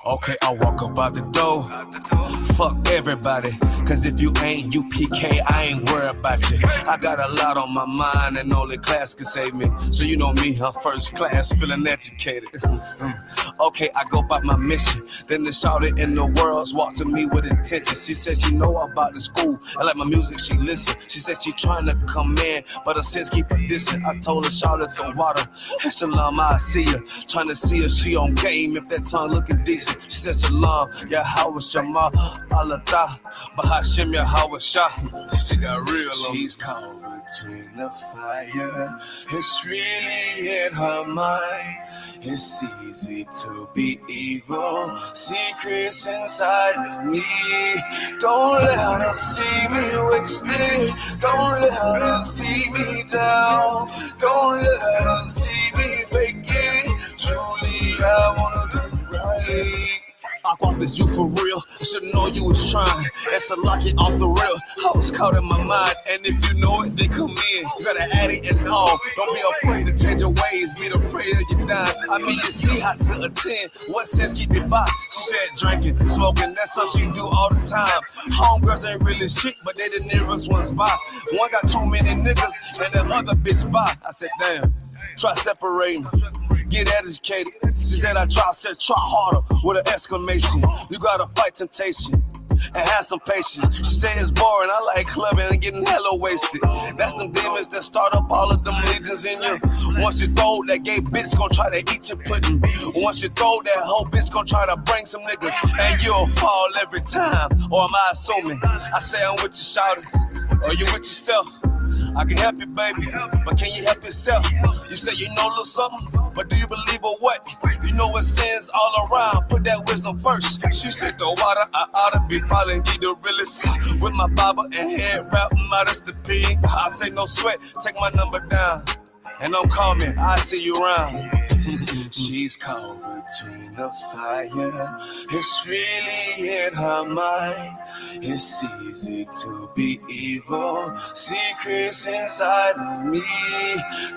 Okay, I walk up out the door. Fuck everybody, cause if you ain't U.P.K, I ain't worried about you. I got a lot on my mind and only class can save me. So you know me, I'm first class, feeling educated. Okay, I go by my mission. Then the shouted in the world's walk to me with intention. She said she know about the school. I like my music, she listen. She said she trying to come in, but her sins keep her distant. I told her shout at the water. Hey, Shalom, I see her. Trying to see if she on game, if that tongue looking decent. She said Shalom, yeah, how was your ma? Alata, Bahashim, yeah, how was Shah? She got real on. She's caught between the fire. It's really in her mind. It's easy to be evil. Secrets inside of me. Don't let her see me wasted. Don't let her see me down. Don't let her see me vacant. Truly, I wanna do right. I bought this you for real. I should've known you was trying. That's a lock it off the real. I was caught in my mind, and if you know it, then come in. You gotta add it and all. Don't be afraid to change your ways. Be afraid of your dime. I mean, you see how to attend. What sense keep it by? She said drinking, smoking. That's something she do all the time. Homegirls ain't really shit, but they the nearest ones by. One got too many niggas, and the other bitch by. I said, damn. Try separating. Get educated. She said I said try harder with an exclamation. You gotta fight temptation and have some patience. She said it's boring, I like clubbing and getting hella wasted. That's them demons that start up all of them legions in you. Once you throw that gay bitch gon' try to eat your pudding. Once you throw that whole bitch gon' try to bring some niggas, and you'll fall every time. Or am I assuming? I say I'm with you, shouting. Or you with yourself? I can help you, baby, but can you help yourself? You say you know a little something, but do you believe or what? You know what sins all around, put that wisdom first. She said the water, I ought to be following you the realest. With my Bible and head wrap, modest the pig. I say no sweat, take my number down. And don't call me, I see you around. She's caught between the fire. It's really in her mind. It's easy to be evil. Secrets inside of me.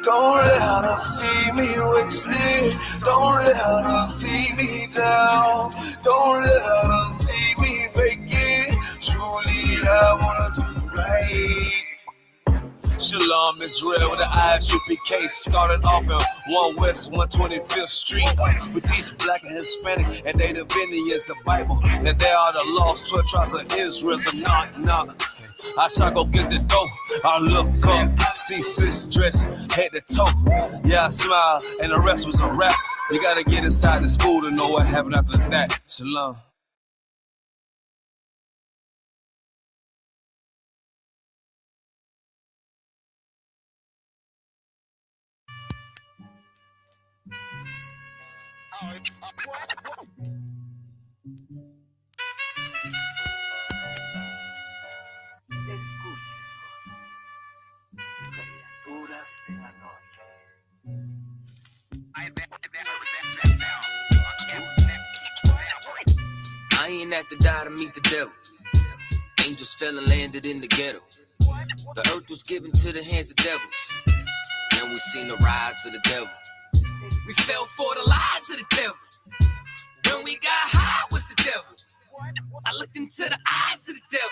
Don't let her see me wasted. Don't let her see me down. Don't let her see me vacant. Truly, I wanna do right. Shalom, Israel with the I.S.U.P.K. Started off in 1 West 125th Street. We teach black and Hispanic and Native Indians the Bible. That they are the lost 12 tribes of Israel. So knock. I shall go get the dough. I look up, see sis dress, head to toe. Yeah, I smile, and the rest was a rap. You gotta get inside the school to know what happened after that. Shalom. I ain't have to die to meet the devil. Angels fell and landed in the ghetto. The earth was given to the hands of devils. Then we seen the rise of the devil. We fell for the lies of the devil. When we got high was the devil. I looked into the eyes of the devil.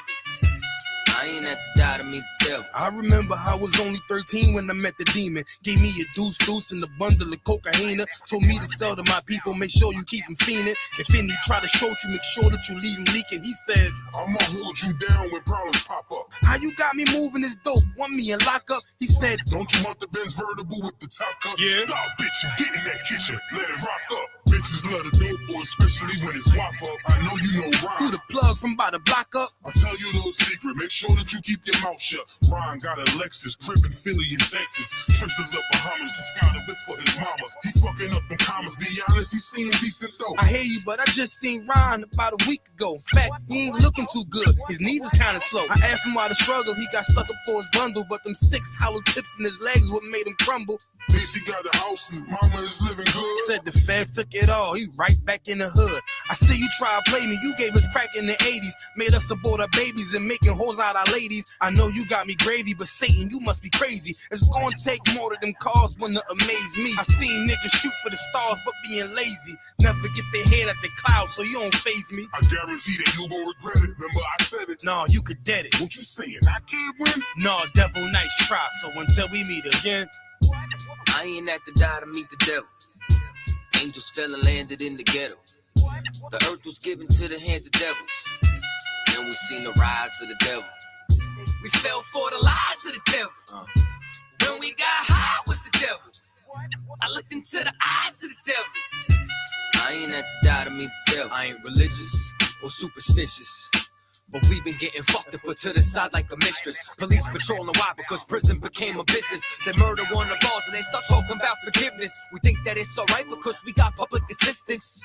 I ain't have to die to meet the devil. I remember I was only 13 when I met the demon. Gave me a deuce and a bundle of cocaine. Told me to sell to my people, make sure you keep them fiending. If any try to shoot you, make sure that you leave them leaking. He said, I'ma hold you down when problems pop up. how you got me moving this dope? Want me in lockup? He said, Don't you want the Benz vertible with the top cup? Yeah. Stop, bitch, you get in that kitchen, let it rock up. Bitches love the dope boy, especially when it's wop up. I know you know Ron. Who the plug from by the block up? I'll tell you a little secret, make sure that you keep your mouth shut. Ron got a Lexus, crib in Philly and Texas. Trips to the Bahamas, just got a whip for his mama. He fucking up the commas, be honest, he seeing decent though. I hear you, but I just seen Ron about a week ago. In fact, he ain't looking too good, his knees is kinda slow. I asked him why the struggle, he got stuck up for his bundle, but them 6 hollow tips in his legs what made him crumble. He got a house and mama is living good. Said the feds took it all, he right back in the hood. I see you try to play me, you gave us crack in the 80s. Made us abort our babies and making hoes out our ladies. I know you got me gravy, but Satan, you must be crazy. It's gonna take more than them cars when to amaze me. I seen niggas shoot for the stars, but being lazy. Never get their head at the clouds, so you don't faze me. I guarantee that you gon' regret it, remember I said it. Nah, you could dead it. What you saying, I can't win? Nah, devil, nice try, so until we meet again. I ain't have to die to meet the devil. Angels fell and landed in the ghetto. The earth was given to the hands of devils. Then we seen the rise of the devil. We fell for the lies of the devil. When we got high was the devil. I looked into the eyes of the devil. I ain't have to die to meet the devil. I ain't religious or superstitious, but we've been getting fucked and put to the side like a mistress. Police patrolling why? Because prison became a business. They murder one of ours and they start talking about forgiveness. We think that it's alright because we got public assistance.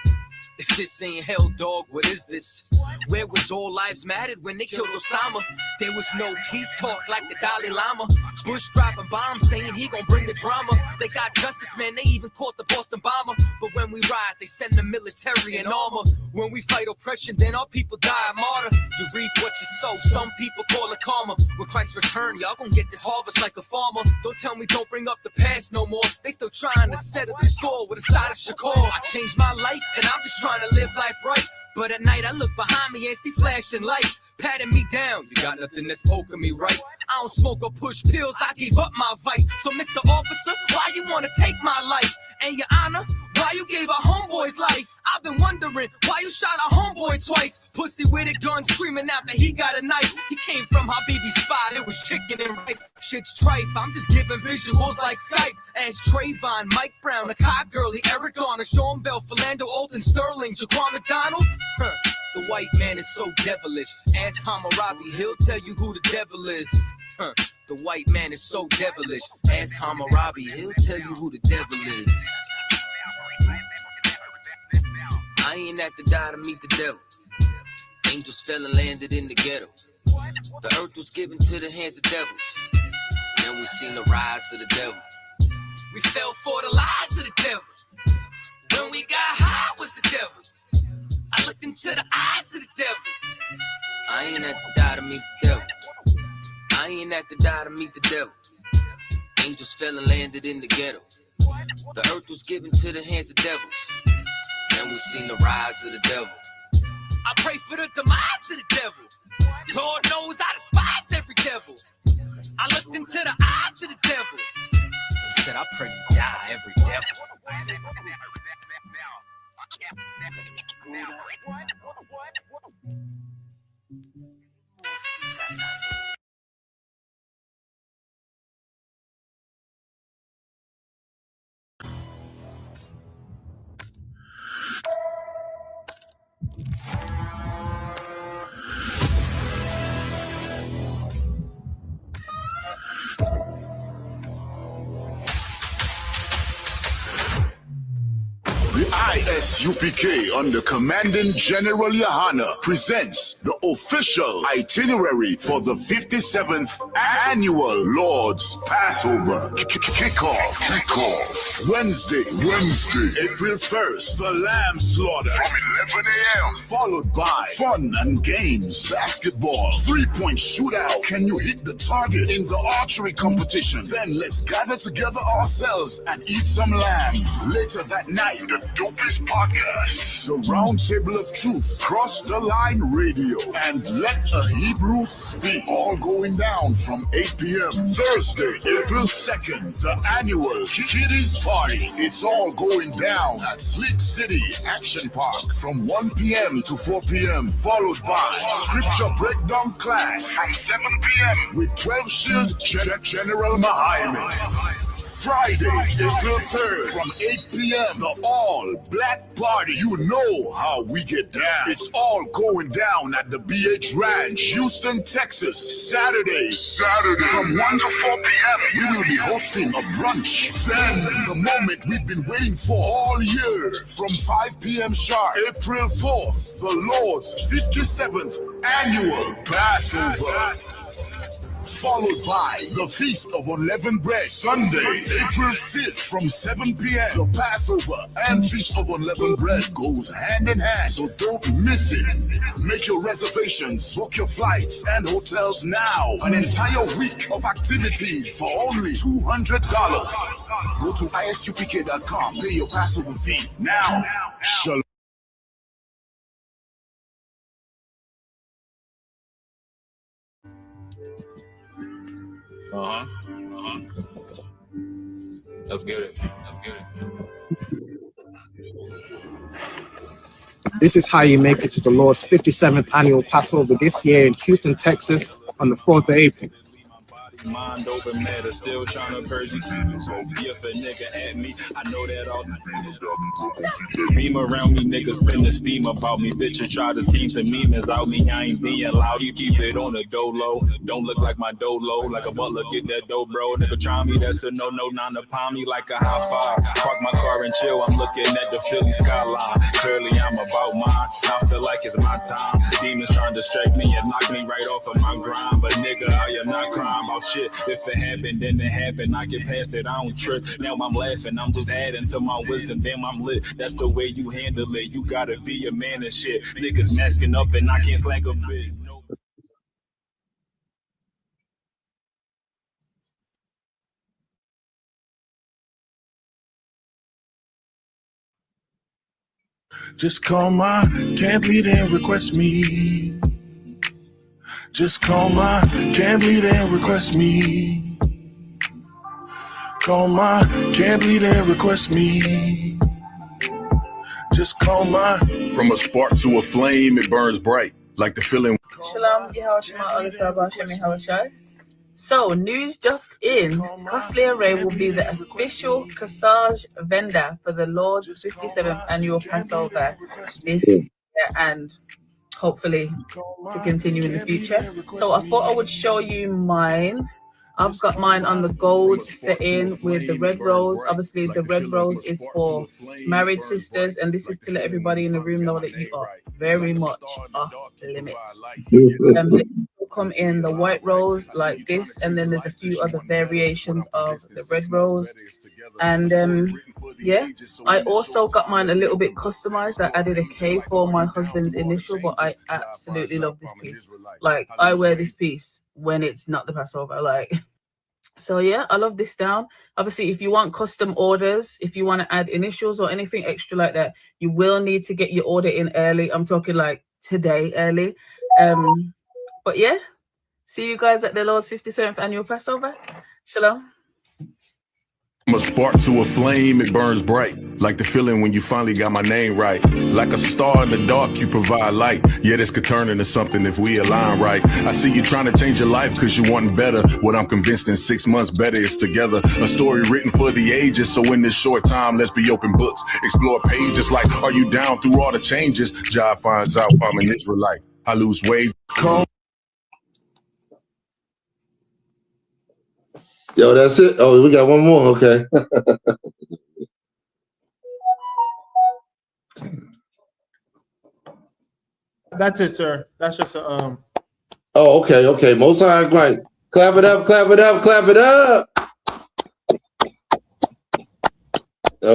If this ain't hell, dog, what is this? Where was all lives mattered when they killed Osama? There was no peace talk like the Dalai Lama. Bush dropping bombs saying he gon' bring the drama. They got justice, man, they even caught the Boston bomber. But when we ride, they send the military and armor. When we fight oppression, then our people die a martyr. You reap what you sow, some people call it karma. When Christ return, y'all gon' get this harvest like a farmer. Don't tell me don't bring up the past no more. They still trying to settle the score with a side of Shakur. I changed my life and I'm just trying to live life right. But at night I look behind me and see flashing lights, patting me down. You got nothing that's poking me right. I don't smoke or push pills, I gave up my vice. So Mr. Officer, why you wanna take my life? And Your Honor, why you gave our homeboy's life? I've been wondering why you shot our homeboy twice. Pussy with a gun screaming out that he got a knife. He came from Habibi's spot, it was chicken and rice. Shit's trife, I'm just giving visuals like Skype. Ask Trayvon, Mike Brown, a Kai Gurley, Eric Garner, Sean Bell, Philando, Alden, Sterling, Jaquan McDonald. The white man is so devilish. Ask Hammurabi, he'll tell you who the devil is. The white man is so devilish. Ask Hammurabi, he'll tell you who the devil is. I ain't have to die to meet the devil. Angels fell and landed in the ghetto. The earth was given to the hands of devils. Then we seen the rise of the devil. We fell for the lies of the devil. When we got high was the devil. I looked into the eyes of the devil. I ain't have to die to meet the devil. I ain't have to die to meet the devil. Angels fell and landed in the ghetto. The earth was given to the hands of devils. Then we seen the rise of the devil. I pray for the demise of the devil. Lord knows I despise every devil. I looked into the eyes of the devil and said, I pray you die, every devil. The I.S.U.P.K under Commanding General YAHANNA presents the official itinerary for the 57th Annual Lord's Passover. Kickoff. Wednesday, April 1st, the Lamb Slaughter from 11 a.m. Followed by fun and games, basketball, 3-point shootout. Can you hit the target in the archery competition? Then let's gather together ourselves and eat some lamb. Later that night, the dopest podcast, the Round Table of Truth, Cross the Line Radio, and Let a Hebrew Speak. All going down from 8 p.m. Thursday, April 2nd, the annual Kiddies Party. It's all going down at Sleek City Action Park from 1 p.m. to 4 p.m. Followed by Scripture Breakdown Class from 7 p.m. with 12 Shield General Muhammad. Friday, April 3rd, from 8 p.m. The all-black party. You know how we get down. It's all going down at the BH Ranch, Houston, Texas. Saturday, from 1 to 4 p.m. We will be hosting a brunch. Then, the moment we've been waiting for all year, from 5 p.m. sharp, April 4th, the Lord's 57th annual Passover. Followed by the Feast of Unleavened Bread. Sunday, April 5th from 7 p.m. The Passover and Feast of Unleavened Bread goes hand in hand, so don't miss it. Make your reservations, book your flights and hotels now. An entire week of activities for only $200. Go to I.S.U.P.K.com, pay your Passover fee now. Shalom. Let's get it. This is how you make it to the Lord's 57th annual Passover this year in Houston, Texas on the 4th of April. Mind over matter, still trying to purge you. If a nigga at me, I know that all beam around me, niggas finna steam about me. Bitches try to scheme some memes out me. I ain't being loud, you keep it on the dough low. Don't look like my dough low, like a butler, get that dough, bro. Nigga try me, that's a no, not to palm me like a high five. Park my car and chill, I'm looking at the Philly skyline. Clearly I'm about mine, I feel like it's my time. Demons trying to distract me and knock me right off of my grind. But nigga, I am not crying about shit. If it happened, then it happened. I get past it, I don't trip. Now I'm laughing, I'm just adding to my wisdom. Damn, I'm lit. That's the way you handle it. You gotta be a man and shit. Niggas masking up and I can't slack a bit. No. Just call my can't bleed and request me. Just call my can't bleed and request me. Call my can't bleed and request me. Just call my. From a spark to a flame, it burns bright, like the feeling. Shalom, So, news just in. Costly Array will be the official corsage vendor for the Lord's 57th annual Passover this year and hopefully to continue in the future. So I thought I would show you mine. I've got mine on the gold setting with the red rose. Obviously, the red rose is for married sisters, and this is to let everybody in the room know that you are very much off limits. Come in the white rose like this, and then there's a few other variations of the red rose. And yeah, I also got mine a little bit customized. I added a K for my husband's initial, but I absolutely love this piece. Like, I wear this piece when it's not the Passover, like. So yeah, I love this down. Obviously, if you want custom orders, if you want to add initials or anything extra like that, you will need to get your order in early. I'm talking like today early. But yeah, see you guys at the Lord's 57th annual Passover. Shalom. From a spark to a flame, it burns bright, like the feeling when you finally got my name right. Like a star in the dark, you provide light. Yeah, this could turn into something if we align right. I see you trying to change your life because you want better. What I'm convinced in 6 months better is together. A story written for the ages, so in this short time, let's be open books. Explore pages like, are you down through all the changes? Jah finds out I'm an Israelite. I lose weight. Yo, that's it. Oh, we got one more. Okay. That's it, sir. That's just a Oh, okay, okay. Most High, great. Clap it up, clap it up, clap it up.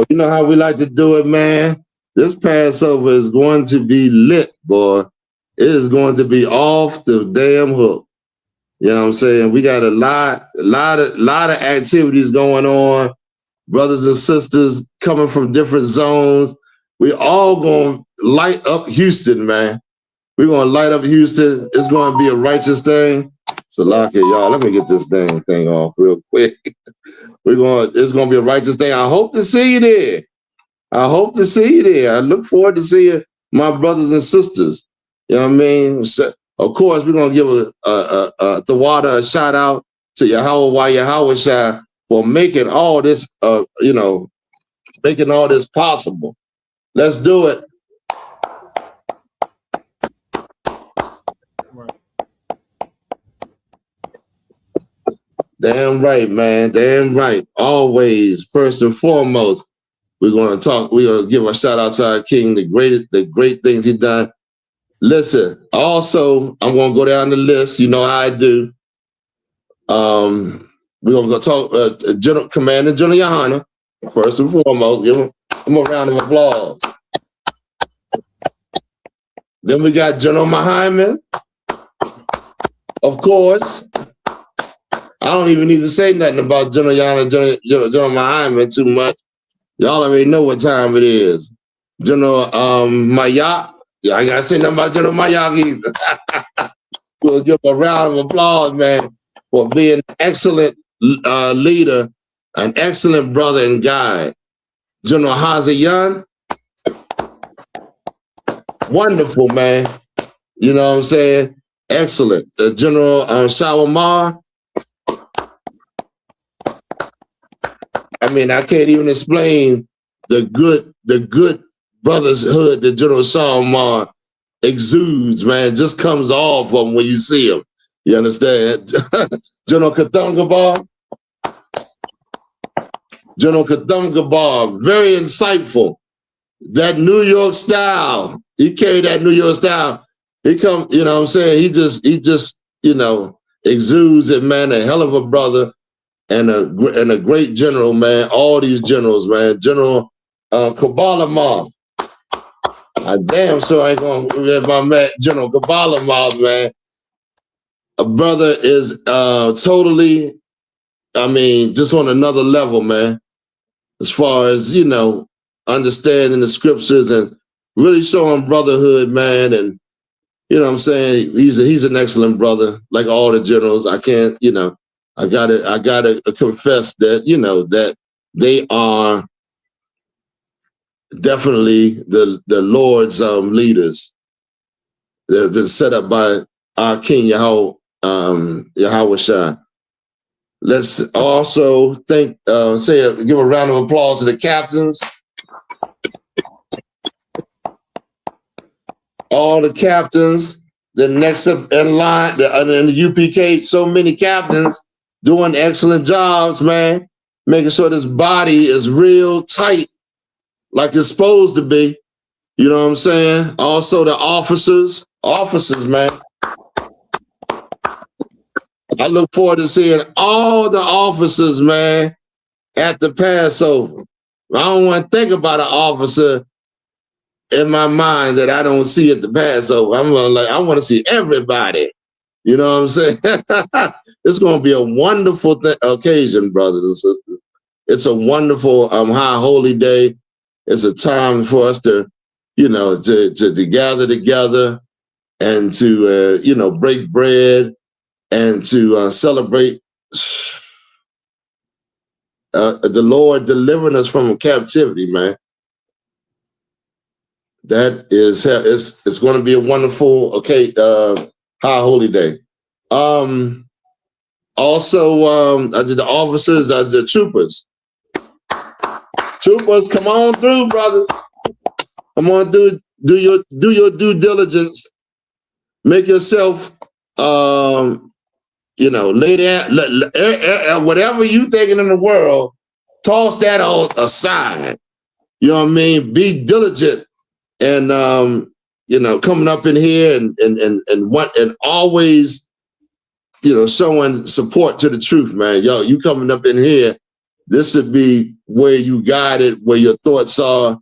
You know how we like to do it, man. This Passover is going to be lit, boy. It is going to be off the damn hook. You know what I'm saying? We got a lot of activities going on. Brothers and sisters coming from different zones. We all going to light up Houston, man. We're going to light up Houston. It's going to be a righteous thing. Salaki, y'all, let me get this dang thing off real quick. It's going to be a righteous thing. I hope to see you there. I hope to see you there. I look forward to seeing my brothers and sisters. You know what I mean? So, of course, we're going to give a Tawada a shout out to Yahweh YAHANNA for making all this, making all this possible. Let's do it. Damn right, man. Damn right. Always, first and foremost, we're going to give a shout out to our King, the great things he done. Listen, also, I'm going to go down the list. You know how I do. We're going to go talk Commander General YAHANNA, first and foremost. Give him a round of applause. Then we got General Muhammad, of course. I don't even need to say nothing about General YAHANNA, General Muhammad too much. Y'all already know what time it is. General Mayak. Yeah, I ain't got to say nothing about General Mayak either. We'll give a round of applause, man, for being an excellent leader, an excellent brother and guide. General Hazayan. Wonderful, man. You know what I'm saying? Excellent. General Shawamar. I mean, I can't even explain the good brotherhood that General Shawamar exudes, man. Just comes off of him when you see him. You understand? General Kathungabar. General Kathungabar, very insightful. That New York style. He carried that New York style. He come, you know what I'm saying? He just, exudes it, man. A hell of a brother and a great general, man. All these generals, man. General Kabbalah. I damn sure ain't gonna let my man, General Kabbalah, man. A brother is totally, just on another level, man. As far as, understanding the scriptures and really showing brotherhood, man. And, you know what I'm saying? He's an excellent brother, like all the generals. I can't, I gotta confess that, that they are definitely the Lord's leaders that have been set up by our King Yahweh Shai. Let's also give a round of applause to the captains. All the captains, the next up in line, in the UPK, so many captains doing excellent jobs, man. Making sure this body is real tight, like it's supposed to be. You know what I'm saying? Also the officers, man. I look forward to seeing all the officers, man, at the Passover. I don't want to think about an officer in my mind that I don't see at the Passover. I want to see everybody. You know what I'm saying? It's going to be a wonderful occasion, brothers and sisters. It's a wonderful high holy day. It's a time for us to, to gather together and to, break bread and to celebrate the Lord delivering us from captivity, man. That is, it's going to be a wonderful, high holy day. Also, I did the officers, the troopers. Troopers, come on through, brothers. Come on, do your due diligence. Make yourself, lay that, whatever you thinking in the world, toss that all aside. You know what I mean? Be diligent and coming up in here and always, showing support to the truth, man. Yo, you coming up in here, this should be where you guided, where your thoughts are,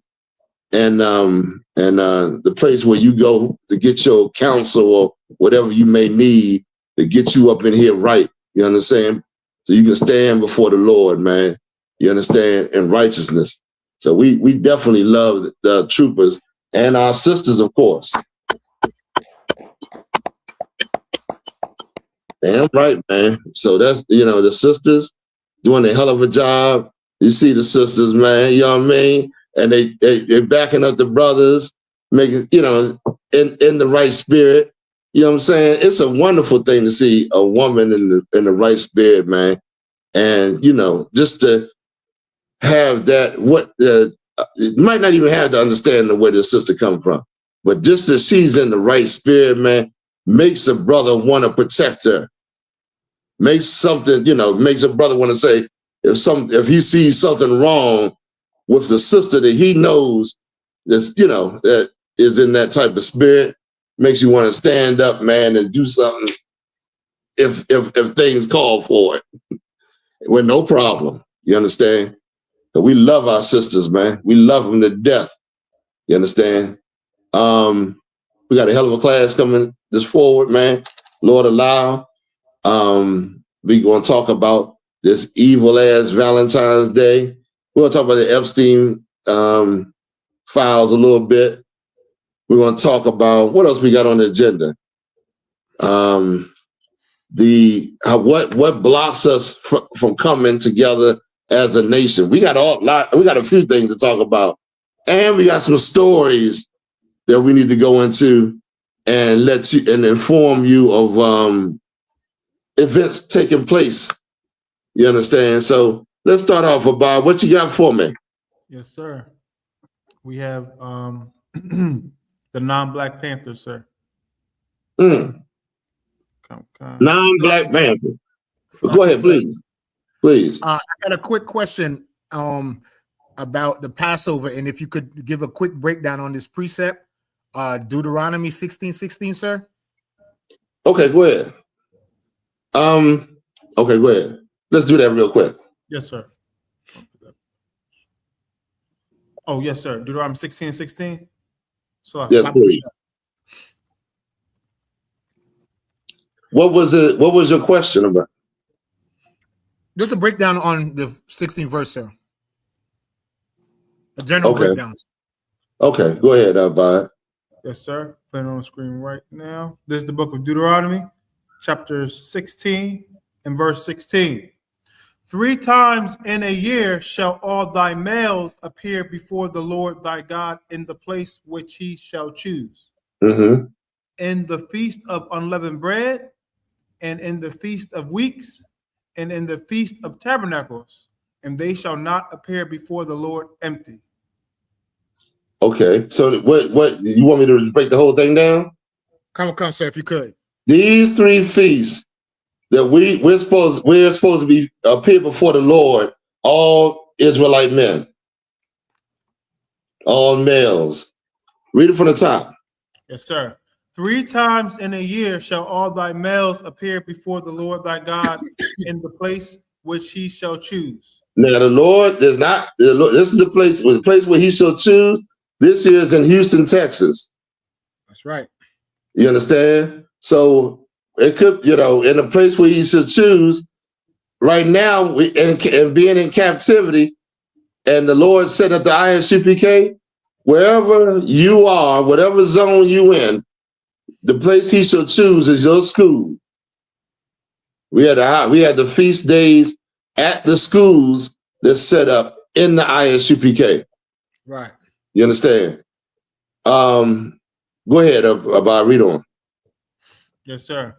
and the place where you go to get your counsel or whatever you may need to get you up in here right. You understand? So you can stand before the Lord, man. You understand? In righteousness. So we definitely love the troopers and our sisters, of course. Damn right, man. So that's, the sisters doing a hell of a job. You see the sisters, man, you know what I mean? And they're backing up the brothers, making, in the right spirit. You know what I'm saying? It's a wonderful thing to see a woman in the right spirit, man. And, you know, just to have that, it might not even have to understand the where the sister come from, but just that she's in the right spirit, man, makes a brother want to protect her. Makes something, you know, makes a brother want to say, if he sees something wrong with the sister that he knows that's, you know, that is in that type of spirit, makes you want to stand up, man, and do something if things call for it. With no problem. You understand? But we love our sisters, man. We love them to death. You understand? We got a hell of a class coming this forward, man. Lord allow. We gonna talk about this evil ass Valentine's Day. We're gonna talk about the Epstein files a little bit. We're gonna talk about what else we got on the agenda. What blocks us from coming together as a nation. We got a few things to talk about, and we got some stories that we need to go into and inform you of events taking place. You understand? So let's start off with Bob. What you got for me? Yes, sir. We have the non-Black Panthers, sir. Non-Black Panther. Go ahead, please. Please. I got a quick question about the Passover, and if you could give a quick breakdown on this precept, Deuteronomy 16:16, sir. Okay, go ahead. Okay, go ahead. Let's do that real quick. Yes, sir. Oh, yes, sir. Deuteronomy 16:16. So yes, please. What was it? What was your question about? Just a breakdown on the 16th verse, sir. A general breakdown. Okay, go ahead, Bob. Yes, sir. Putting it on the screen right now. This is the book of Deuteronomy, chapter 16 and verse 16. 3 times in a year shall all thy males appear before the Lord thy God in the place which he shall choose. Mm-hmm. In the feast of unleavened bread, and in the feast of weeks, and in the feast of tabernacles, and they shall not appear before the Lord empty. Okay, so what you want me to just break the whole thing down? Come, sir, if you could. These 3 feasts that we're supposed to be appear before the Lord, all Israelite men, all males. Read it from the top. Yes, sir. 3 times in a year shall all thy males appear before the Lord thy God in the place which he shall choose. Now the Lord does not. This is the place where he shall choose. This year is in Houston, Texas. That's right. You understand? So it could, you know, in a place where he shall choose. Right now, and being in captivity, and the Lord said at the I.S.U.P.K, wherever you are, whatever zone you in, the place he shall choose is your school. We had the feast days at the schools that's set up in the I.S.U.P.K. Right. You understand? Go ahead, about read on. Yes, sir.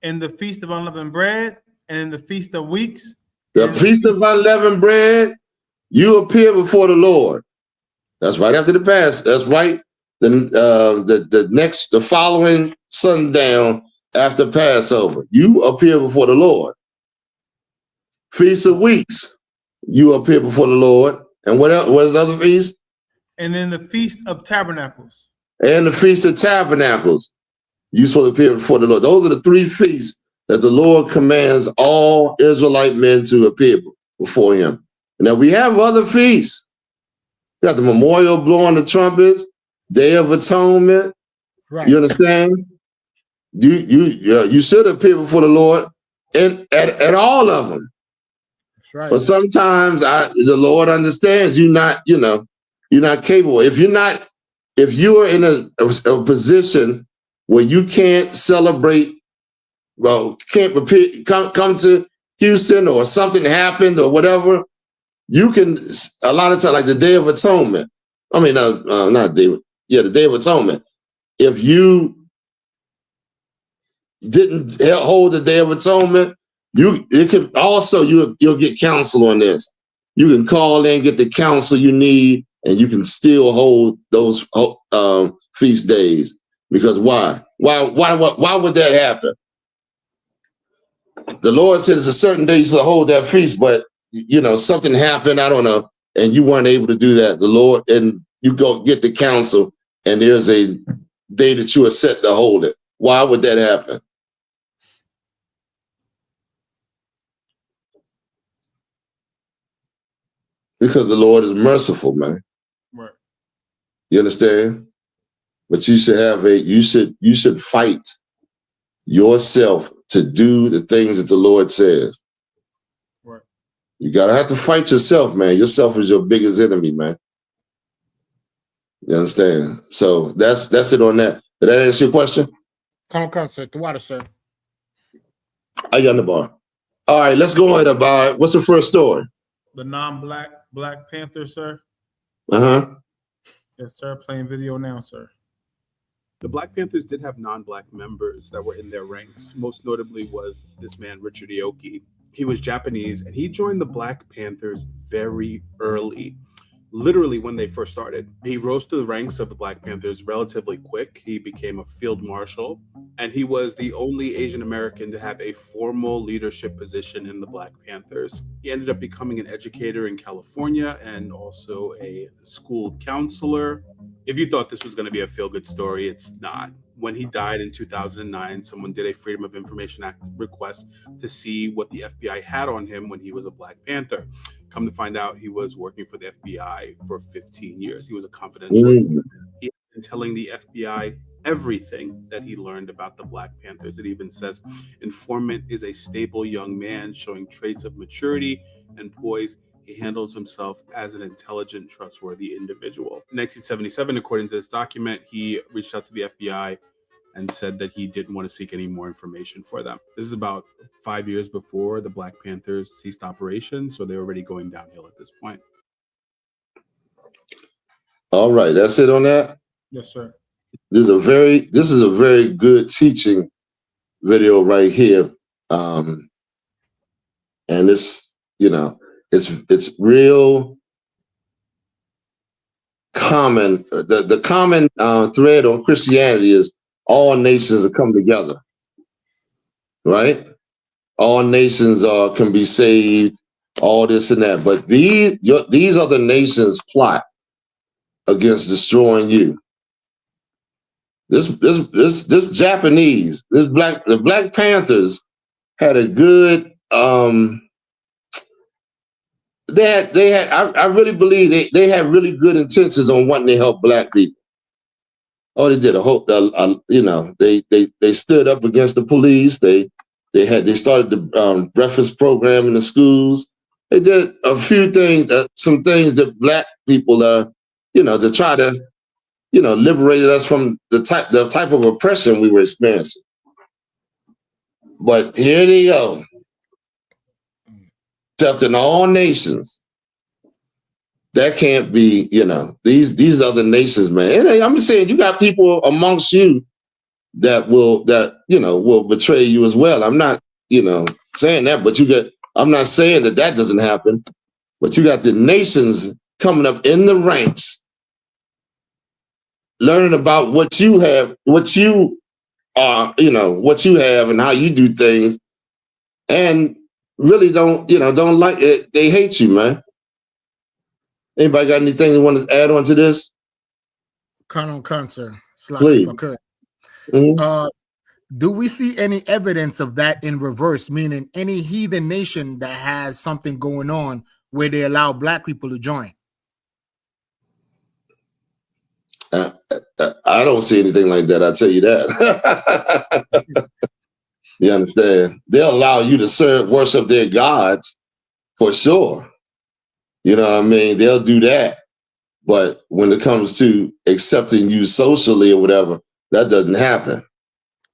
In the feast of unleavened bread, and in the feast of weeks. The feast of unleavened bread, you appear before the Lord. That's right after the Pasch. That's right. The following sundown after Passover, you appear before the Lord. Feast of Weeks, you appear before the Lord. And what else? What's the other feast? And then the Feast of Tabernacles. And the Feast of Tabernacles, you're supposed to appear before the Lord. Those are the 3 feasts that the Lord commands all Israelite men to appear before him. Now we have other feasts. We got the memorial blowing the trumpets, Day of Atonement. Right. You understand? You should appear before the Lord at all of them. That's right. But sometimes the Lord understands you're not capable. If you're in a position where you can't celebrate, can't come to Houston, or something happened or whatever, you can, a lot of times, like the Day of Atonement. I mean, not Day. Yeah, the Day of Atonement. If you didn't hold the Day of Atonement, It can also you'll get counsel on this. You can call in, get the counsel you need, and you can still hold those feast days. Because why? Why would that happen? The Lord said it's a certain day you should hold that feast, but something happened, I don't know, and you weren't able to do that. The Lord, and you go get the counsel, and there's a day that you are set to hold it. Why would that happen? Because the Lord is merciful, man. Right. You understand? But you should have you should fight yourself to do the things that the Lord says. Right. You gotta have to fight yourself, man. Yourself is your biggest enemy, man. You understand? So that's it on that. Did that answer your question? Come, sir. The water, sir. I got the bar. All right, let's go ahead about what's the first story? The non-black Black Panther, sir. Uh-huh. Yes, sir. Playing video now, sir. The Black Panthers did have non-black members that were in their ranks. Most notably was this man, Richard I.S.U.P.K. He was Japanese, and he joined the Black Panthers very early. Literally when they first started. He rose to the ranks of the Black Panthers relatively quick. He became a field marshal, and he was the only Asian American to have a formal leadership position in the Black Panthers. He ended up becoming an educator in California and also a school counselor. If you thought this was going to be a feel-good story, it's not. When he died in 2009, someone did a Freedom of Information Act request to see what the FBI had on him when he was a Black Panther. Come to find out, he was working for the FBI for 15 years. He was a confidential. He had been telling the FBI everything that he learned about the Black Panthers. It even says, informant is a stable young man showing traits of maturity and poise. He handles himself as an intelligent, trustworthy individual. In 1977, according to this document, he reached out to the FBI and said that he didn't want to seek any more information for them. This is about 5 years before the Black Panthers ceased operations, so they're already going downhill at this point. All right, that's it on that? Yes, sir. This is a very good teaching video right here. And it's, it's real common. The common thread on Christianity is all nations have come together, right? All nations can be saved, all this and that. But these other nations plot against destroying you. This Japanese, the Black Panthers had a good. I really believe they had really good intentions on wanting to help Black people. Oh, they did a whole, they stood up against the police. They started the breakfast program in the schools. They did a few things, some things that Black people, to try to, liberate us from the type of oppression we were experiencing. But here they go, accepting all nations. That can't be, these other nations, man. And I'm just saying, you got people amongst you that will betray you as well. I'm not, saying that, but I'm not saying that doesn't happen, but you got the nations coming up in the ranks, learning about what you have, what you are, what you have and how you do things, and really don't like it. They hate you, man. Anybody got anything they want to add on to this? Colonel Concert, please. If I could. Do we see any evidence of that in reverse, meaning any heathen nation that has something going on where they allow Black people to join? I don't see anything like that. I'll tell you that. You understand? They'll allow you to worship their gods for sure. You know what I mean? They'll do that. But when it comes to accepting you socially or whatever, that doesn't happen.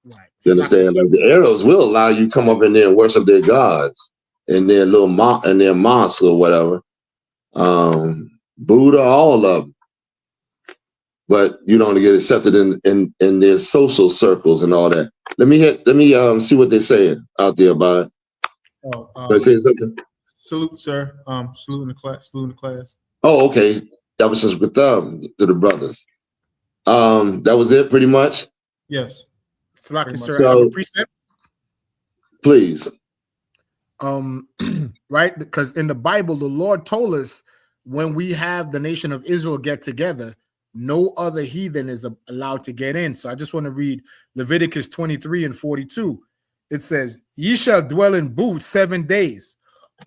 Right. You understand? Like the Arabs will allow you to come up in there and worship their gods in their little mosque or whatever. Buddha, all of them. But you don't get accepted in their social circles and all that. Let me see what they're saying out there about it. Oh, Can I say something? salute, sir. Salute in the class. Salute in the class. Oh, okay. That was just with them to the brothers. That was it, pretty much. Yes. Slacky, sir. So, I have a precept. Please. Right? Because in the Bible, the Lord told us when we have the nation of Israel get together, no other heathen is allowed to get in. So I just want to read Leviticus 23 and 42. It says, ye shall dwell in booths 7 days.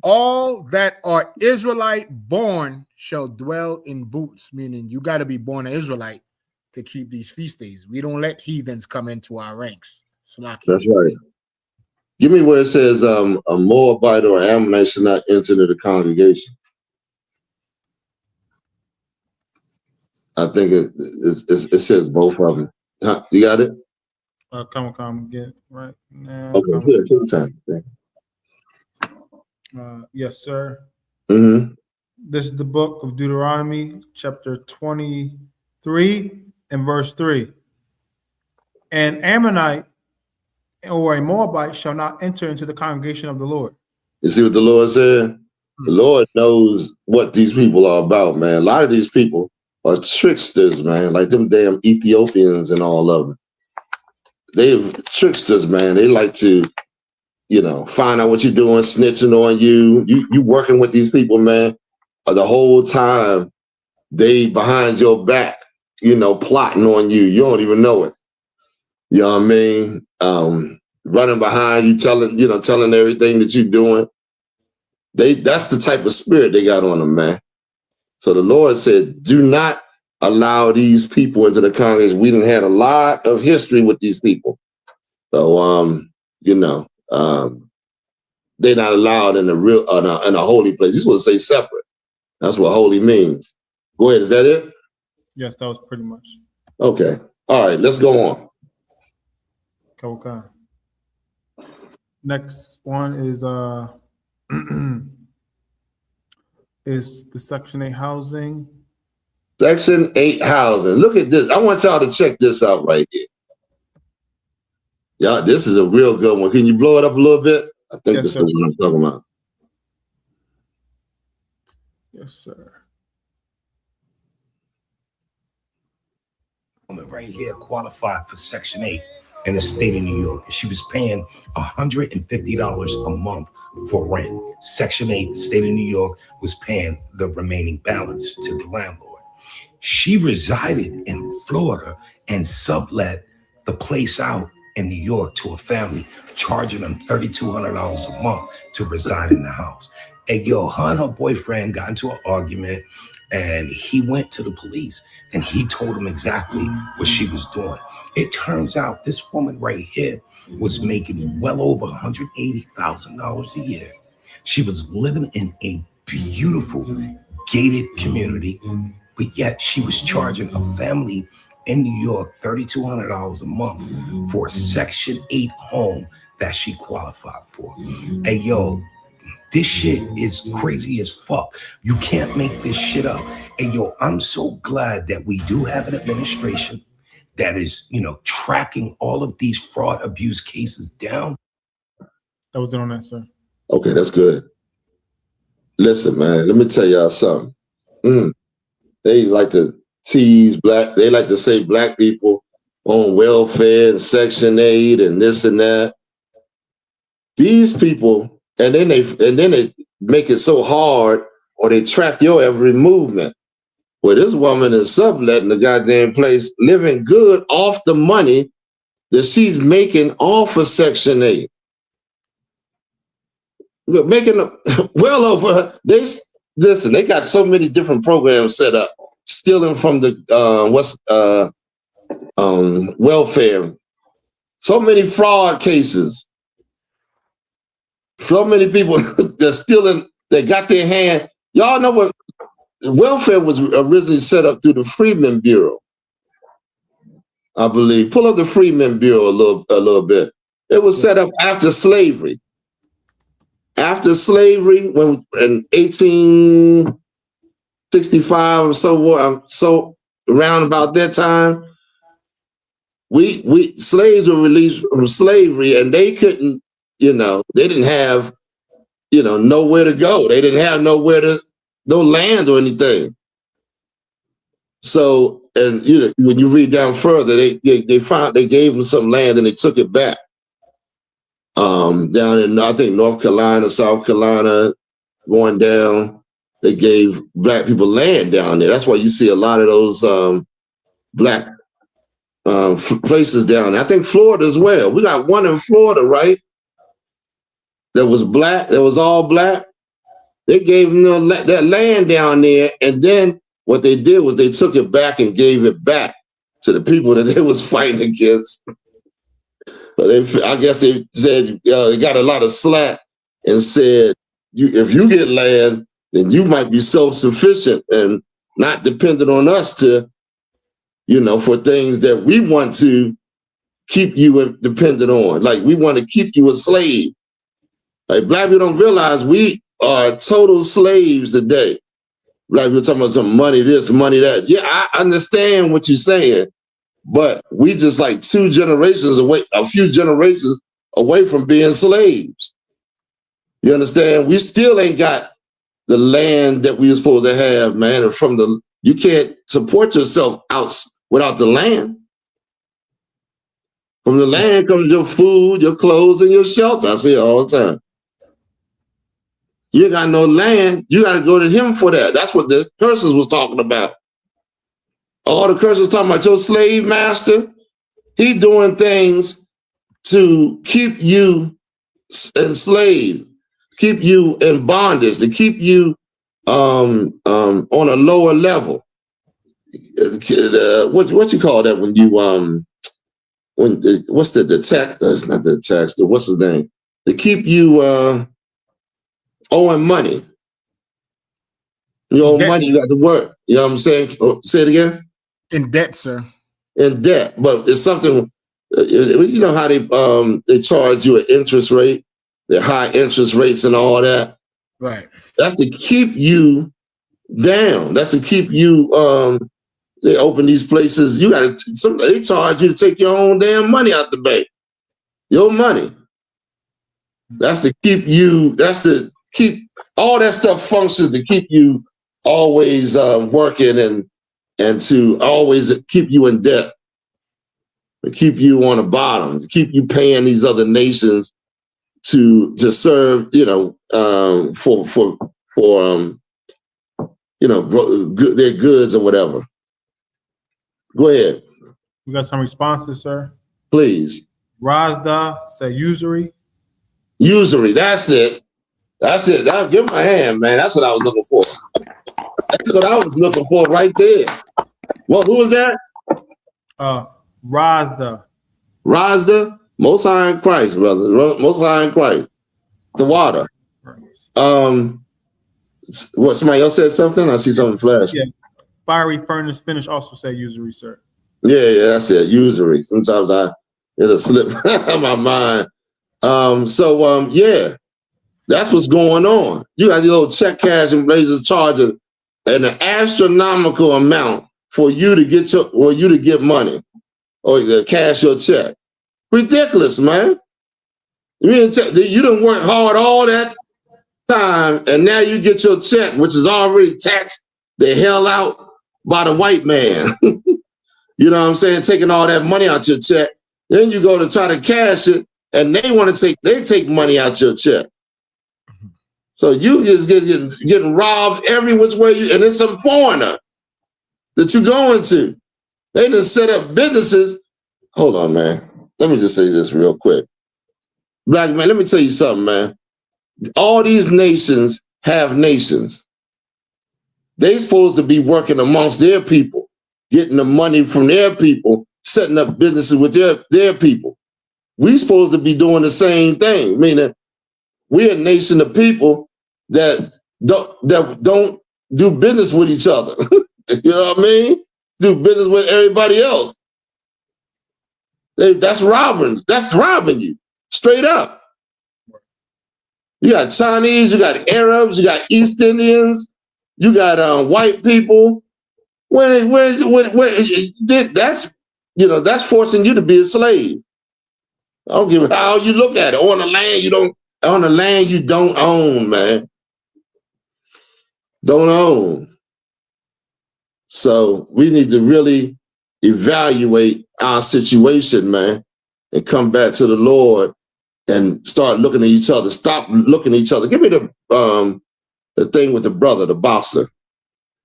All that are Israelite born shall dwell in booths, meaning you got to be born an Israelite to keep these feast days. We don't let heathens come into our ranks. Slacky. That's right. Give me where it says a Moabite or Ammonite should not enter into the congregation. I think it says both of them. Huh? You got it? Come get it right now. Okay, good. Take time. Yes, sir. Mm-hmm. This is the book of Deuteronomy, chapter 23 and verse 3. An Ammonite or a Moabite shall not enter into the congregation of the Lord. You see what the Lord said? The Lord knows what these people are about, man. A lot of these people are tricksters, man, like them damn Ethiopians and all of them. They're tricksters, man. They like to, find out what you're doing, snitching on you. You working with these people, man. The whole time they behind your back, plotting on you. You don't even know it. You know what I mean? Running behind you, telling everything that you're doing. That's the type of spirit they got on them, man. So the Lord said, do not allow these people into the congregation. We done had a lot of history with these people. So, they're not allowed in in a holy place. You're supposed to say separate. That's what holy means. Go ahead. Is that it? Yes, that was pretty much. Okay. All right. Let's go on. Okay. Next one is is the Section 8 housing. Section 8 housing. Look at this. I want y'all to check this out right here. Yeah, this is a real good one. Can you blow it up a little bit? I think Yes, this sir. is what I'm talking about. Yes, sir. Woman right here qualified for Section 8 in the state of New York. She was paying $150 a month for rent. Section 8, the state of New York, was paying the remaining balance to the landlord. She resided in Florida and sublet the place out in New York to a family, charging them $3,200 a month to reside in the house. And her and her boyfriend got into an argument, and he went to the police and he told him exactly what she was doing. It turns out this woman right here was making well over $180,000 a year. She was living in a beautiful gated community, but yet she was charging a family in New York $3,200 a month for a Section 8 home that she qualified for. Hey, this shit is crazy as fuck. You can't make this shit up. And I'm so glad that we do have an administration that is, tracking all of these fraud abuse cases down. That was it on that, sir. Okay, that's good. Listen, man, let me tell y'all something. They like to tease black. They like to say black people on welfare and Section 8 and this and that. These people, and then they make it so hard, or they track your every movement. Well, this woman is subletting the goddamn place, living good off the money that she's making off of Section 8. Making well over. They got so many different programs set up, stealing from the welfare. So many fraud cases. So many people they're stealing. They got their hand. Y'all know what welfare was originally set up through the Freedmen Bureau, I believe. Pull up the Freedmen Bureau a little bit. It was set up after slavery. After slavery, when in 1865 or so around about that time, we slaves were released from slavery, and they couldn't, they didn't have nowhere to go. They didn't have no land or anything. So, and when you read down further, they gave them some land and they took it back. Down in, I think, North Carolina, South Carolina, going down, they gave black people land down there. That's why you see a lot of those black places down there. I think Florida as well. We got one in Florida, right? That was black. That was all black. They gave them that land down there, and then what they did was they took it back and gave it back to the people that they was fighting against. But I guess they said they got a lot of slack and said, if you get land, then you might be self-sufficient and not dependent on us to, for things that we want to keep you dependent on. Like we want to keep you a slave. Like black people don't realize we are total slaves today. Black people talking about some money this, money that. Yeah, I understand what you're saying, but we just like a few generations away from being slaves. You understand? We still ain't got the land that we were supposed to have, man. And you can't support yourself out without the land. From the land comes your food, your clothes, and your shelter. I say it all the time. You ain't got no land. You got to go to him for that. That's what the curses was talking about. All the curses talking about your slave master. He doing things to keep you enslaved, keep you in bondage, to keep you on a lower level. What you call that when you what's the tax? It's not the tax. What's his name? To keep you owing money. You owe money, you got to work. You know what I'm saying? Say it again. In debt, sir. In debt, but it's something. You know how they charge you an interest rate, the high interest rates and all that. Right. That's to keep you down. That's to keep you. They open these places. They charge you to take your own damn money out the bank. Your money. That's to keep you. That's to keep all that stuff functions to keep you always working and to always keep you in debt, to keep you on the bottom, to keep you paying these other nations to serve, for their goods or whatever. Go ahead. We got some responses, sir. Please. Razda said usury. Usury, that's it. That's it. I'll give my hand, man. That's what I was looking for. That's what I was looking for right there. Well, who was that? Razda. Razda? Most High in Christ, brother. Most High in Christ. The water. What, somebody else said something? I see something flash. Yeah. Fiery Furnace Finish also said usury, sir. Yeah, that's it. Usury. Sometimes it'll slip my mind. Yeah. That's what's going on. You got your little check cash and blazers charging an astronomical amount for you to get money or to cash your check. Ridiculous, man. You done work hard all that time, and now you get your check, which is already taxed the hell out by the white man. You know what I'm saying? Taking all that money out your check. Then you go to try to cash it, and they take money out your check. So you just getting robbed every which way, and it's some foreigner that you going to. They just set up businesses. Hold on, man. Let me just say this real quick. Black man, let me tell you something, man. All these nations have nations. They supposed to be working amongst their people, getting the money from their people, setting up businesses with their people. We supposed to be doing the same thing, meaning we're a nation of people that don't do business with each other. You know what I mean? Do business with everybody else. That's robbing. That's robbing you straight up. You got Chinese, you got Arabs, you got East Indians, you got white people. That's forcing you to be a slave. I don't give a how you look at it. On the land, you don't on the land you don't own, man. Don't own. So we need to really evaluate our situation, man, and come back to the Lord and start looking at each other. Stop looking at each other. Give me the thing with the brother, the boxer.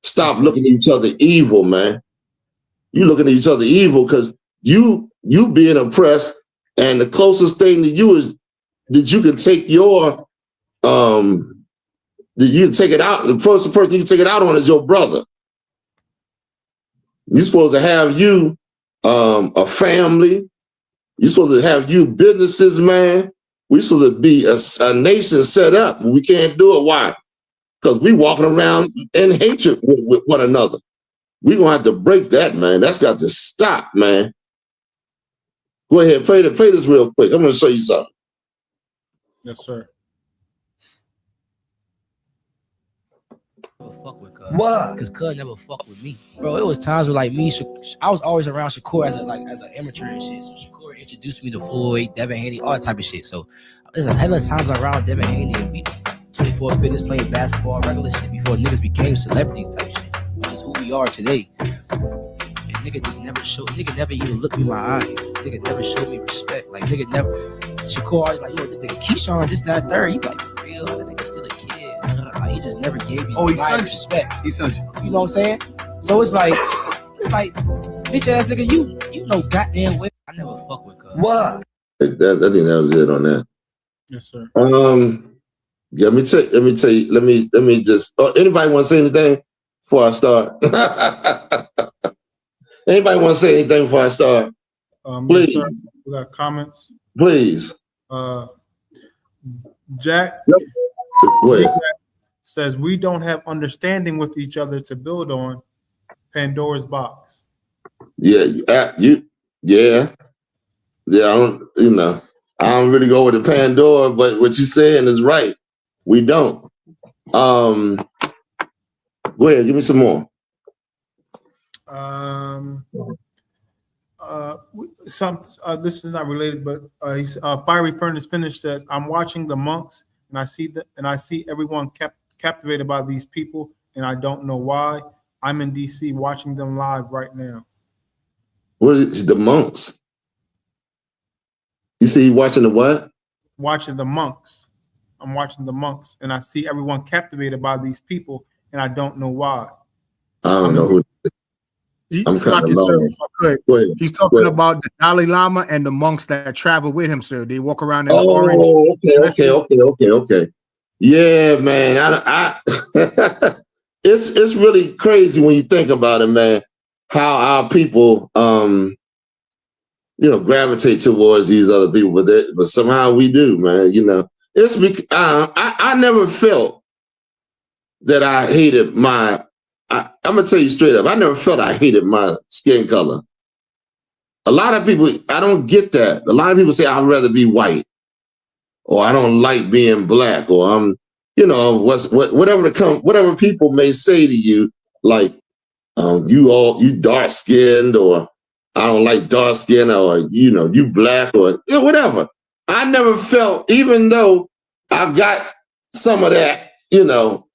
Stop looking at each other evil, man. You looking at each other evil because you being oppressed, and the closest thing to you is that you can take your you can take it out. The first person you can take it out on is your brother. You're supposed to have you a family. You're supposed to have you businesses, man. We're supposed to be a nation set up. We can't do it. Why? Because we walking around in hatred with one another. We're going to have to break that, man. That's got to stop, man. Go ahead, play this real quick. I'm going to show you something. Yes, sir. Fuck with Cuz. What? Because Cuz never fuck with me, bro. It was times where like me, I was always around Shakur as an amateur and shit. So Shakur introduced me to Floyd, Devin Haney, all that type of shit. So there's a hell of times around Devin Haney and we 24 Fitness playing basketball, regular shit before niggas became celebrities type shit, which is who we are today. And nigga just never showed. Nigga never even looked me in my eyes. Nigga never showed me respect. Like nigga never. Shakur always like, yo, this nigga Keyshawn, this that third. He like, for real, that nigga still a kid. Like he just never gave me respect. He sent you. You know what I'm saying? So it's like bitch ass nigga, you know goddamn well I never fuck with Cuz. What? I think that was it on that. Yes, sir. Yeah, let me just anybody want to say anything before I start? Anybody want to say anything before I start? Please. Yes, sir. We got comments. Please. Jack says we don't have understanding with each other to build on. Pandora's box. Yeah. I don't really go with the Pandora, but what you're saying is right. We don't. Go ahead, give me some more. This is not related, but Fiery Furnace Finish says, I'm watching the monks and I see everyone captivated by these people and I don't know why. I'm in DC watching them live right now. What is the monks? You see watching the what? Watching the monks. I'm watching the monks and I see everyone captivated by these people and I don't know why. I don't know who. He's talking about the Dalai Lama and the monks that travel with him, sir. They walk around in the orange. Okay. Yeah, man. I it's really crazy when you think about it, man. How our people, gravitate towards these other people, but somehow we do, man. It's I never felt that I hated my. I'm gonna tell you straight up. I never felt I hated my skin color. A lot of people, I don't get that. A lot of people say I'd rather be white, or I don't like being black, or I'm, whatever people may say to you, like you dark skinned, or I don't like dark skin, or you black, or whatever. I never felt, even though I got some of that,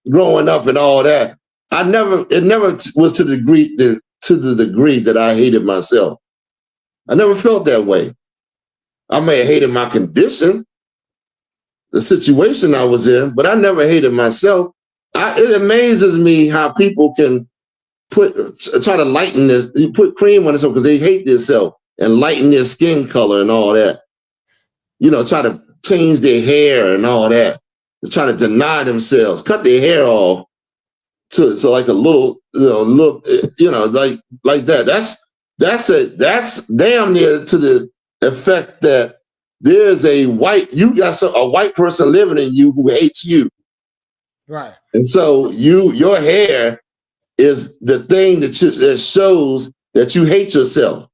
growing up and all that. It never was to the degree that I hated myself. I never felt that way. I may have hated my condition, the situation I was in, but I never hated myself. It amazes me how people can try to lighten this, put cream on themselves because they hate themselves and lighten their skin color and all that. Try to change their hair and all that. They try to deny themselves, cut their hair off. So like a little, look, like that. That's damn near to the effect that there's you got a white person living in you who hates you. Right. And so your hair is the thing that shows that you hate yourself.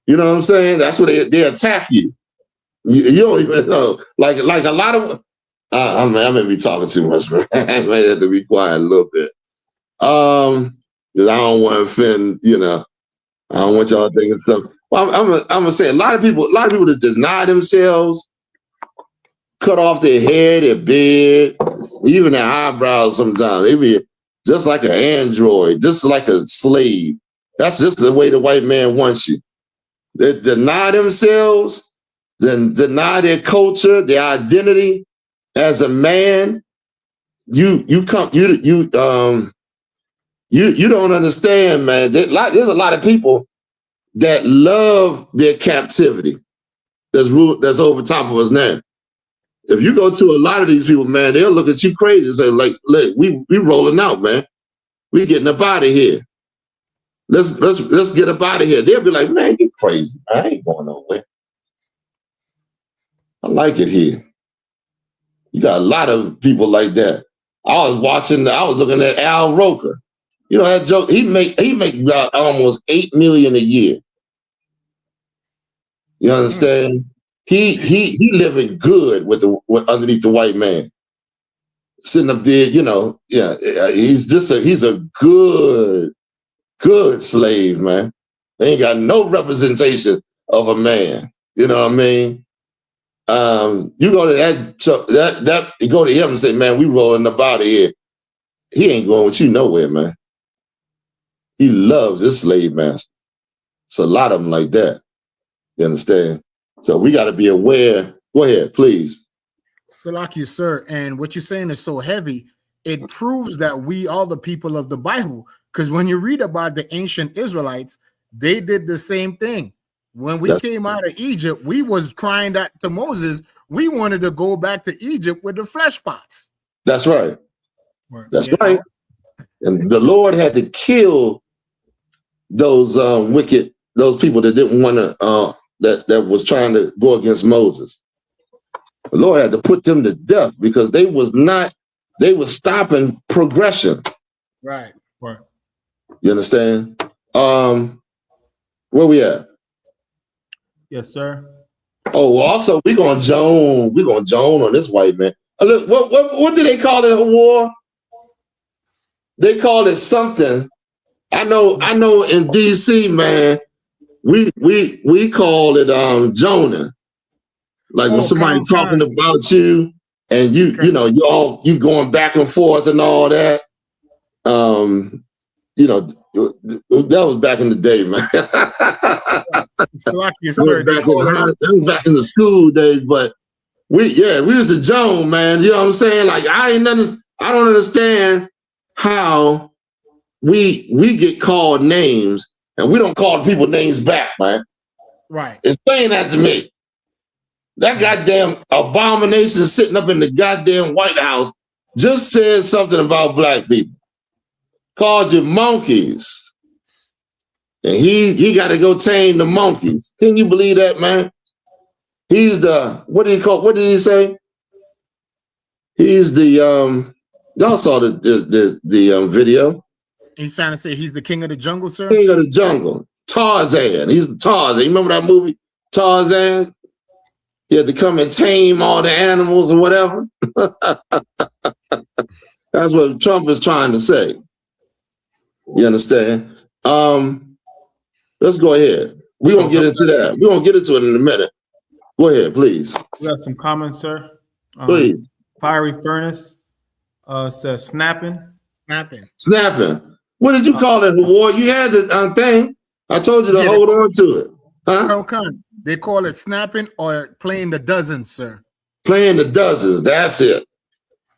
You know what I'm saying? That's what they attack you. You don't even know. Like a lot of. I may be talking too much, but I might have to be quiet a little bit. Because I don't want to offend, I don't want y'all thinking stuff. Well, I'm gonna say a lot of people that deny themselves, cut off their hair, their beard, even their eyebrows sometimes. They be just like an android, just like a slave. That's just the way the white man wants you. They deny themselves, then deny their culture, their identity as a man. You don't understand, man. There's a lot of people that love their captivity that's over top of us now. If you go to a lot of these people, man, they'll look at you crazy and say, like, look, we rolling out, man. We getting up out of here. Let's get up out of here. They'll be like, man, you crazy. I ain't going nowhere. I like it here. You got a lot of people like that. I was looking at Al Roker. You know that joke, he make almost $8 million a year. You understand? He living good with underneath the white man. Sitting up there, you know, yeah, he's a good slave, man. They ain't got no representation of a man. You know what I mean? You go to you go to him and say, man, we rolling up out of here. He ain't going with you nowhere, man. He loves his slave master. It's a lot of them like that. You understand? So we got to be aware. Go ahead, please. Salaki, sir. And what you're saying is so heavy. It proves that we are the people of the Bible. Because when you read about the ancient Israelites, they did the same thing. When we came out of Egypt, we was crying out to Moses. We wanted to go back to Egypt with the flesh pots. That's right. That's right. And the Lord had to kill those people that didn't want to, that was trying to go against Moses. The Lord had to put them to death because they were stopping progression. Right. You understand? Where we at? Yes, sir. Oh, also we're gonna Joan on this white man. Look, what do they call it in war? They call it something. I know in DC, man, we call it Jonah. Like when somebody talking about you and you going back and forth and all that. That was back in the day, man. That was back in the school days, but we was a Joan, man. You know what I'm saying? Like I don't understand how we get called names and we don't call people names back, man. Right. Explain that to me. That goddamn abomination sitting up in the goddamn White House just said something about black people. Called you monkeys. And he got to go tame the monkeys. Can you believe that, man? He's the, what did he say? He's the, y'all saw the video. He's trying to say he's the king of the jungle, sir? King of the jungle. Tarzan. He's Tarzan. You remember that movie, Tarzan? He had to come and tame all the animals or whatever. That's what Trump is trying to say. You understand? Let's go ahead. We're going to get into that. We're going to get into it in a minute. Go ahead, please. We got some comments, sir. Please. Fiery Furnace says snapping. Snapping. What did you call it, war? You had the thing. I told you to hold on to it. Huh? They call it snapping or playing the dozens, sir. Playing the dozens. That's it.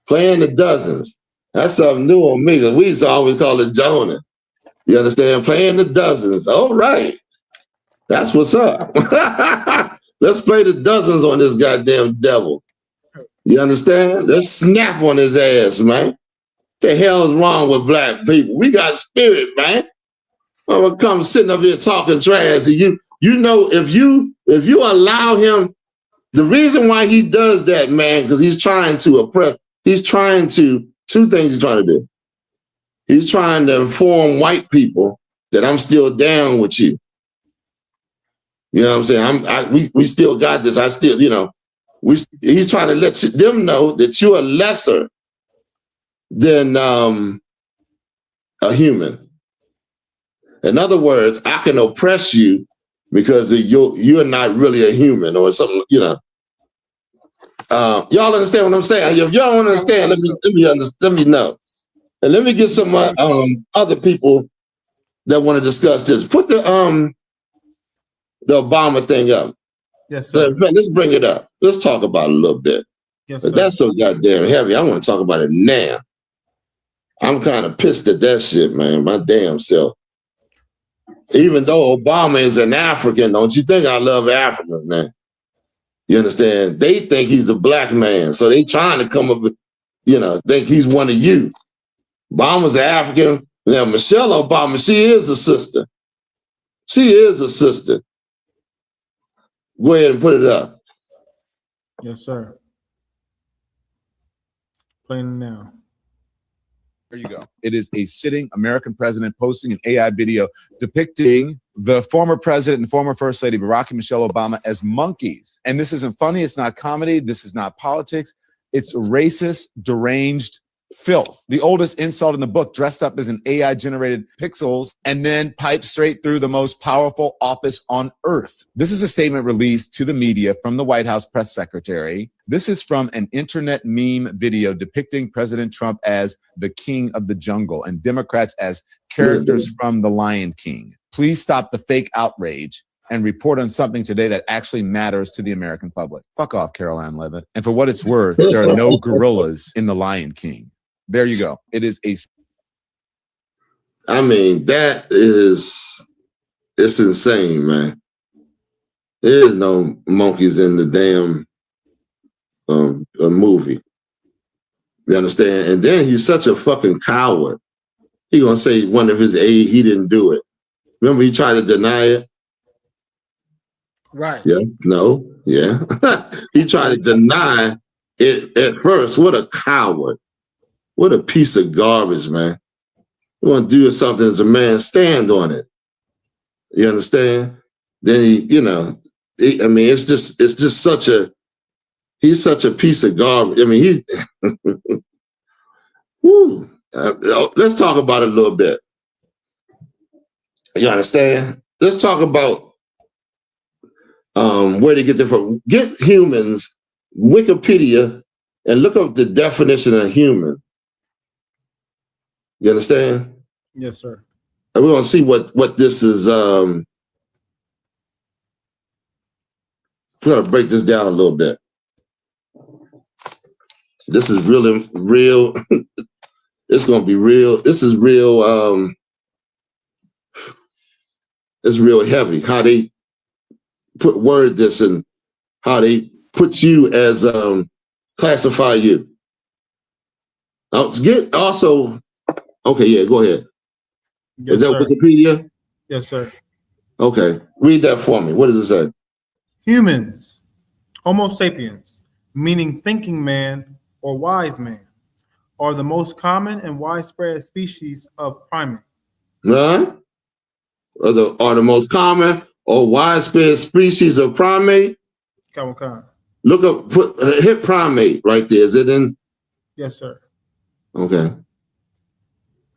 Playing the dozens. That's something new on me. We used to always call it Jonah. You understand? Playing the dozens. All right. That's what's up. Let's play the dozens on this goddamn devil. You understand? Let's snap on his ass, man. What the hell is wrong with black people? We got spirit, man. Well, come sitting up here talking trash. And you know, if you allow him, the reason why he does that, man, because he's trying to oppress. He's trying to, two things he's trying to do. He's trying to inform white people that I'm still down with you. You know what I'm saying? We still got this. I still, you know, he's trying to let them know that you are lesser than a human. In other words, I can oppress you because you're not really a human or something, you know. Y'all understand what I'm saying? If y'all don't understand, let me know. And let me get some other people that want to discuss this. Put the Obama thing up. Yes, sir. Let's bring it up. Let's talk about it a little bit. Yes, but sir. that's so goddamn heavy. I want to talk about it now. I'm kind of pissed at that shit, man. My damn self. Even though Obama is an African, don't you think I love Africans, man? You understand? They think he's a black man, so they trying to come up with, think he's one of you. Obama's an African. Now, Michelle Obama, she is a sister. She is a sister. Go ahead and put it up. Yes, sir. Playing now. There you go. It is a sitting American president posting an AI video depicting the former president and former First Lady Barack and Michelle Obama as monkeys. And this isn't funny. It's not comedy. This is not politics. It's racist, deranged filth. The oldest insult in the book, dressed up as an AI-generated pixels and then piped straight through the most powerful office on earth. This is a statement released to the media from the White House press secretary. This is from an internet meme video depicting President Trump as the king of the jungle and Democrats as characters from The Lion King. Please stop the fake outrage and report on something today that actually matters to the American public. Fuck off, Carol Ann Levitt. And for what it's worth, there are no gorillas in The Lion King. There you go. It is a... I mean, it's insane, man. There is no monkeys in the damn movie. You understand? And then he's such a fucking coward. He gonna say one of his aides, he didn't do it. Remember he tried to deny it? Right. Yes, no, yeah. He tried to deny it at first. What a coward. What a piece of garbage, man. You want to do something as a man, stand on it. You understand? Then it's just he's such a piece of garbage. I mean, woo. Let's talk about it a little bit. You understand? Let's talk about where to get them from. Get humans, Wikipedia, and look up the definition of human. You understand? Yes, sir. And we're gonna see what this is. We're gonna break this down a little bit. This is really real. It's gonna be real. This is real. It's real heavy. How they word this and how they put you as classify you. Okay, yeah, go ahead. Yes, is that sir. Wikipedia? Yes, sir. Okay, read that for me. What does it say? Humans, Homo sapiens, meaning thinking man or wise man, are the most common and widespread species of primate. Huh? Are the most common or widespread species of primate? Kawakan. Look up, hit primate right there. Is it in? Yes, sir. Okay.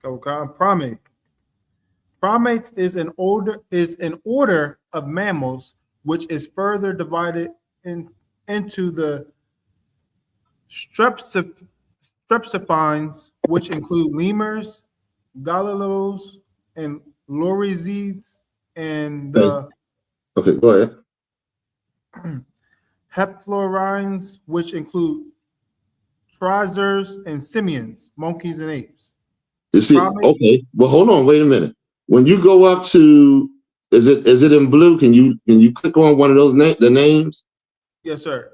Kawakan. Primate. Primates is an order of mammals which is further divided into the strepsipines, which include lemurs, gallilos, and lorizids, and the okay, go ahead. hepflorines, which include trizers and simians, monkeys and apes. You see, okay. Well, hold on, wait a minute. When you go up to, is it in blue? Can you click on one of those the names? Yes, sir.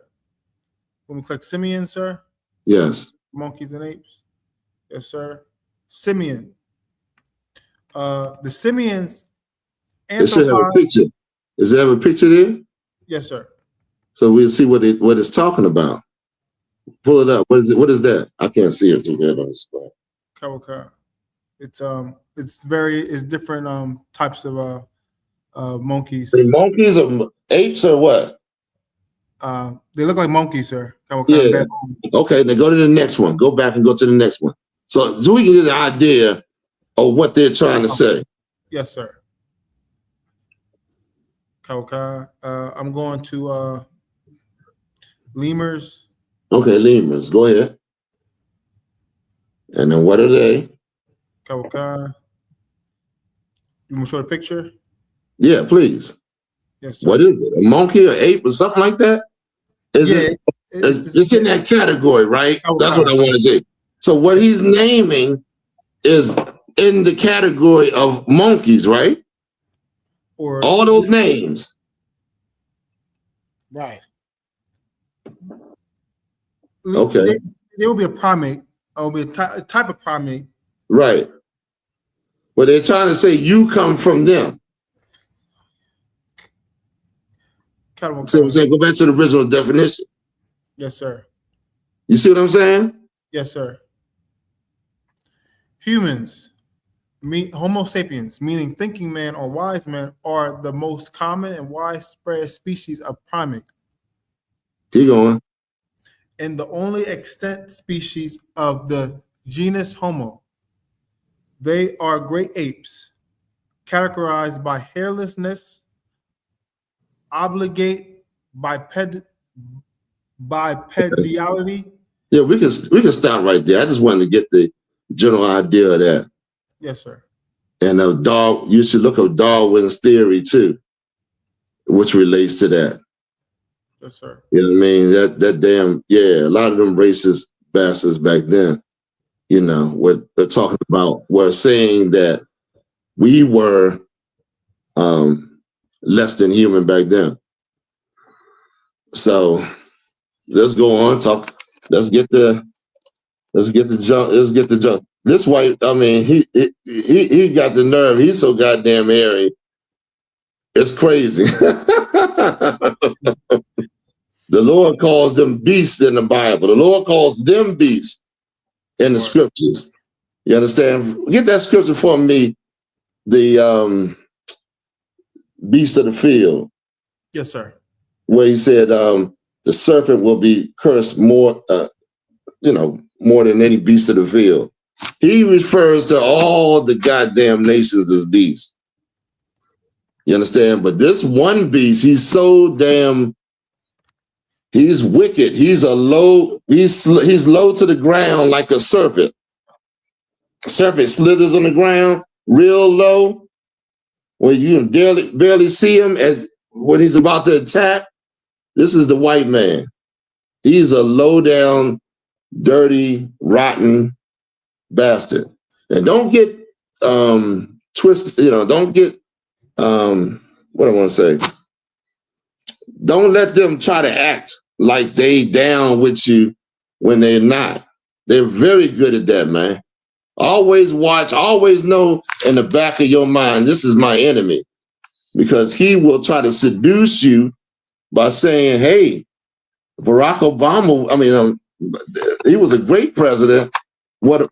When we click simian, sir. Yes. Monkeys and apes. Yes, sir. Simian. The simians. It should have a picture. Does it have a picture there? Yes, sir. So we'll see what it's talking about. Pull it up. What is it? What is that? I can't see it too good on the spot. Kawaka. It's different types of monkeys. The monkeys or apes or what? They look like monkeys, sir. Yeah. Okay, now go to the next one. Go back and go to the next one. So we can get an idea of what they're trying to say. Yes, sir. Kawaka. I'm going to lemurs. Okay, lemurs. Go ahead. And then what are they? Kawakan. You want to show the picture? Yeah, please. Yes, sir. What is it? A monkey or ape or something like that? It's in that category, right? That's what I want to say. So what he's naming is in the category of monkeys, right? Or all those names. Right. Okay. There will be a primate. Or be a type of primate. Right. But they're trying to say you come from them. So I'm saying, go back to the original definition. Yes, sir. You see what I'm saying? Yes, sir. Humans, Homo sapiens, meaning thinking man or wise man, are the most common and widespread species of primate. Keep going. And the only extant species of the genus Homo. They are great apes, categorized by hairlessness, obligate bipedality. Yeah, we can stop right there. I just wanted to get the general idea of that. Yes, sir. And you should look at Darwin's theory too, which relates to that. Yes, sir. You know what I mean? That damn, yeah, a lot of them racist bastards back then, you know, what they're talking about were saying that we were less than human back then. So let's go on, talk. Let's get the jump. This white, I mean, he got the nerve. He's so goddamn hairy. It's crazy. The Lord calls them beasts in the Bible. The Lord calls them beasts in the scriptures. You understand? Get that scripture for me. The beast of the field. Yes, sir. Where he said the serpent will be cursed more, more than any beast of the field. He refers to all the goddamn nations as beasts. You understand? But this one beast, he's so damn, he's wicked. He's low to the ground like a serpent. A serpent slithers on the ground real low, where you can barely see him as when he's about to attack. This is the white man. He's a low down, dirty, rotten bastard. And don't get twisted, don't get what I want to say. Don't let them try to act like they down with you when they're not. They're very good at that, man. Always watch, always know in the back of your mind, this is my enemy. Because he will try to seduce you by saying, hey, Barack Obama, he was a great president. What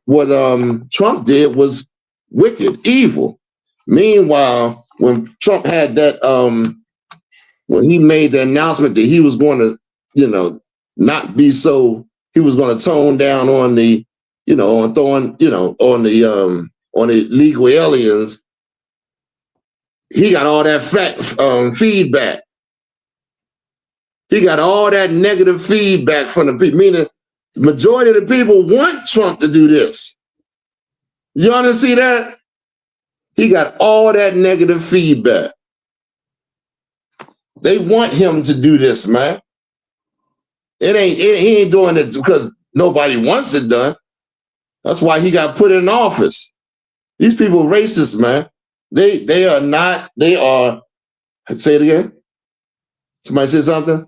Trump did was wicked, evil. Meanwhile, when Trump had that, when he made the announcement that he was going to, not be so, he was going to tone down on the, on the illegal aliens, he got all that feedback. He got all that negative feedback from the people, meaning the majority of the people want Trump to do this. You want to see that? He got all that negative feedback. They want him to do this, man. He ain't doing it because nobody wants it done. That's why he got put in office. These people are racist, man. They are, say it again. Somebody say something?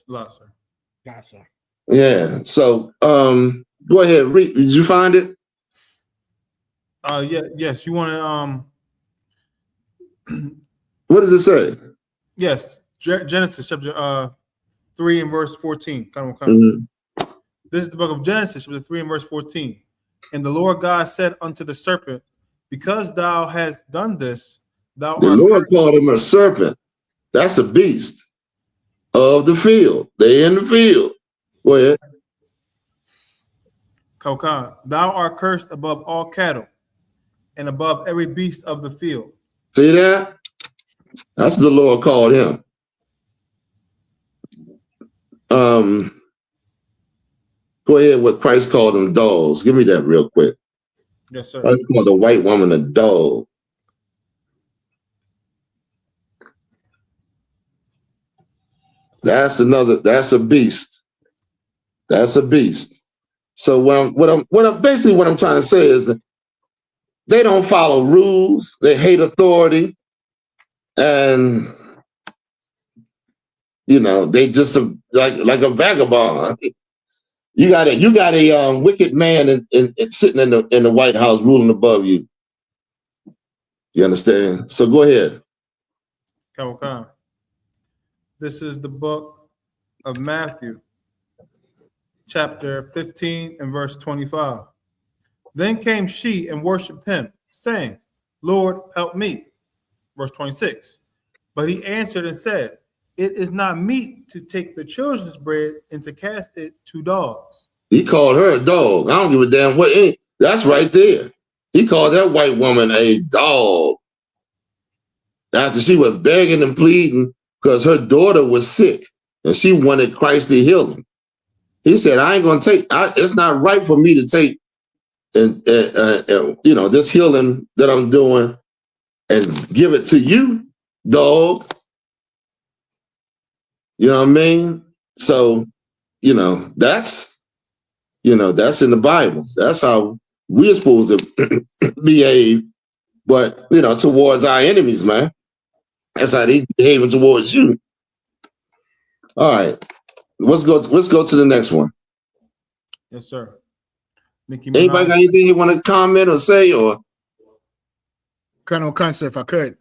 Lots, sir. Yeah. So go ahead, read. Did you find it? Yes. You want to what does it say? Yes. Genesis chapter 3 and verse 14. This is the book of Genesis, chapter 3 and verse 14. And the Lord God said unto the serpent, because thou hast done this, the Lord called him a serpent. That's a beast of the field. They in the field. Go ahead. Thou art cursed above all cattle and above every beast of the field. See that? That's what the Lord called him. Go ahead. What Christ called them dogs. Give me that real quick. Yes, sir. Christ called the white woman a dog. That's a beast. That's a beast. So what I'm trying to say is that they don't follow rules. They hate authority, and they just like a vagabond. You got a wicked man sitting in the White House ruling above you. You understand? So go ahead. Okay. This is the book of Matthew, chapter 15 and verse 25. Then came she and worshipped him, saying, Lord, help me. Verse 26. But he answered and said, it is not meet to take the children's bread and to cast it to dogs. He called her a dog. I don't give a damn what. That's right there. He called that white woman a dog. After she was begging and pleading because her daughter was sick and she wanted Christ to heal him. He said, I ain't going to take, it's not right for me to take this healing that I'm doing and give it to you, dog. You know what I mean? So, that's in the Bible. That's how we're supposed to behave, but, towards our enemies, man. That's how they behaving towards you. All right. Let's go to the next one. Yes, sir. Anybody got anything you want to comment or say, or? Colonel Kunster, if I could.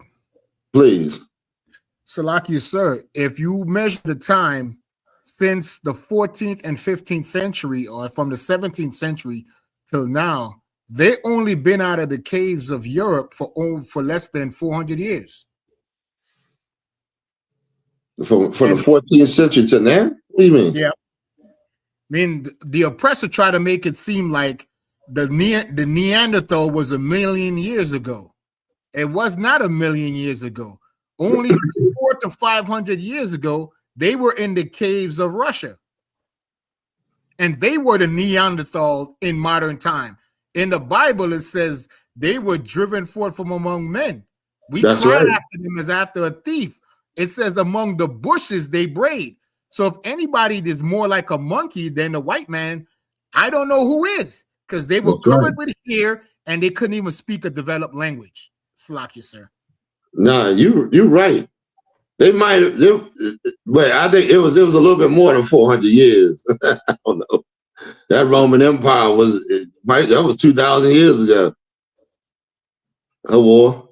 Please. Salaki, sir, if you measure the time since the 14th and 15th century, or from the 17th century till now, they only been out of the caves of Europe for less than 400 years. From the 14th century to now? What do you mean? Yeah. I mean, the oppressor tried to make it seem like the Neanderthal was 1 million years ago. It was not 1 million years ago. Only 400 to 500 years ago, they were in the caves of Russia. And they were the Neanderthals in modern time. In the Bible, it says they were driven forth from among men. We cried after them as after a thief. It says among the bushes they brayed. So if anybody is more like a monkey than the white man, I don't know who is, because they were covered with hair and they couldn't even speak a developed language. Slack sir. Nah, you're right. They might have, but I think it was a little bit more than 400 years. I don't know. That Roman Empire that was 2,000 years ago. A war.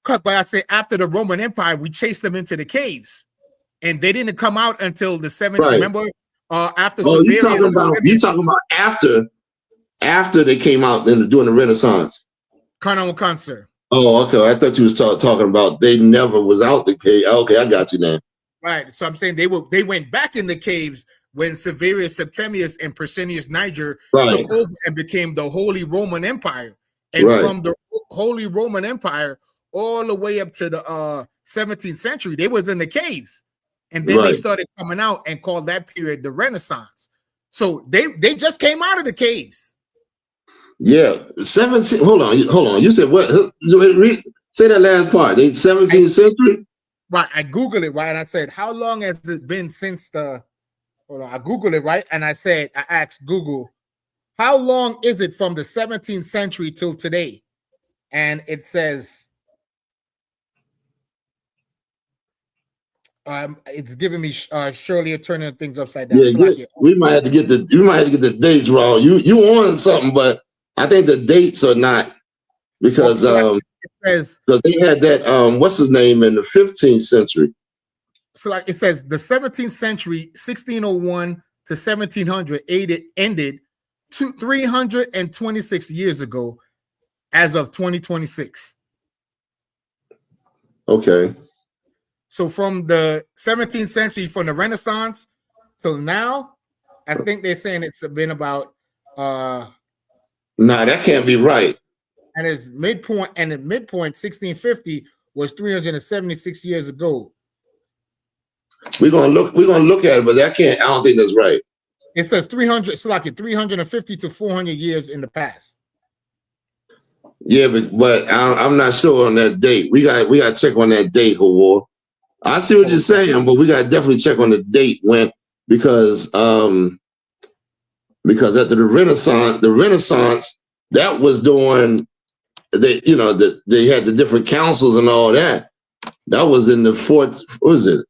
But I say after the Roman Empire, we chased them into the caves, and they didn't come out until the 7th. Right. Remember, after. Oh, you talking about after they came out during the Renaissance? Concert. Oh, okay. I thought you was talking about they never was out the cave. Okay, I got you now. Right. So I'm saying they went back in the caves when Severus Septimius and Persinius Niger took over and became the Holy Roman Empire, and from the Holy Roman Empire all the way up to the 17th century, they was in the caves, and then they started coming out and called that period the Renaissance. So they just came out of the caves. Yeah, 17. Hold on. You said what? Say that last part. They 17th century. Right. I Googled it. Right. And I said, how long has it been since the? Hold on. I Googled it. Right. And I asked Google, how long is it from the 17th century till today? And it says. It's giving me surely turning things upside down. Yeah, we might have to get the dates wrong. You on something, but I think the dates are not, because it says because they had that what's his name in the 15th century. So like it says the 17th century, 1601 to 1700 ended 326 years ago, as of 2026. Okay. So from the 17th century, from the Renaissance till now, I think they're saying it's been about nah, that can't be right. And its midpoint, 1650 was 376 years ago. We're gonna look at it, but I don't think that's right. It says 300. It's like 350 to 400 years in the past. Yeah, but I'm not sure on that date. We got to check on that date, Hawar. I see what you're saying, but we got to definitely check on the date when, because after the Renaissance, that was during they had the different councils and all that. That was in the fourth. What was it?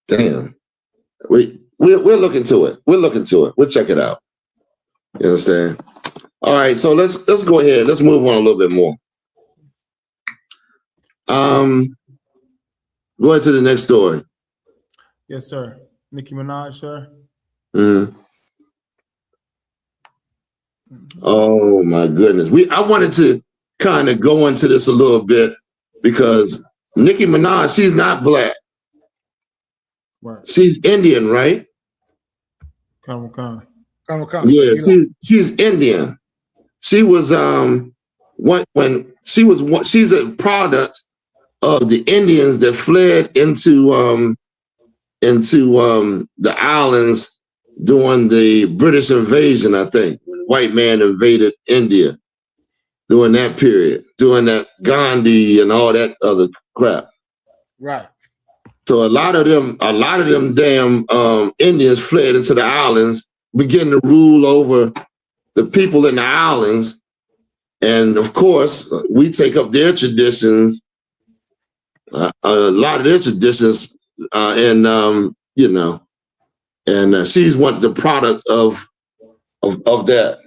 Damn. We'll look into it. We'll check it out. You understand? All right, so let's go ahead. Let's move on a little bit more. Go ahead to the next story. Yes, sir. Nicki Minaj, sir. Mm-hmm. Oh my goodness. I wanted to kind of go into this a little bit because Nicki Minaj, she's not black. Right. She's Indian, right? Come. Yeah, she's Indian. She was she's a product of the Indians that fled into the islands during the British invasion, I think, when the white man invaded India during that period, during that Gandhi and all that other crap. Right. So a lot of them damn Indians fled into the islands, began to rule over the people in the islands. And of course, we take up their traditions, a lot of their traditions, and she's one of the product of that.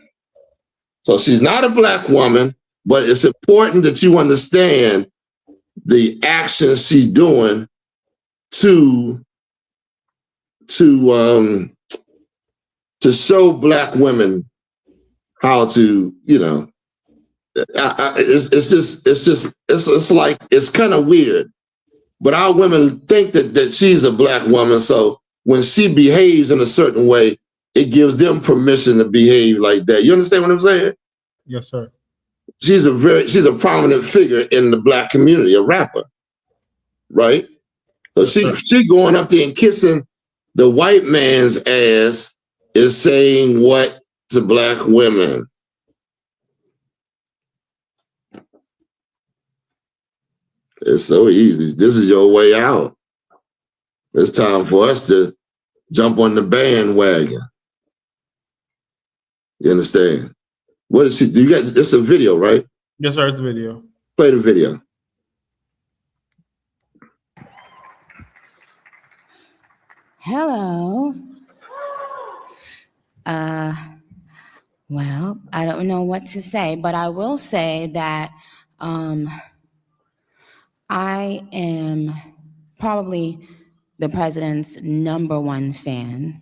So she's not a black woman, but it's important that you understand the actions she's doing to show black women how to, it's kind of weird, but our women think that she's a black woman. So when she behaves in a certain way, it gives them permission to behave like that. You understand what I'm saying? Yes, sir. She's a prominent figure in the black community, a rapper, right? So she going up there and kissing the white man's ass is saying what to black women? It's so easy. This is your way out. It's time for us to jump on the bandwagon. You understand? What is she? Do you got this? A video, right? Yes, sir. It's the video. Play the video. Hello. Well, I don't know what to say, but I will say that I am probably the president's #1 fan.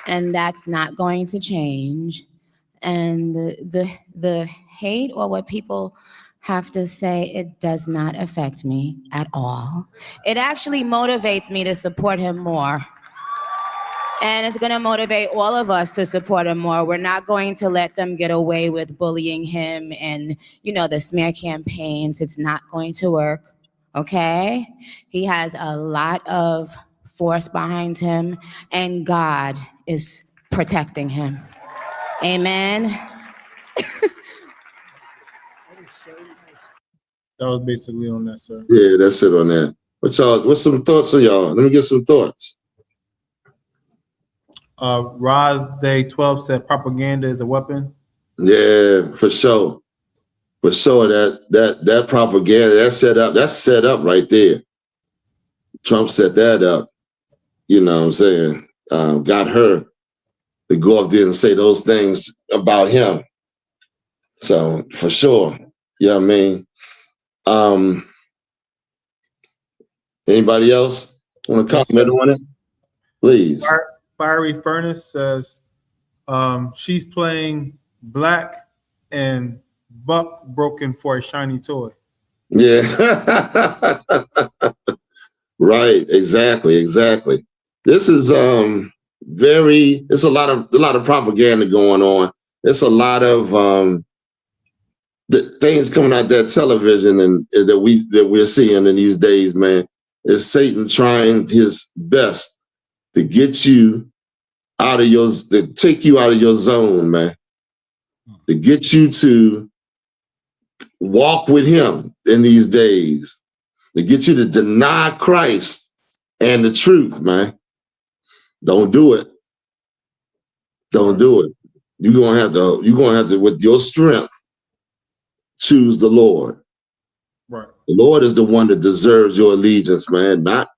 And that's not going to change. And the hate or what people have to say, it does not affect me at all. It actually motivates me to support him more. And it's going to motivate all of us to support him more. We're not going to let them get away with bullying him and, the smear campaigns. It's not going to work, okay? He has a lot of force behind him, and God is protecting him. Amen. That was basically on that, sir. Yeah, that's it on that. What's some thoughts on y'all? Let me get some thoughts. Roz Day 12 said propaganda is a weapon. Yeah, for sure. For sure, that propaganda, that's set up right there. Trump set that up. You know what I'm saying? Got her to go up there and say those things about him. So for sure. You know what I mean? Anybody else want to comment on it? Please. Fiery Furnace says she's playing black and buck broken for a shiny toy. Yeah. Right. Exactly. This is it's a lot of propaganda going on. It's a lot of the things coming out that television and that we're seeing in these days, man, is Satan trying his best to get you out of to take you out of your zone, man, to get you to walk with him in these days, to get you to deny Christ and the truth, man. Don't do it. Don't do it. You're gonna have to, with your strength, choose the Lord. Right. The Lord is the one that deserves your allegiance, man, not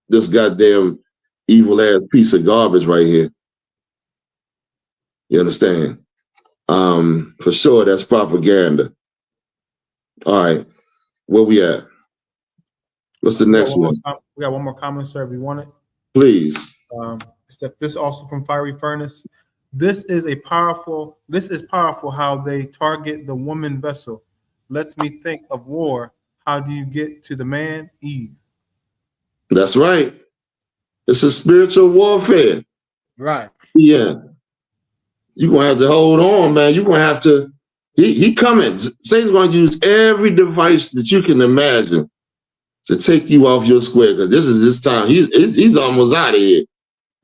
this goddamn evil ass piece of garbage right here. You understand? For sure, that's propaganda. All right, where we at? What's the next one? We got one more comment, sir, if you want it. Please. It's that this also from Fiery Furnace. This is powerful how they target the woman vessel. Lets me think of war. How do you get to the man, Eve? That's right. It's a spiritual warfare. Right. Yeah. You're gonna have to hold on, man. You're gonna have to. He coming. Satan's gonna use every device that you can imagine to take you off your square, because this is his time. He's almost out of here.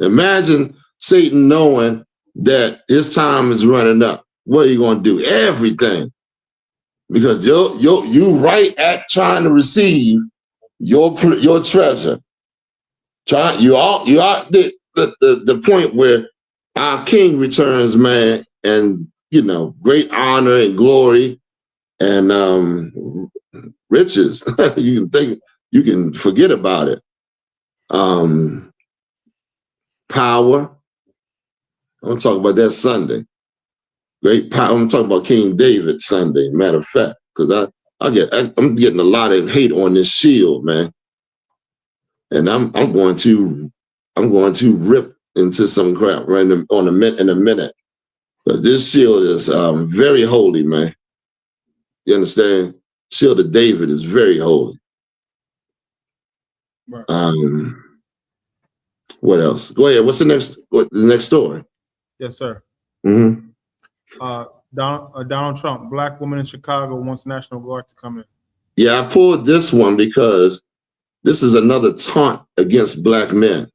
Imagine Satan knowing that his time is running up. What are you gonna do? Everything. Because you right at trying to receive your treasure. You are the point where our King returns, man, and great honor and glory and riches. You can forget about it. Power. I'm gonna talk about that Sunday. Great power. I'm talking about King David Sunday. Matter of fact, because I'm getting a lot of hate on this shield, man, and I'm going to rip into some crap right in a minute, because this shield is very holy, man. You understand? Shield of David is very holy. Right. What else? Go ahead. What's the next story? Yes, sir. Mm-hmm. Donald Trump, black woman in Chicago wants National Guard to come in. Yeah, I pulled this one because this is another taunt against black men.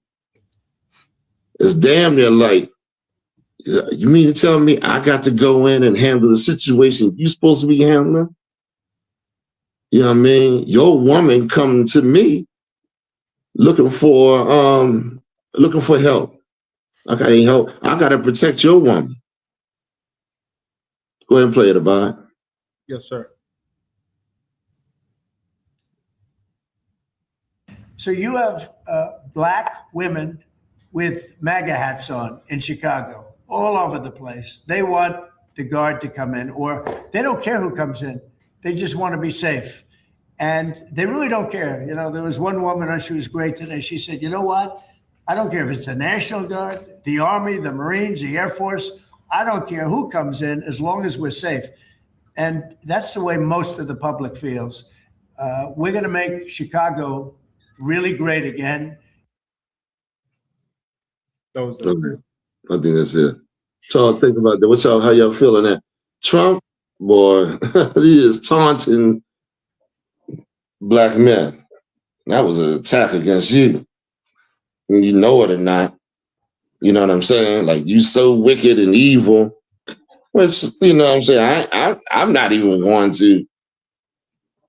It's damn near like, you mean to tell me I got to go in and handle the situation you're supposed to be handling? You know what I mean? Your woman coming to me looking for help. I got any help. I got to protect your woman. Go ahead and play it, Abad. Yes, sir. So you have black women with MAGA hats on in Chicago, all over the place. They want the guard to come in, or they don't care who comes in. They just want to be safe. And they really don't care. There was one woman, she was great today. She said, you know what? I don't care if it's the National Guard, the Army, the Marines, the Air Force. I don't care who comes in as long as we're safe. And that's the way most of the public feels. We're going to make Chicago really great again. I think that's it. So think about that. How y'all feeling that? Trump, boy, he is taunting black men. That was an attack against you. You know it or not. You know what I'm saying? Like, you so wicked and evil. Which, you know what I'm saying? I'm not even going to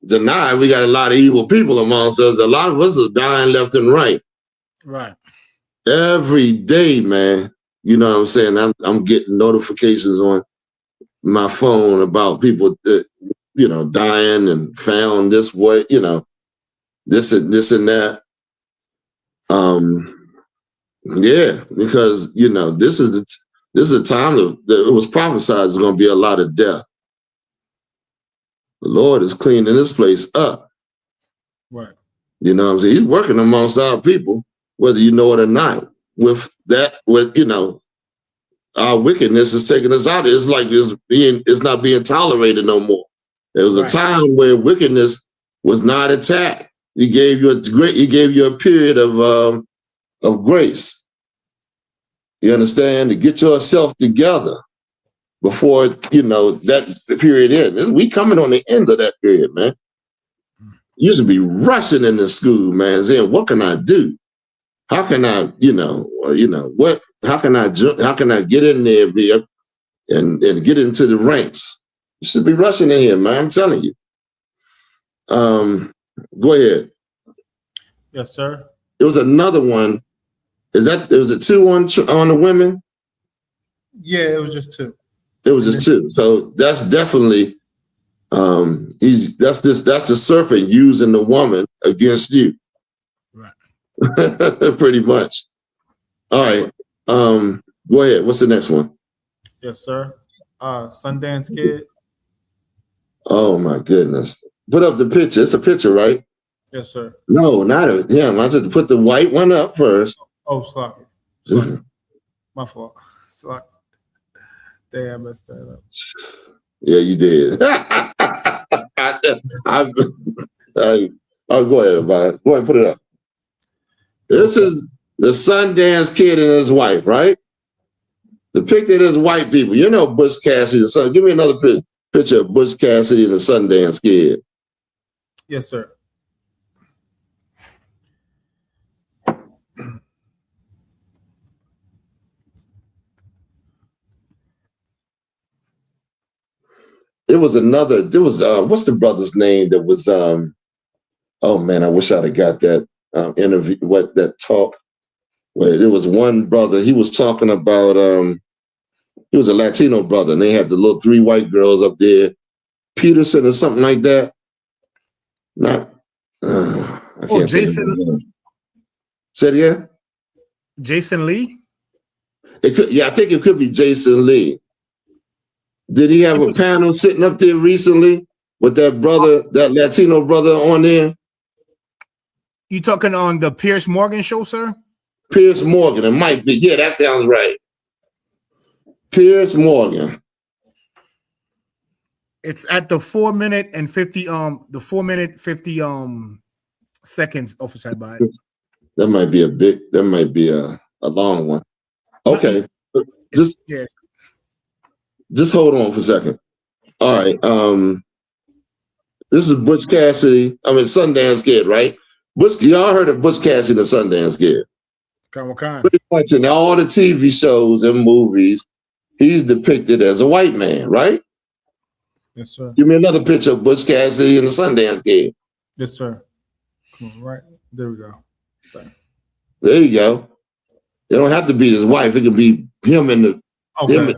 deny we got a lot of evil people amongst us. A lot of us are dying left and right. Right. Every day, man. You know what I'm saying? I'm getting notifications on my phone about people that, dying and found this way, this and that. Yeah, because this is a time that it was prophesied there's going to be a lot of death. The Lord is cleaning this place up. Right. You know what I'm saying? He's working amongst our people, whether you know it or not. Our wickedness is taking us out. It's like it's not being tolerated no more. There was a time where wickedness was not attacked. He gave you a period of grace. You understand? To get yourself together. before, that period ends. We coming on the end of that period, man. You should be rushing into school, man, saying, what can I do? How can I, how can I get in there and get into the ranks? You should be rushing in here, man. I'm telling you. Go ahead. Yes, sir. There was another one. Was it 2 on the women? Yeah, it was just 2. It was just 2. So that's definitely that's the serpent using the woman against you. Right. Pretty much. All right. Go ahead. What's the next one? Yes, sir. Sundance Kid. Oh my goodness. Put up the picture. It's a picture, right? Yes, sir. No, not a I said to put the white one up first. Oh, sloppy. My fault. Sloppy. Damn, I messed that up. Yeah, you did. Go ahead, Bob. Go ahead and put it up. This is the Sundance Kid and his wife, right? Depicted as white people. You know Butch Cassidy. Give me another picture of Butch Cassidy and the Sundance Kid. Yes, sir. What's the brother's name that was oh man, I wish I'd have got that interview, that talk. Where there was one brother, he was talking about he was a Latino brother, and they had the little 3 white girls up there, Peterson or something like that. Jason. Say it again. Jason Lee? I think it could be Jason Lee. Did he have a panel sitting up there recently with that brother, that Latino brother on there? You talking on the Piers Morgan show, sir? Piers Morgan, it might be. Yeah, that sounds right. Piers Morgan. It's at the 4 minute and 50 seconds, Officer by it. That might be a long one. Okay. Just hold on for a second. All right. This is Butch Cassidy. Sundance Kid, right? Y'all heard of Butch Cassidy, the Sundance Kid? Pretty much in all the TV shows and movies, he's depicted as a white man, right? Yes, sir. Give me another picture of Butch Cassidy and the Sundance Kid. Yes, sir. Come on, right there we go. Right. There you go. It don't have to be his wife. It could be him and the. Okay.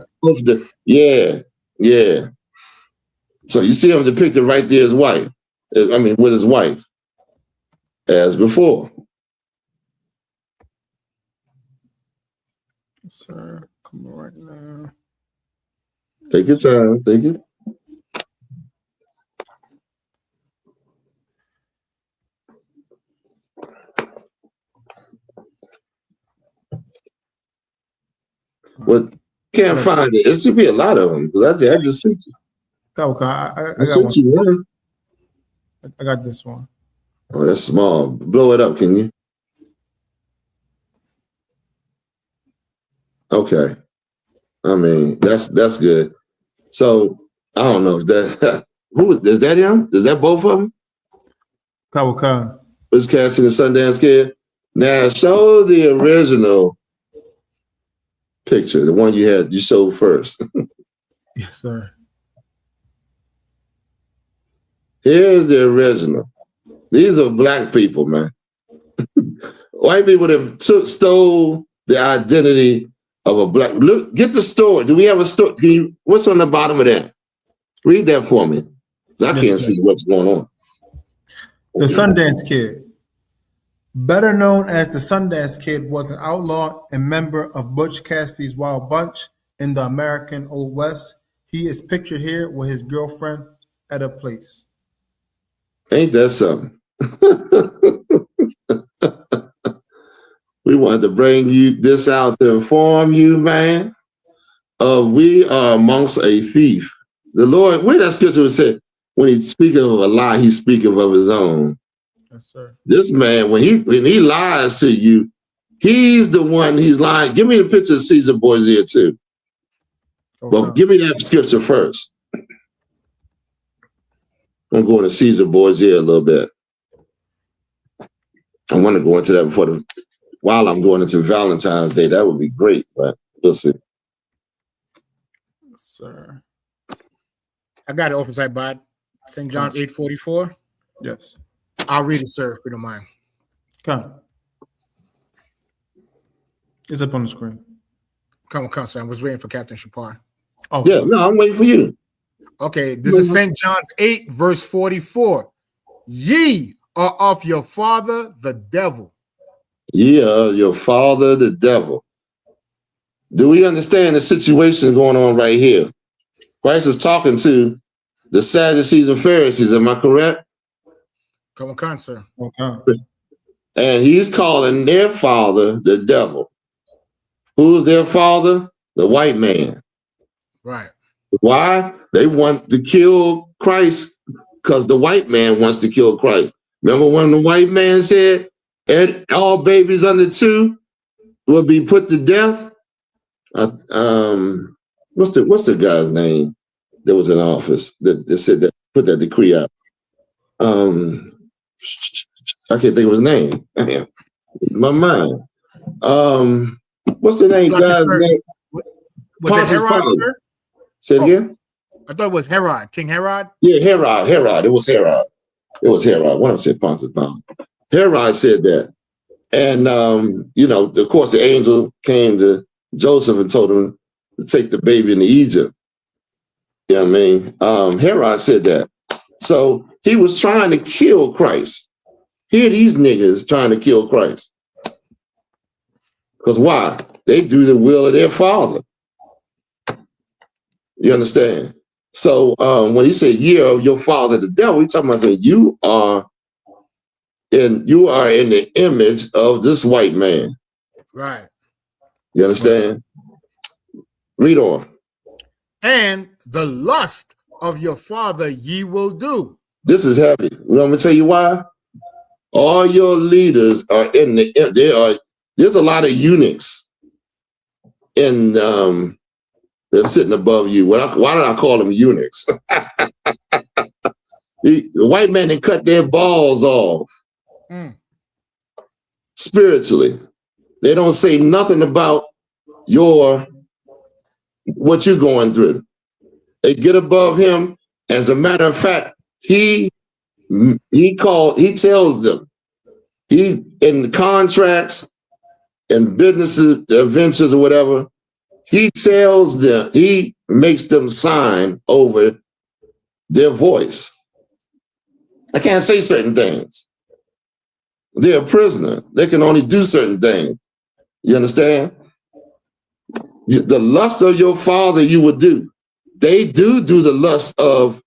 Yeah. So you see him depicted right there as wife. With his wife, as before. Sir, come on right now. Take your time. Take it. Well, can't find it. It should be a lot of them because I just sent you. I got one. I got this one. Oh, that's small. Blow it up, can you? Okay. That's good. So I don't know if that is that him? Is that both of them? Khan. Was Cassidy the Sundance Kid? Now show the original picture, the one you showed first. Yes, sir. Here's the original. These are black people, man. White people that stole the identity of a black. Look, get the story. Do we have a story? What's on the bottom of that? Read that for me. I can't see what's going on. The Sundance Kid. Better known as the Sundance Kid, was an outlaw and member of Butch Cassidy's Wild Bunch in the American Old West. He is pictured here with his girlfriend at a place. Ain't that something? We wanted to bring you this out to inform you, man. We are amongst a thief. The Lord, where that scripture said, when he's speaking of a lie, he's speaking of his own. Yes, sir. This man, when he lies to you, he's the one he's lying. Give me a picture of Caesar Borgia too. Well, give me that scripture first. I'm going to Caesar Borgia a little bit. I want to go into that while I'm going into Valentine's Day. That would be great, but we'll see. Yes, sir. I got it open side by St. John's 8:44. Yes. I'll read it, sir, if you don't mind. Come. It's up on the screen. Come, sir. I was waiting for Captain Shapar. Oh, yeah, no, I'm waiting for you. Okay, this is St. John's 8, verse 44. Ye are of your father, the devil. Ye are your father, the devil. Do we understand the situation going on right here? Christ is talking to the Sadducees and Pharisees. Am I correct? Come on, sir. Okay. And he's calling their father the devil. Who's their father? The white man. Right. Why? They want to kill Christ because the white man wants to kill Christ. Remember when the white man said all babies under 2 will be put to death? What's the guy's name that was in office that said that, put that decree out? I can't think of his name. My mind. What's the name? Guy's name? Was it Herod, sir? Say it again? I thought it was Herod, King Herod. Yeah, Herod. It was Herod. What I said, Pontius Pilate. Herod said that. And, of course, the angel came to Joseph and told him to take the baby into Egypt. You know what I mean? Herod said that. So he was trying to kill Christ. Here these niggas trying to kill Christ. Because why? They do the will of their father. You understand? So when he said, "Yeah, your father, the devil," he's talking about saying you are in the image of this white man. Right. You understand? Read on. And the lust of your father ye will do. This is heavy. You know, I'm gonna tell you why. All your leaders are there's a lot of eunuchs in they're sitting above you. Why did I call them eunuchs? The white man, they cut their balls off spiritually. They don't say nothing about what you're going through. They get above him. As a matter of fact, he tells them, in contracts and businesses, ventures or whatever, he tells them, he makes them sign over their voice. I can't say certain things. They're a prisoner. They can only do certain things. You understand? The lust of your father you would do. They do the lust of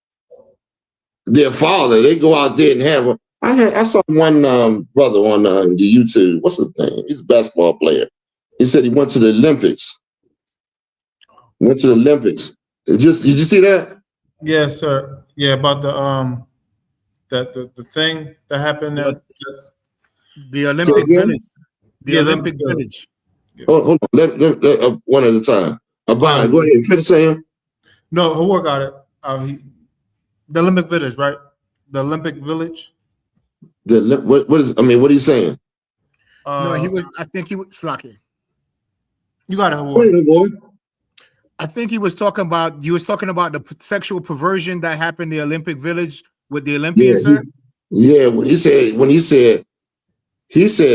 their father. They go out there and have I saw one brother on the YouTube. What's his name? He's a basketball player. He said he went to the Olympics. Did you see that? Yes, sir. Yeah, about the thing that happened at the Olympic Village. The Olympic Village. Hold on. Let one at a time. Abide, go ahead and finish saying. No, who got it? The Olympic Village, right? The Olympic Village. What are you saying? No, I think he was slacking. You got it, boy. I think he was talking about the sexual perversion that happened in the Olympic Village with the Olympians, sir. Yeah, when he said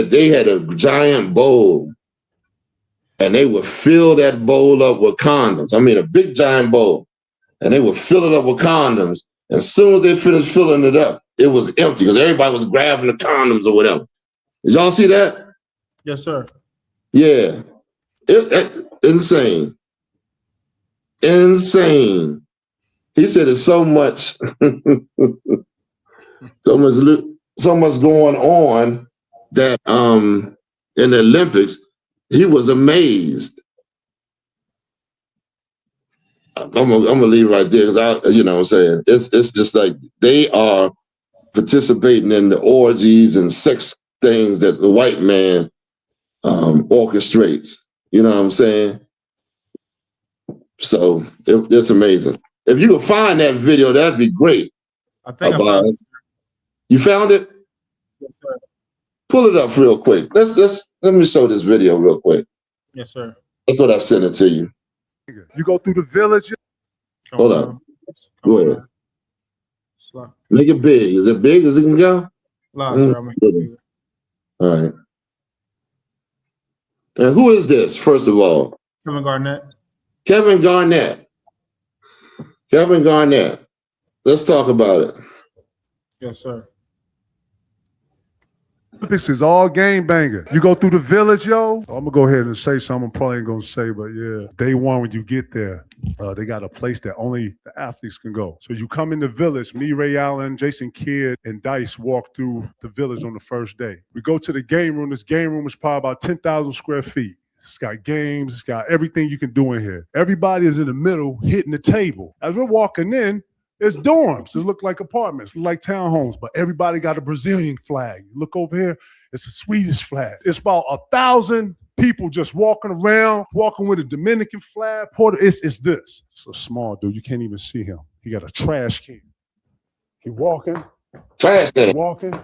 they had a giant bowl and they would fill that bowl up with condoms. I mean, a big giant bowl, and they would fill it up with condoms. As soon as they finished filling it up, it was empty because everybody was grabbing the condoms or whatever. Did y'all see that? Yes, sir. Yeah. Insane. He said it's so much so much going on that in the Olympics, he was amazed. I'm gonna leave right there because you know what I'm saying, it's just like they are participating in the orgies and sex things that the white man orchestrates. You know what I'm saying? So it's amazing. If you can find that video, that'd be great. I think I found it. You found it? Yes, sir. Pull it up real quick. Let me show this video real quick. Yes, sir. I thought I sent it to you. You go through the village. Hold up. Go ahead. Make it big. Is it big as it can go? Sir, I'll make it bigger. All right. And who is this, first of all? Kevin Garnett. Kevin Garnett. Kevin Garnett. Let's talk about it. Yes, sir. Olympics is all game banger. You go through the village, yo. I'm gonna go ahead and say something I'm probably ain't gonna say, but yeah, day one when you get there, they got a place that only the athletes can go. So you come in the village. Me, Ray Allen, Jason Kidd, and Dice walk through the village on the first day. We go to the game room. This game room is probably about 10,000 square feet. It's got games. It's got everything you can do in here. Everybody is in the middle hitting the table. As we're walking in, it's dorms. It look like apartments, look like townhomes, but everybody got a Brazilian flag. You look over here, it's a Swedish flag. It's about 1,000 people just walking around, walking with a Dominican flag. It's this. It's a small dude. You can't even see him. He got a trash can. He walking. Trash can. Walking.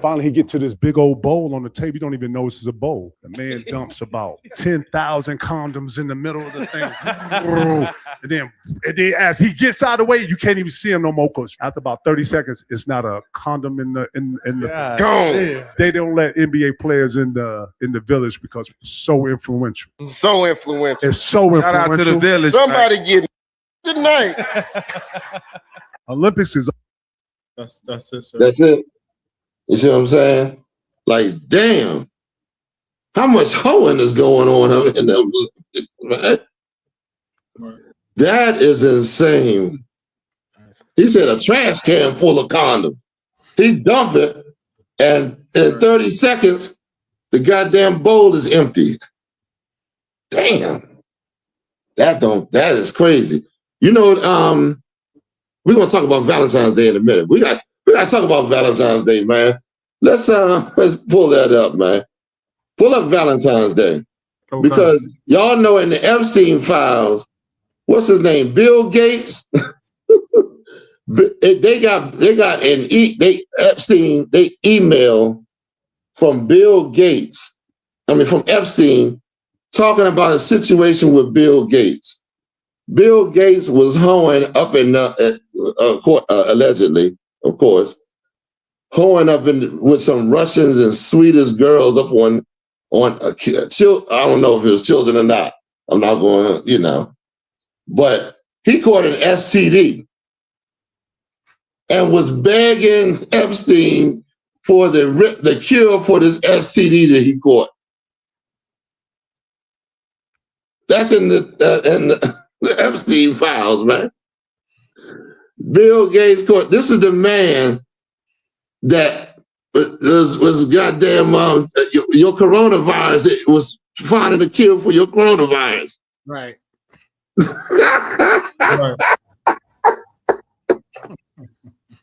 Finally, he get to this big old bowl on the table. You don't even know this is a bowl. The man dumps about 10,000 condoms in the middle of the thing. and then as he gets out of the way, you can't even see him no more because after about 30 seconds, it's not a condom in the gone. They don't let NBA players in the village because it's so influential. So influential. It's so influential. Shout out to the village. Somebody get good night. Olympics is That's it, sir. That's it. You see what I'm saying? Like, damn, how much hoeing is going on up in the Olympics, man? Right. That is insane. He said a trash can full of condoms. He dumped it, and in 30 seconds, the goddamn bowl is empty. Damn. That is crazy. You know, we're gonna talk about Valentine's Day in a minute. We got to talk about Valentine's Day, man. Let's pull that up, man. Pull up Valentine's Day. Okay. Because y'all know in the Epstein files, what's his name? Bill Gates. Epstein email from Bill Gates. From Epstein talking about a situation with Bill Gates. Bill Gates was hoeing up in allegedly, of course, hoeing up with some Russians and Swedish girls up on I don't know if it was children or not. I'm not going to, but he caught an STD and was begging Epstein for the cure for this STD that he caught. That's in the Epstein files, man. Bill Gates caught. This is the man that was goddamn your coronavirus. It was finding a cure for your coronavirus. Right. Right.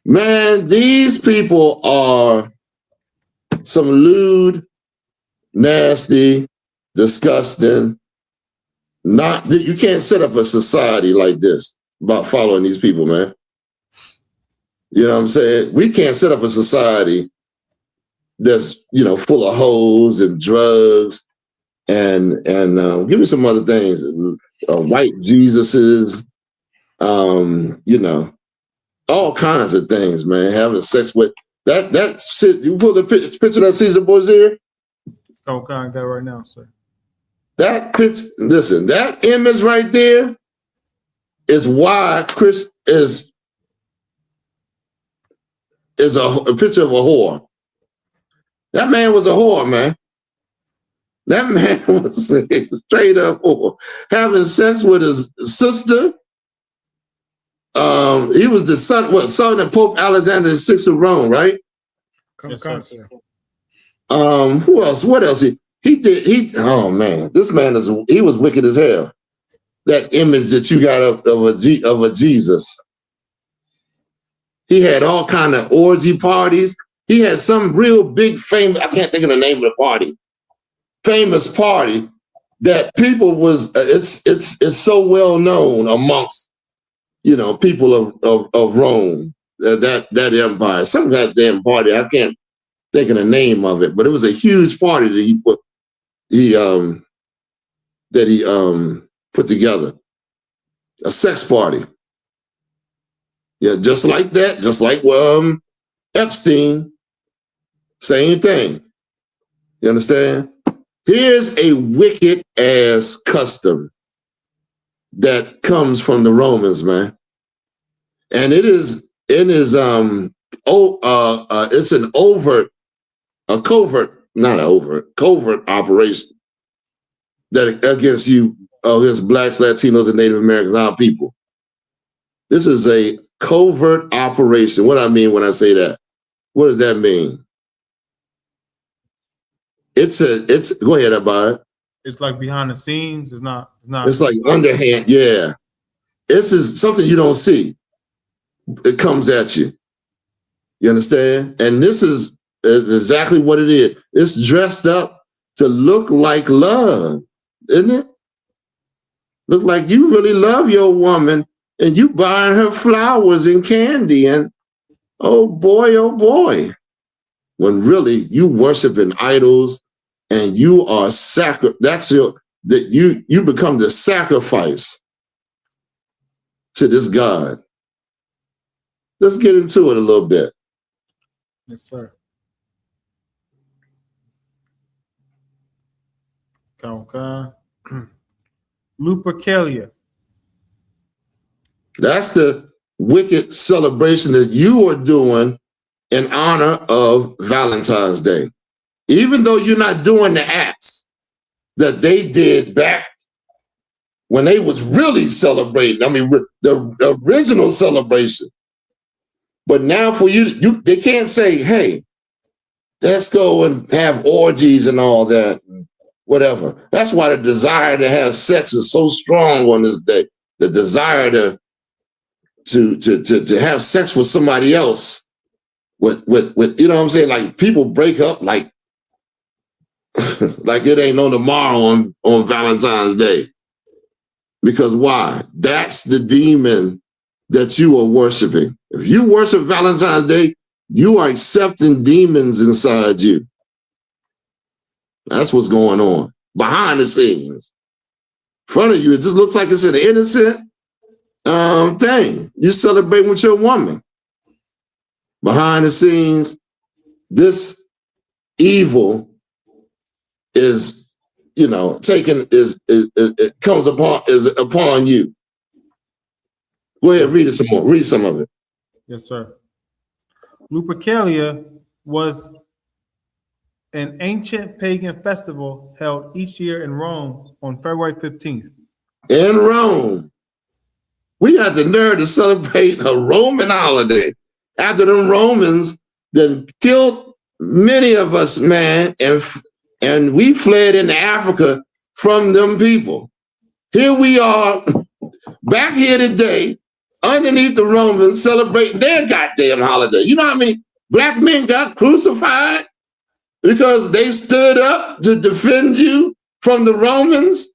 Man, these people are some lewd, nasty, disgusting. You can't set up a society like this about following these people, man. You know what I'm saying? We can't set up a society that's, full of hoes and drugs and give me some other things. White Jesuses, all kinds of things, man. Having sex with that shit. You pull the picture that Caesar Borgia? Okay, I got it right now, sir. That picture, listen, that image right there is why Chris is a picture of a whore. That man was a whore, man. That man was straight up whore. Having sex with his sister. He was the son of Pope Alexander VI of Rome, right? Yes, who else? What else? Oh man, this man he was wicked as hell. That image that you got of a Jesus. He had all kind of orgy parties. He had some real big famous, I can't think of the name of the party. Famous party that people was it's so well known amongst people of Rome, that empire. Some goddamn party, I can't think of the name of it, but it was a huge party that he put together, a sex party. Yeah, just like that, just like Epstein, same thing. You understand? Here's a wicked ass custom that comes from the Romans, man. And it's an covert operation that against blacks, Latinos, and Native Americans, our people. This is a covert operation. What I mean when I say that? What does that mean? Go ahead, Abad. It's like behind the scenes. It's not. It's like underhand. Yeah. This is something you don't see. It comes at you. You understand? And this is exactly what it is. It's dressed up to look like love, isn't it? Look like you really love your woman and you buying her flowers and candy and oh boy. When really you worshiping idols and you are you become the sacrifice to this God. Let's get into it a little bit. Yes, sir. Okay. Lupercalia. That's the wicked celebration that you are doing in honor of Valentine's Day. Even though you're not doing the acts that they did back when they was really celebrating. I mean, the original celebration. But now for you, they can't say, hey, let's go and have orgies and all that, and whatever. That's why the desire to have sex is so strong on this day. The desire to have sex with somebody else, with you know what I'm saying? Like people break up like like it ain't no tomorrow on Valentine's Day. Because why? That's the demon that you are worshiping. If you worship Valentine's Day, you are accepting demons inside you. That's what's going on behind the scenes. In front of you, it just looks like it's an innocent thing. You celebrate with your woman. Behind the scenes, this evil is, it comes upon you. Go ahead, read it some more. Read some of it. Yes, sir. Lupercalia was an ancient pagan festival held each year in Rome on February 15th. In Rome. We got the nerve to celebrate a Roman holiday after the Romans then killed many of us, man, and we fled into Africa from them people. Here we are back here today underneath the Romans celebrating their goddamn holiday. You know how many black men got crucified because they stood up to defend you from the Romans?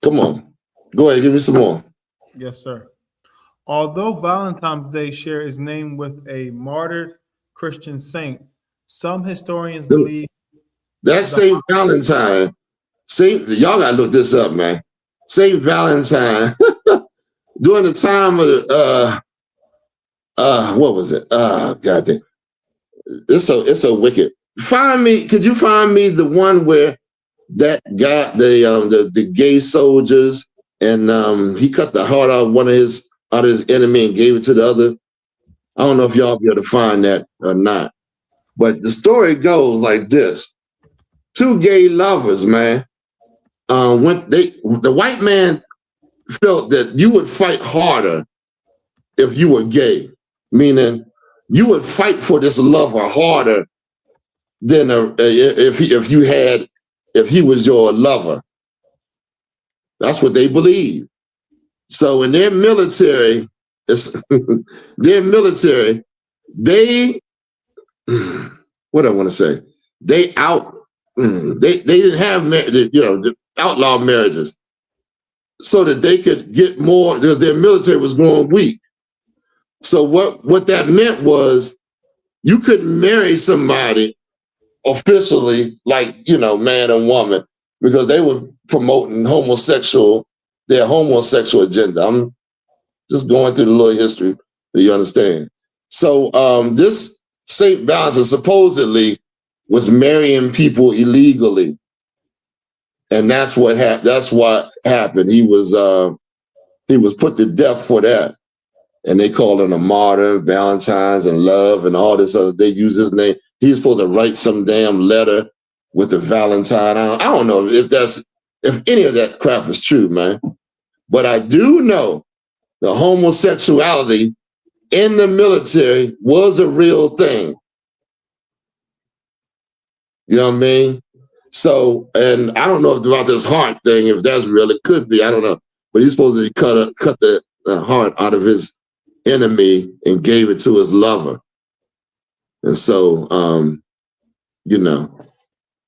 Come on. Go ahead, give me some more. Yes, sir. Although Valentine's Day shares its name with a martyred Christian saint, some historians believe that Saint Valentine, y'all gotta look this up, man. Saint Valentine, during the time of what was it? Goddamn. It's so wicked. Could you find me the one where that guy, the gay soldiers, and he cut the heart out of his enemy and gave it to the other? I don't know if y'all be able to find that or not. But the story goes like this. Two gay lovers, man, the white man felt that you would fight harder if you were gay, meaning you would fight for this lover harder than if he was your lover. That's what they believe. So in their military, they what I want to say. they didn't have the outlaw marriages so that they could get more because their military was growing weak. So what that meant was you couldn't marry somebody officially like man and woman because they were promoting their homosexual agenda. I'm just going through the little history so you understand. So this St. Valentine's supposedly was marrying people illegally. And that's what happened. He was put to death for that. And they called him a martyr, Valentine's and love and all this other. They use his name. He was supposed to write some damn letter with the Valentine. I don't know if any of that crap is true, man. But I do know the homosexuality in the military was a real thing. You know what I mean? So, and I don't know about this heart thing, if that's real, it could be, I don't know. But he's supposed to cut the heart out of his enemy and gave it to his lover. And so,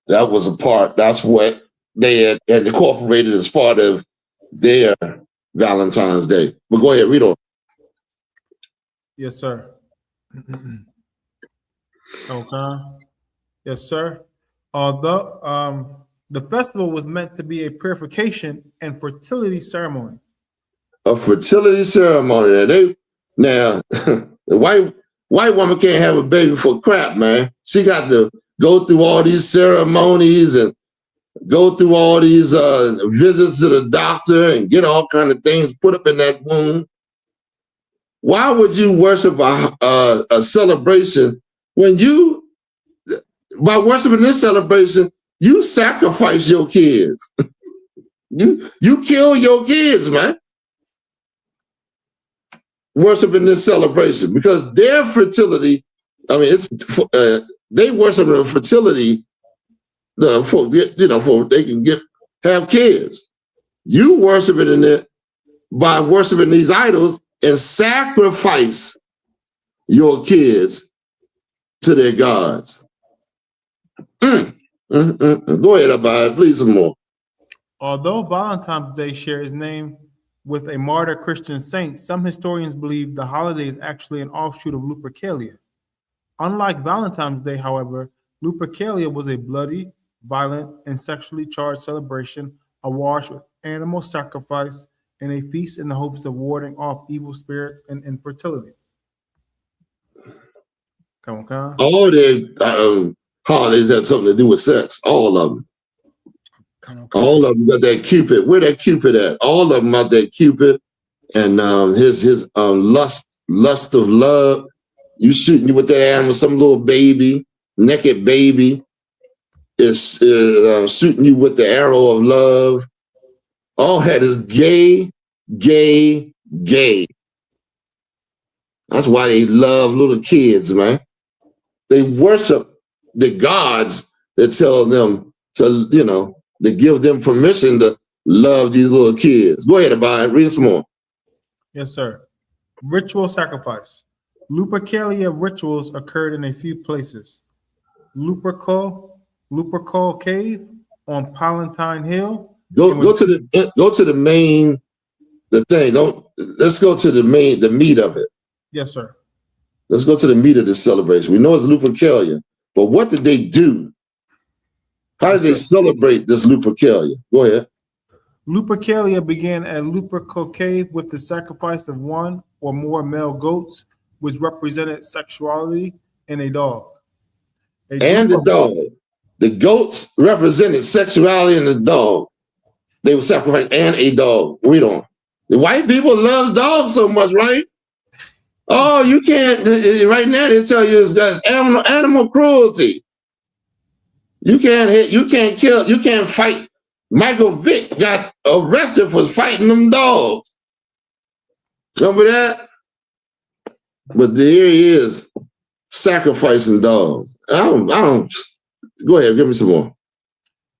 that was that's what they had incorporated as part of their Valentine's Day. But go ahead, read on. Yes, sir. Okay. Yes, sir. Although the festival was meant to be a purification and fertility ceremony. A fertility ceremony. Now the white woman can't have a baby for crap, man. She got to go through all these ceremonies and go through all these visits to the doctor and get all kind of things put up in that womb. Why would you worship a celebration when by worshiping this celebration, you sacrifice your kids. you kill your kids, man. Worshiping this celebration because their fertility, they worship the fertility for they can have kids. You worshiping it by worshiping these idols and sacrifice your kids to their gods. Go ahead, Abide, please some more. Although Valentine's Day shares its name with a martyr Christian saint, some historians believe the holiday is actually an offshoot of Lupercalia. Unlike Valentine's Day, however, Lupercalia was a bloody, violent, and sexually charged celebration awash with animal sacrifice and a feast in the hopes of warding off evil spirits and infertility. Come on. All their holidays have something to do with sex. All of them. All of them got that Cupid. Where that Cupid at? All of them got that Cupid and his lust of love. You shooting you with that animal, some little baby, naked baby is shooting you with the arrow of love. All that is gay. That's why they love little kids, man. They worship the gods that tell them to, they give them permission to love these little kids. Go ahead, Abide, read some more. Yes, sir. Ritual sacrifice. Lupercalia rituals occurred in a few places. Lupercal Cave on Palatine Hill. Go to the main, the thing. Let's go to the meat of it. Yes, sir. Let's go to the meat of this celebration. We know it's Lupercalia, but what did they do? How did they celebrate this Lupercalia? Go ahead. Lupercalia began at Lupercal Cave with the sacrifice of one or more male goats, which represented sexuality, and a dog. The dog. The goats represented sexuality and the dog. They would sacrifice and a dog. Read on. The white people love dogs so much, right? Oh, you can't, right now they tell you it's animal cruelty. You can't kill, you can't fight. Michael Vick got arrested for fighting them dogs. Remember that? But here he is, sacrificing dogs. I don't, go ahead, give me some more.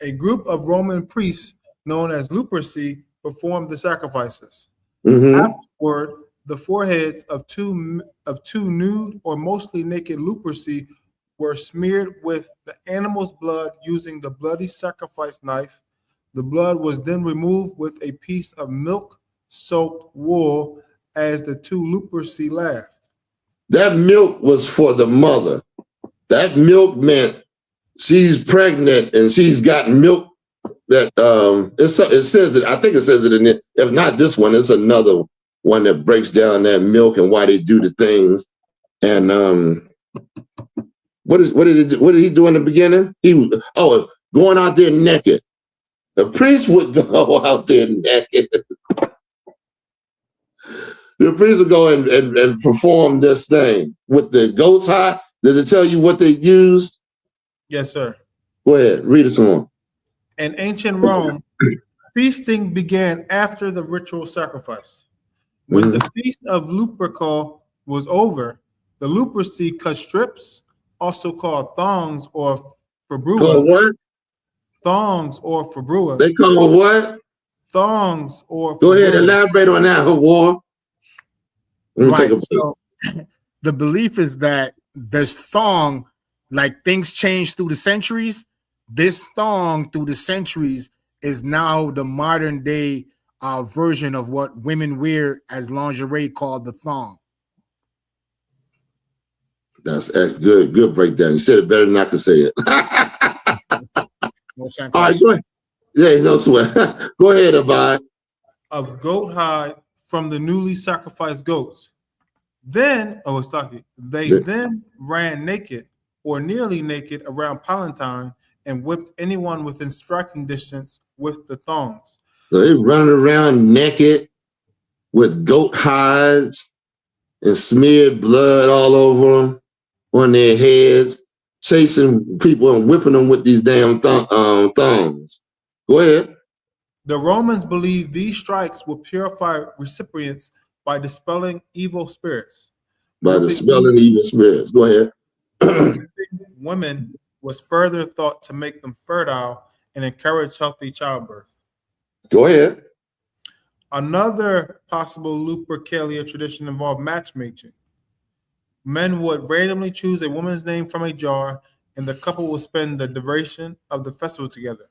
A group of Roman priests known as Luperci performed the sacrifices. Afterward, the foreheads of two nude or mostly naked Luperci were smeared with the animal's blood using the bloody sacrifice knife. The blood was then removed with a piece of milk-soaked wool as the two loopers laughed. That milk was for the mother. That milk meant she's pregnant and she's got milk that it says it. I think it says it in it. If not this one, it's another one that breaks down that milk and why they do the things. And what did he do in the beginning? Going out there naked. The priest would go out there naked. The priest would go and perform this thing with the goat's hide. Did it tell you what they used? Yes, sir. Go ahead, read us on. In ancient Rome, feasting began after the ritual sacrifice. When the feast of Lupercal was over, the Luperci cut strips, also called thongs or fabrua. Called what? Thongs or fabrua. They call what? Thongs or fabrua. Go ahead, elaborate on that, War. So the belief is that this thong, like things change through the centuries, this thong through the centuries is now the modern day version of what women wear as lingerie called the thong. That's good. Good breakdown. You said it better than I could say it. No all right, go ahead. Yeah, no sweat. Go ahead, Abide. Of goat hide from the newly sacrificed goats. Then, then ran naked or nearly naked around Palatine and whipped anyone within striking distance with the thongs. So they running around naked with goat hides and smeared blood all over them on their heads, chasing people and whipping them with these damn thongs. Go ahead. The Romans believed these strikes would purify recipients by dispelling evil spirits. By dispelling evil spirits. Go ahead. Women was further thought to make them fertile and encourage healthy childbirth. Go ahead. Another possible Lupercalia tradition involved matchmaking. Men would randomly choose a woman's name from a jar, and the couple would spend the duration of the festival together.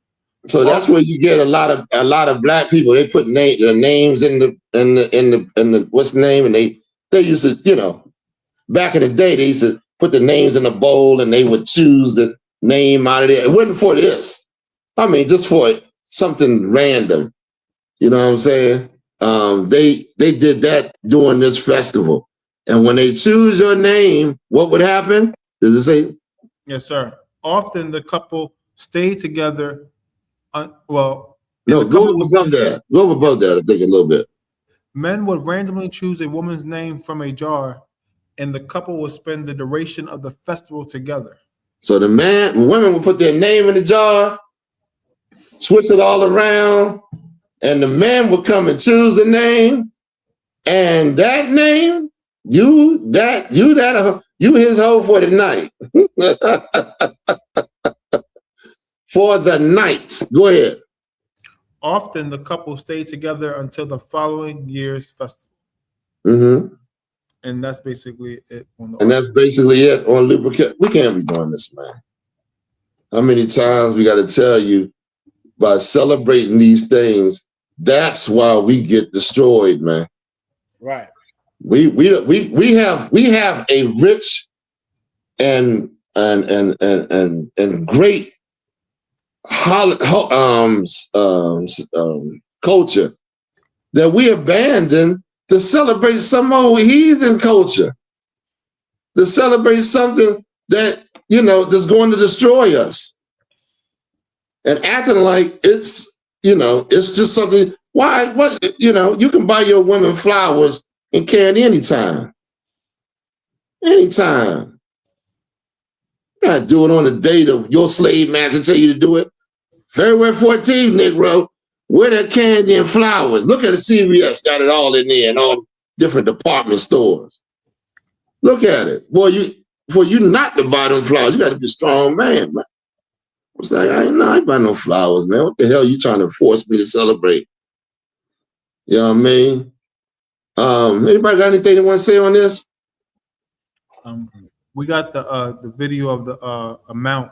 So that's where you get a lot of black people. They put their names in the what's the name, and they used to, back in the day they used to put the names in a bowl and they would choose the name out of there. It wasn't for this. I mean, just for something random. You know what I'm saying? They did that during this festival. And when they choose your name, what would happen? Does it say? Yes, sir. Often the couple stay together. No, go above that. Go above that, I think, a little bit. Men would randomly choose a woman's name from a jar, and the couple would spend the duration of the festival together. So the women would put their name in the jar, switch it all around, and the man would come and choose a name, and that name, you his hoe for the night. For the night. Go ahead. Often the couple stay together until the following year's festival. Mm-hmm. And that's basically it. That's basically it on lubricant. We can't be doing this, man. How many times we got to tell you, by celebrating these things, that's why we get destroyed, man. Right. We have a rich and great culture that we abandoned to celebrate some old heathen culture, to celebrate something that, that's going to destroy us. And acting like it's just something. Why? What? You can buy your women flowers and candy anytime. Anytime. You gotta do it on the date of your slave master tell you to do it. February 14th, Negro, wear that candy and flowers. Look at the CVS, got it all in there and all different department stores. Look at it. Boy, for you not to buy them flowers, you gotta be a strong man. I was like, I ain't buy no flowers, man. What the hell you trying to force me to celebrate? You know what I mean? Anybody got anything they want to say on this? We got the video of the amount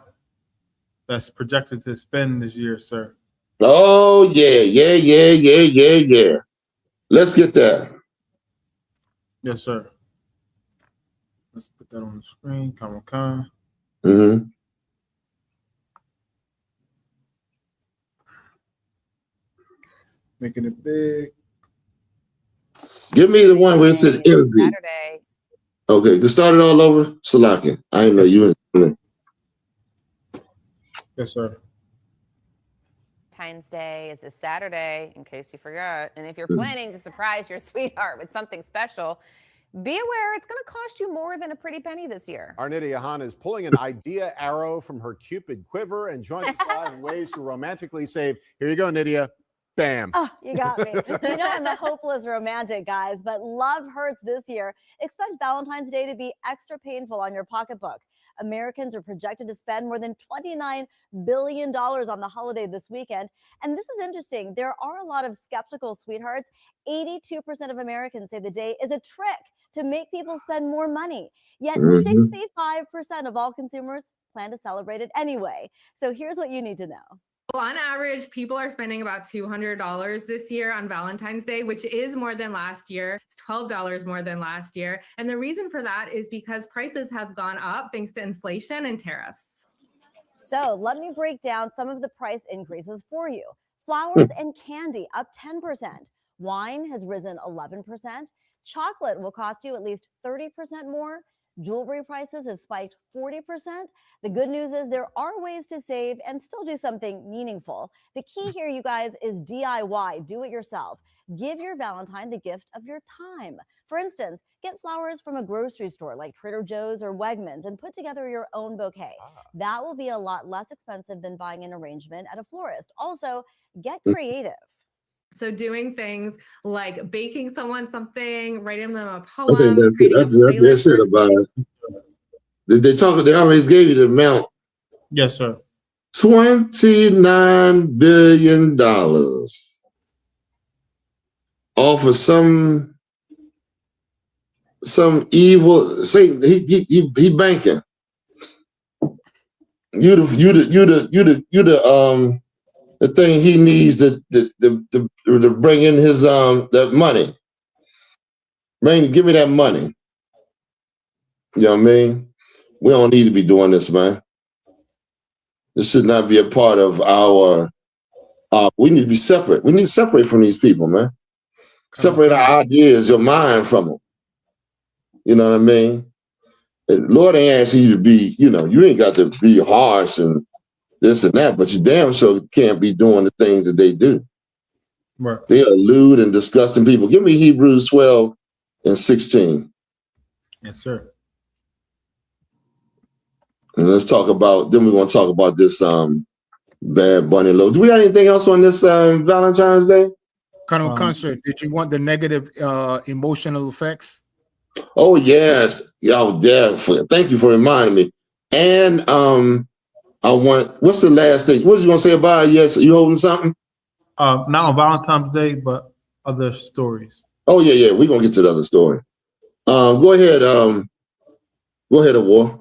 that's projected to spend this year, sir. Oh yeah. Let's get that. Yes, sir. Let's put that on the screen. Come. Mm-hmm. Making it big. Give me the one where it says envy. Saturday. Okay, you start it all over. Salaki. I didn't know you were. Yes, sir. Valentine's Day is this Saturday, in case you forgot. And if you're planning to surprise your sweetheart with something special, be aware it's going to cost you more than a pretty penny this year. Our Nydia YAHANNA is pulling an idea arrow from her Cupid quiver and joining us live in ways to romantically save. Here you go, Nydia. Bam. Oh, you got me. You know I'm a hopeless romantic, guys, but love hurts this year. Expect Valentine's Day to be extra painful on your pocketbook. Americans are projected to spend more than $29 billion on the holiday this weekend. And this is interesting. There are a lot of skeptical sweethearts. 82% of Americans say the day is a trick to make people spend more money. Yet 65% of all consumers plan to celebrate it anyway. So here's what you need to know. Well, on average, people are spending about $200 this year on Valentine's Day, which is more than last year. It's $12 more than last year. And the reason for that is because prices have gone up thanks to inflation and tariffs. So let me break down some of the price increases for you. Flowers and candy up 10%. Wine has risen 11%. Chocolate will cost you at least 30% more. Jewelry prices have spiked 40%. The good news is there are ways to save and still do something meaningful. The key here, you guys, is DIY, do it yourself. Give your Valentine the gift of your time. For instance, get flowers from a grocery store like Trader Joe's or Wegmans and put together your own bouquet. That will be a lot less expensive than buying an arrangement at a florist. Also, get creative. So doing things like baking someone something, writing them a I poem, think that's creating a playlist. that's it about it. They always gave you the amount. Yes, sir. $29 billion off of some evil. Say he banking. You the thing he needs to bring in his that money. Man, give me that money. You know what I mean? We don't need to be doing this, man. This should not be a part of our. We need to be separate. We need to separate from these people, man. Separate our ideas, your mind from them. You know what I mean? And Lord ain't asking you to be, you ain't got to be harsh and this and that, but you damn sure can't be doing the things that they do. Right. They are lewd and disgusting people. Give me Hebrews 12 and 16. Yes, sir. And let's talk about, then we're going to talk about this Bad Bunny load. Do we have anything else on this Valentine's Day? Colonel Concert, did you want the negative emotional effects? Oh, yes. Yo, definitely. Thank you for reminding me. And I want, what's the last thing? What was you going to say about it? Yes, you holding something? Not on Valentine's Day, but other stories. Oh, yeah. We're going to get to the other story. Go ahead, War.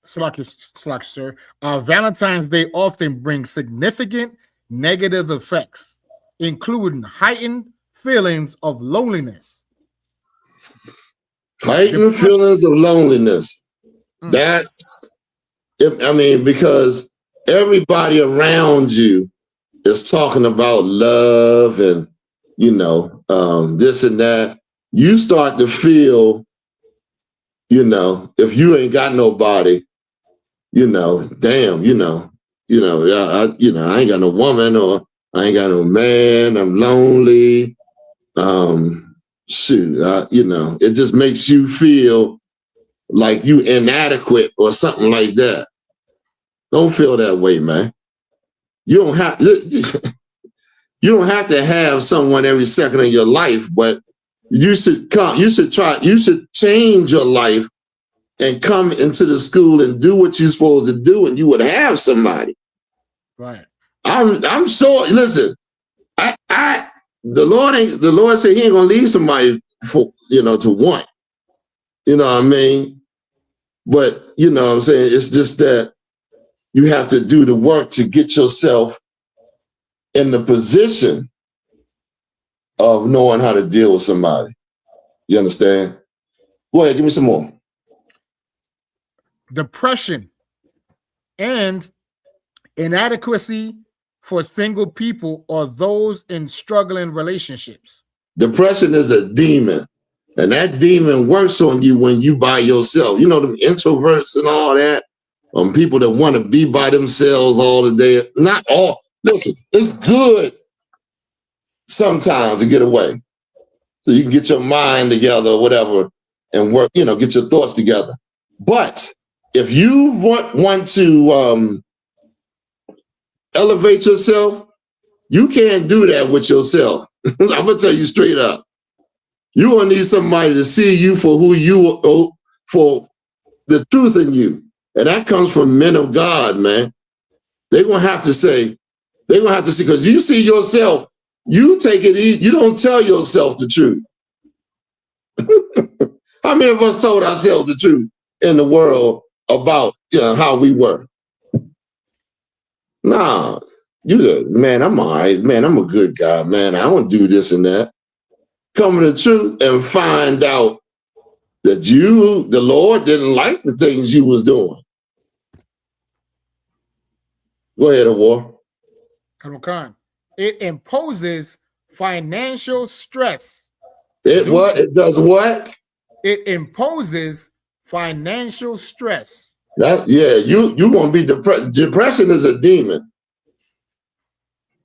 Slack, sir. Valentine's Day often brings significant negative effects, including heightened feelings of loneliness. Heightened feelings of loneliness. That's, because everybody around you is talking about love and, this and that. You start to feel, if you ain't got nobody, damn, I ain't got no woman or I ain't got no man. I'm lonely. It just makes you feel like you inadequate or something like that. Don't feel that way, man. You don't have to have someone every second of your life, but you should change your life and come into the school and do what you're supposed to do, and you would have somebody. Right. I'm sure. Listen, the Lord said He ain't gonna leave somebody for to want. You know what I mean? But you know what I'm saying? It's just that you have to do the work to get yourself in the position of knowing how to deal with somebody. You understand? Go ahead, give me some more. Depression and inadequacy for single people or those in struggling relationships. Depression is a demon, and that demon works on you when you by yourself. You know, them introverts and all that, people that want to be by themselves all the day. Not all. Listen, it's good sometimes to get away, so you can get your mind together or whatever and work. You know, get your thoughts together. But if you want to elevate yourself, you can't do that with yourself. I'm gonna tell you straight up. You're gonna need somebody to see you for who you are, for the truth in you. And that comes from men of God, man. They're gonna have to say, they're gonna have to see, because you see yourself, you take it easy, you don't tell yourself the truth. How many of us told ourselves the truth in the world about how we were? Nah, you just, man, I'm all right, man, I'm a good guy, man. I don't do this and that. Come to the truth and find out that the Lord didn't like the things you was doing. Go ahead, Awar. Come. It imposes financial stress. It does what? It imposes financial stress. You gonna be depressed. Depression is a demon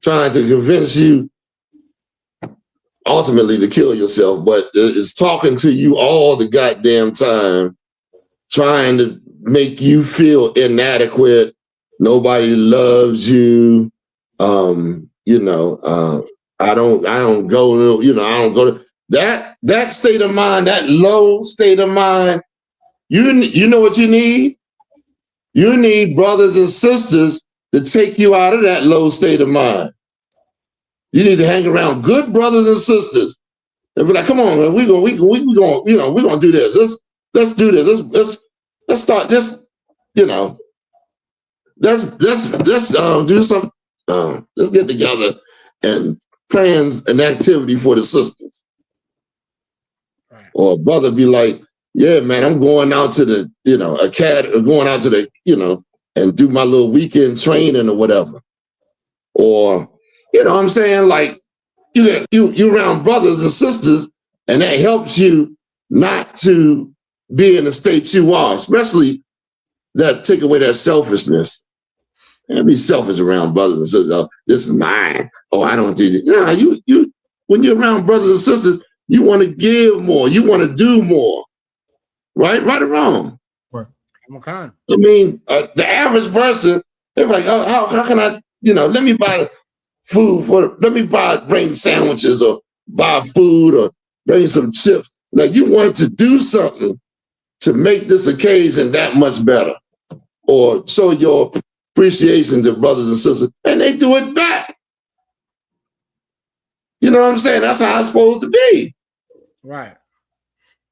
trying to convince you ultimately to kill yourself, but it's talking to you all the goddamn time, trying to make you feel inadequate. Nobody loves you. I don't go, I don't go to that state of mind, that low state of mind. You know what you need? You need brothers and sisters to take you out of that low state of mind. You need to hang around good brothers and sisters and be like, come on, man, we're gonna do this. Let's do this. Let's start this, let's do some, let's get together and plans an activity for the sisters. Right. Or a brother be like, yeah, man, I'm going out to the, going out to the, and do my little weekend training or whatever. Or, what I'm saying? Like, you around brothers and sisters, and that helps you not to be in the state you are, especially that take away that selfishness. And be selfish around brothers and sisters. Oh, this is mine. Oh, I don't do this. Nah, you when you're around brothers and sisters, you want to give more, you want to do more. Right or wrong? Right. I mean, the average person, they're like, oh, how can I, let me buy food bring sandwiches or buy food or bring some chips. Now you want to do something to make this occasion that much better, or show your appreciation to brothers and sisters, and they do it back. You know what I'm saying? That's how it's supposed to be. Right.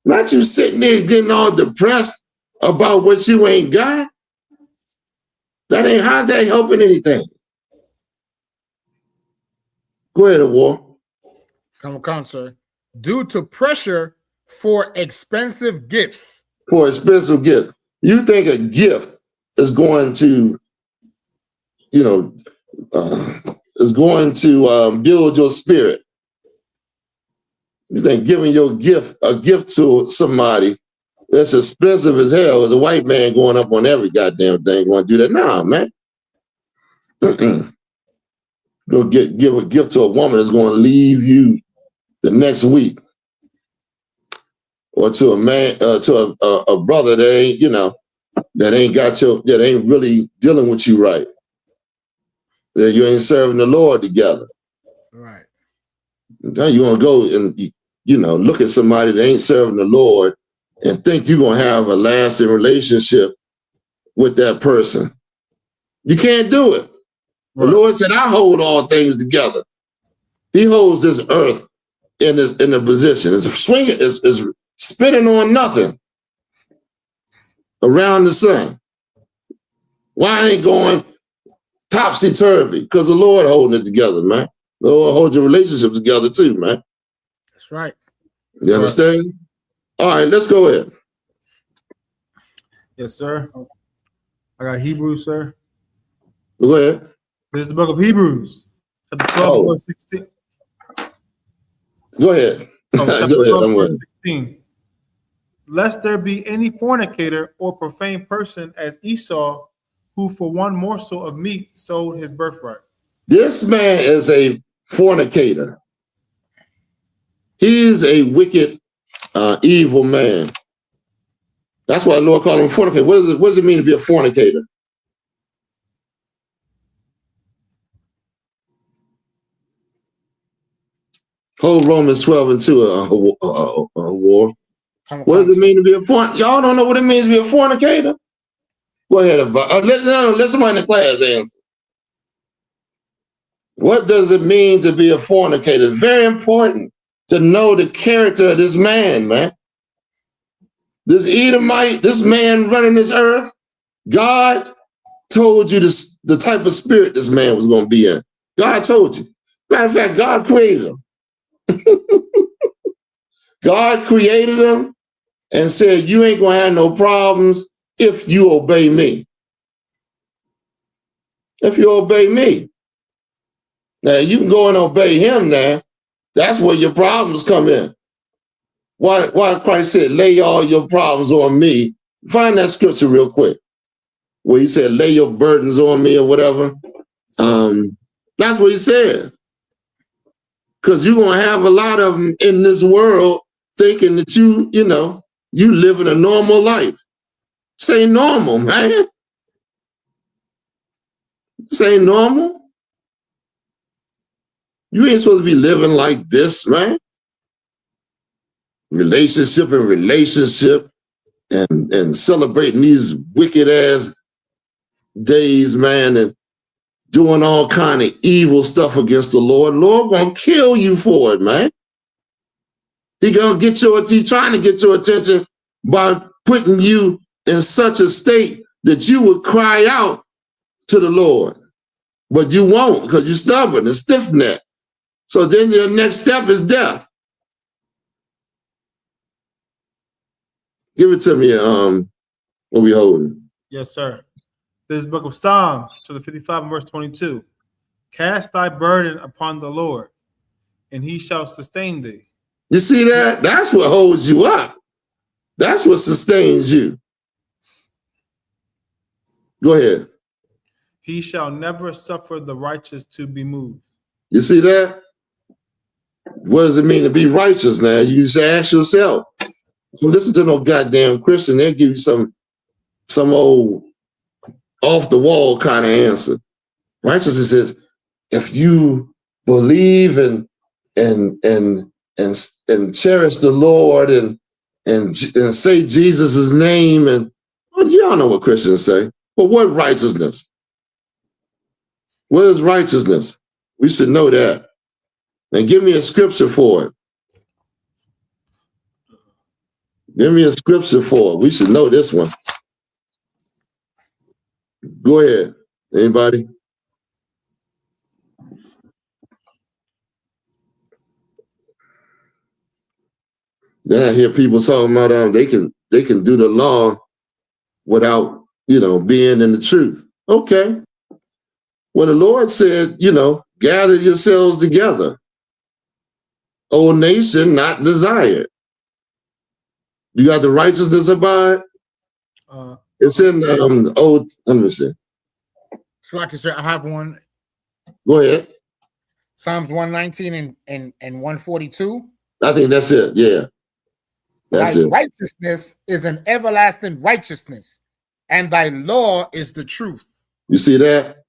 Not you sitting there getting all depressed about what you ain't got. How's that helping anything? Go ahead, Awar. Come, sir. Due to pressure for expensive gifts. For expensive gifts. You think a gift is going to, build your spirit. You think giving a gift to somebody that's expensive as hell is a white man going up on every goddamn thing going to do that? Nah, man. Go give a gift to a woman that's going to leave you the next week, or to a man, to a brother that ain't, that ain't really dealing with you right. That you ain't serving the Lord together. Right. Now you want to go and look at somebody that ain't serving the Lord and think you're gonna have a lasting relationship with that person. You can't do it. Right. The Lord said, I hold all things together. He holds this earth in a position. It's swinging, it's spinning on nothing around the sun. Why ain't going topsy-turvy? Because the Lord holding it together, man. The Lord hold your relationship together too, man. That's right. You understand? All right, let's go ahead. Yes, sir. I got Hebrews, sir. Go ahead. This is the book of Hebrews, chapter 12, verse 16. Go ahead. Oh, chapter Go ahead. 12, I'm verse with 16. Lest there be any fornicator or profane person as Esau, who for one morsel of meat sold his birthright. This man is a fornicator. He's a wicked, evil man. That's why the Lord called him a fornicator. What does it mean to be a fornicator? Hold Romans 12 and 2 a war. What does it mean to be a fornicator? Y'all don't know what it means to be a fornicator? Go ahead. Let somebody in the class answer. What does it mean to be a fornicator? Very important to know the character of this man, man. This Edomite, this man running this earth, God told you this, the type of spirit this man was going to be in. God told you. Matter of fact, God created him. God created him and said, you ain't going to have no problems if you obey me. If you obey me. Now, you can go and obey him now. That's where your problems come in. Why Christ said, lay all your problems on me. Find that scripture real quick. Where he said, lay your burdens on me or whatever. That's what he said. Because you're going to have a lot of them in this world thinking that you living a normal life. This ain't normal, man. This ain't normal. You ain't supposed to be living like this, man. Relationship and celebrating these wicked ass days, man, and doing all kind of evil stuff against the Lord. Lord gonna kill you for it, man. He's trying to get your attention by putting you in such a state that you would cry out to the Lord. But you won't because you're stubborn and stiff-necked. So then your next step is death. Give it to me, what we holding? Yes, sir. This is the book of Psalms, chapter 55, verse 22. Cast thy burden upon the Lord, and he shall sustain thee. You see that? That's what holds you up. That's what sustains you. Go ahead. He shall never suffer the righteous to be moved. You see that? What does it mean to be righteous now? You just ask yourself. Don't listen to no goddamn Christian. They'll give you some old off the wall kind of answer. Righteousness is if you believe and cherish the Lord and say Jesus' name, and well, y'all know what Christians say. But what righteousness? What is righteousness? We should know that. And give me a scripture for it. Give me a scripture for it. We should know this one. Go ahead. Anybody? Then I hear people talking about they can do the law without being in the truth. Okay. Well, the Lord said, gather yourselves together, O nation not desired. You got the righteousness abide? It's in old. Let me see. So like I said, I have one. Go ahead. Psalms 119 and 142. I think that's it. Yeah. That's Thy it. righteousness is an everlasting righteousness, and thy law is the truth. You see that?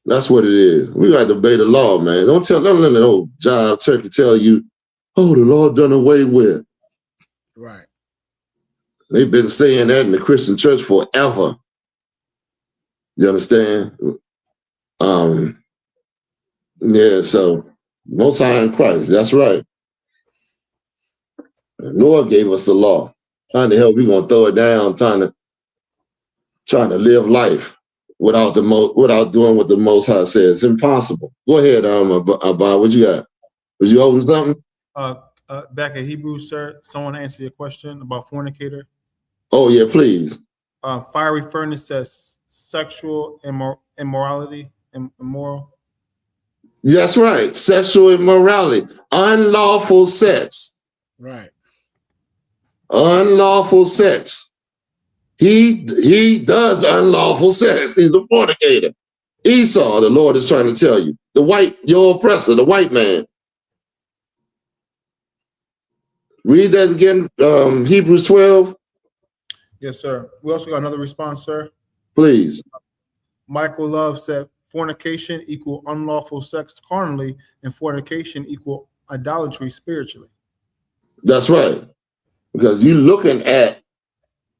That's what it is. We got to obey the law, man. Don't let an old jive turkey tell you, oh, the law done away with. Right. They've been saying that in the Christian church forever. You understand? Yeah, so Most High in Christ. That's right. Noah gave us the law. How the hell we gonna throw it down trying to live life without doing what the Most High says? It's impossible. Go ahead, Abba, what you got? Was you holding something? Back at Hebrews, sir, someone answer your question about fornicator. Oh yeah, please. Fiery furnace says sexual immorality, immoral. That's right. Sexual immorality, unlawful sex. Right. Unlawful sex. He does unlawful sex. He's a fornicator. Esau, the Lord is trying to tell you. Your oppressor, the white man. Read that again, Hebrews 12. Yes, sir. We also got another response, sir. Please. Michael Love said fornication equal unlawful sex carnally, and fornication equal idolatry spiritually. That's right. Because you're looking at,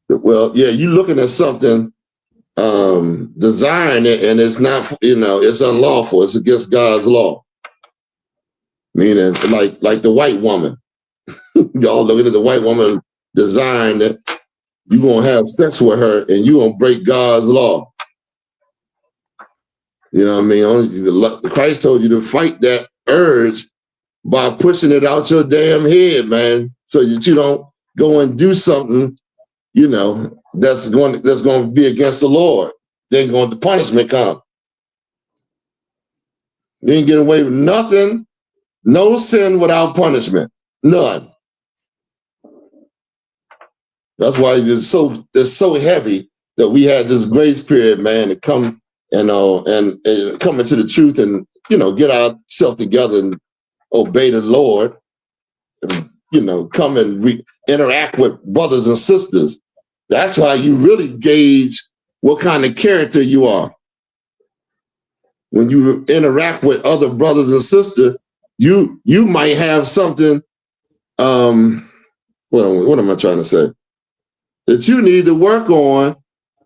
you're looking at something, desiring it, and it's not, it's unlawful. It's against God's law. Meaning, like the white woman. Y'all looking at the white woman, desiring that you're going to have sex with her and you're going to break God's law. You know what I mean? Christ told you to fight that urge by pushing it out your damn head, man, so that you don't go and do something, that's going to be against the Lord. Then the punishment come. You ain't get away with nothing, no sin without punishment, none. That's why it's so heavy that we had this grace period, man, to come and come into the truth and get ourselves together and obey the Lord, and come and interact with brothers and sisters. That's why you really gauge what kind of character you are. When you interact with other brothers and sisters, you might have something. What am I trying to say? That you need to work on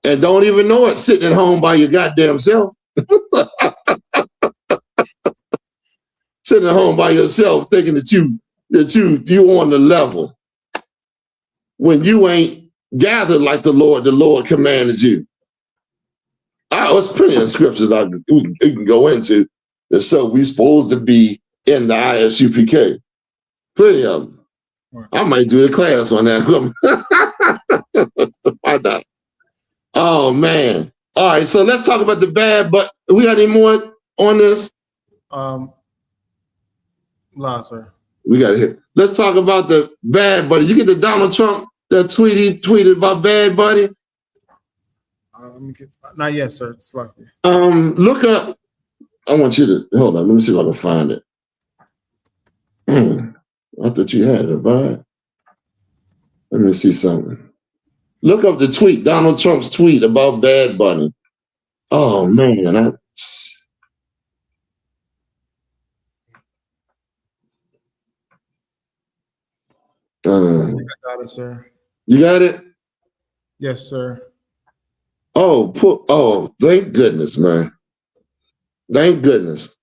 and don't even know it, sitting at home by your goddamn self. Sitting at home by yourself thinking that you on the level when you ain't gathered like the Lord commanded you. There's plenty of scriptures we can go into that show we're supposed to be in the I.S.U.P.K. Plenty of them. I might do a class on that. Why not? Oh man. All right, so let's talk about the bad, but we got any more on this? Sir. We got it here. Let's talk about the bad buddy. You get the Donald Trump that he tweeted about bad buddy? Not yet, sir. It's likely. Look up. I want you to hold on. Let me see if I can find it. I thought you had it, but let me see something. Look up the tweet, Donald Trump's tweet about Bad Bunny. Oh man, I got it, sir. You got it? Yes, sir. Oh, thank goodness, man. Thank goodness.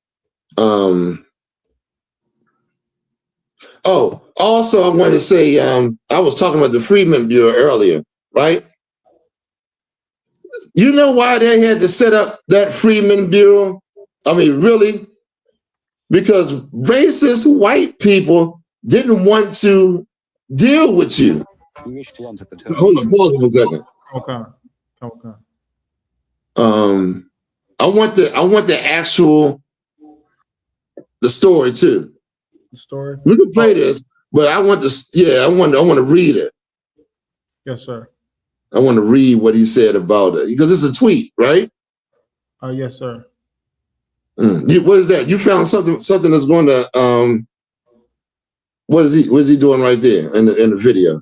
Also, I want to say, I was talking about the Freedmen Bureau earlier, right? You know why they had to set up that Freedmen Bureau? I mean, really? Because racist white people didn't want to deal with you. Hold on, pause for a second. Okay. I want the story too. The story? We can play this, but I want this. Yeah, I want to read it. Yes, sir. I want to read what he said about it because it's a tweet, right? Yes, sir. What is that? You found something that's going to what is he doing right there in the video?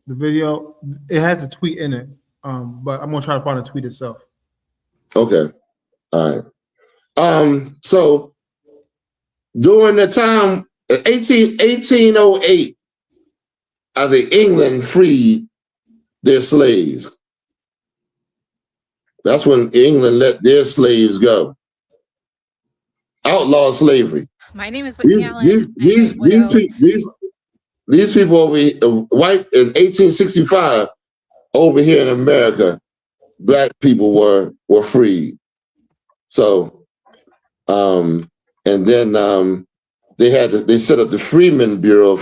The video, it has a tweet in it, but I'm gonna try to find the tweet itself. Okay, all right. So during the time 1808, I think England freed their slaves. That's when England let their slaves go. Outlaw slavery. My name is Whitney Allen. these people over here, white in 1865 over here in America, black people were freed. So, and then they set up the Freedmen's Bureau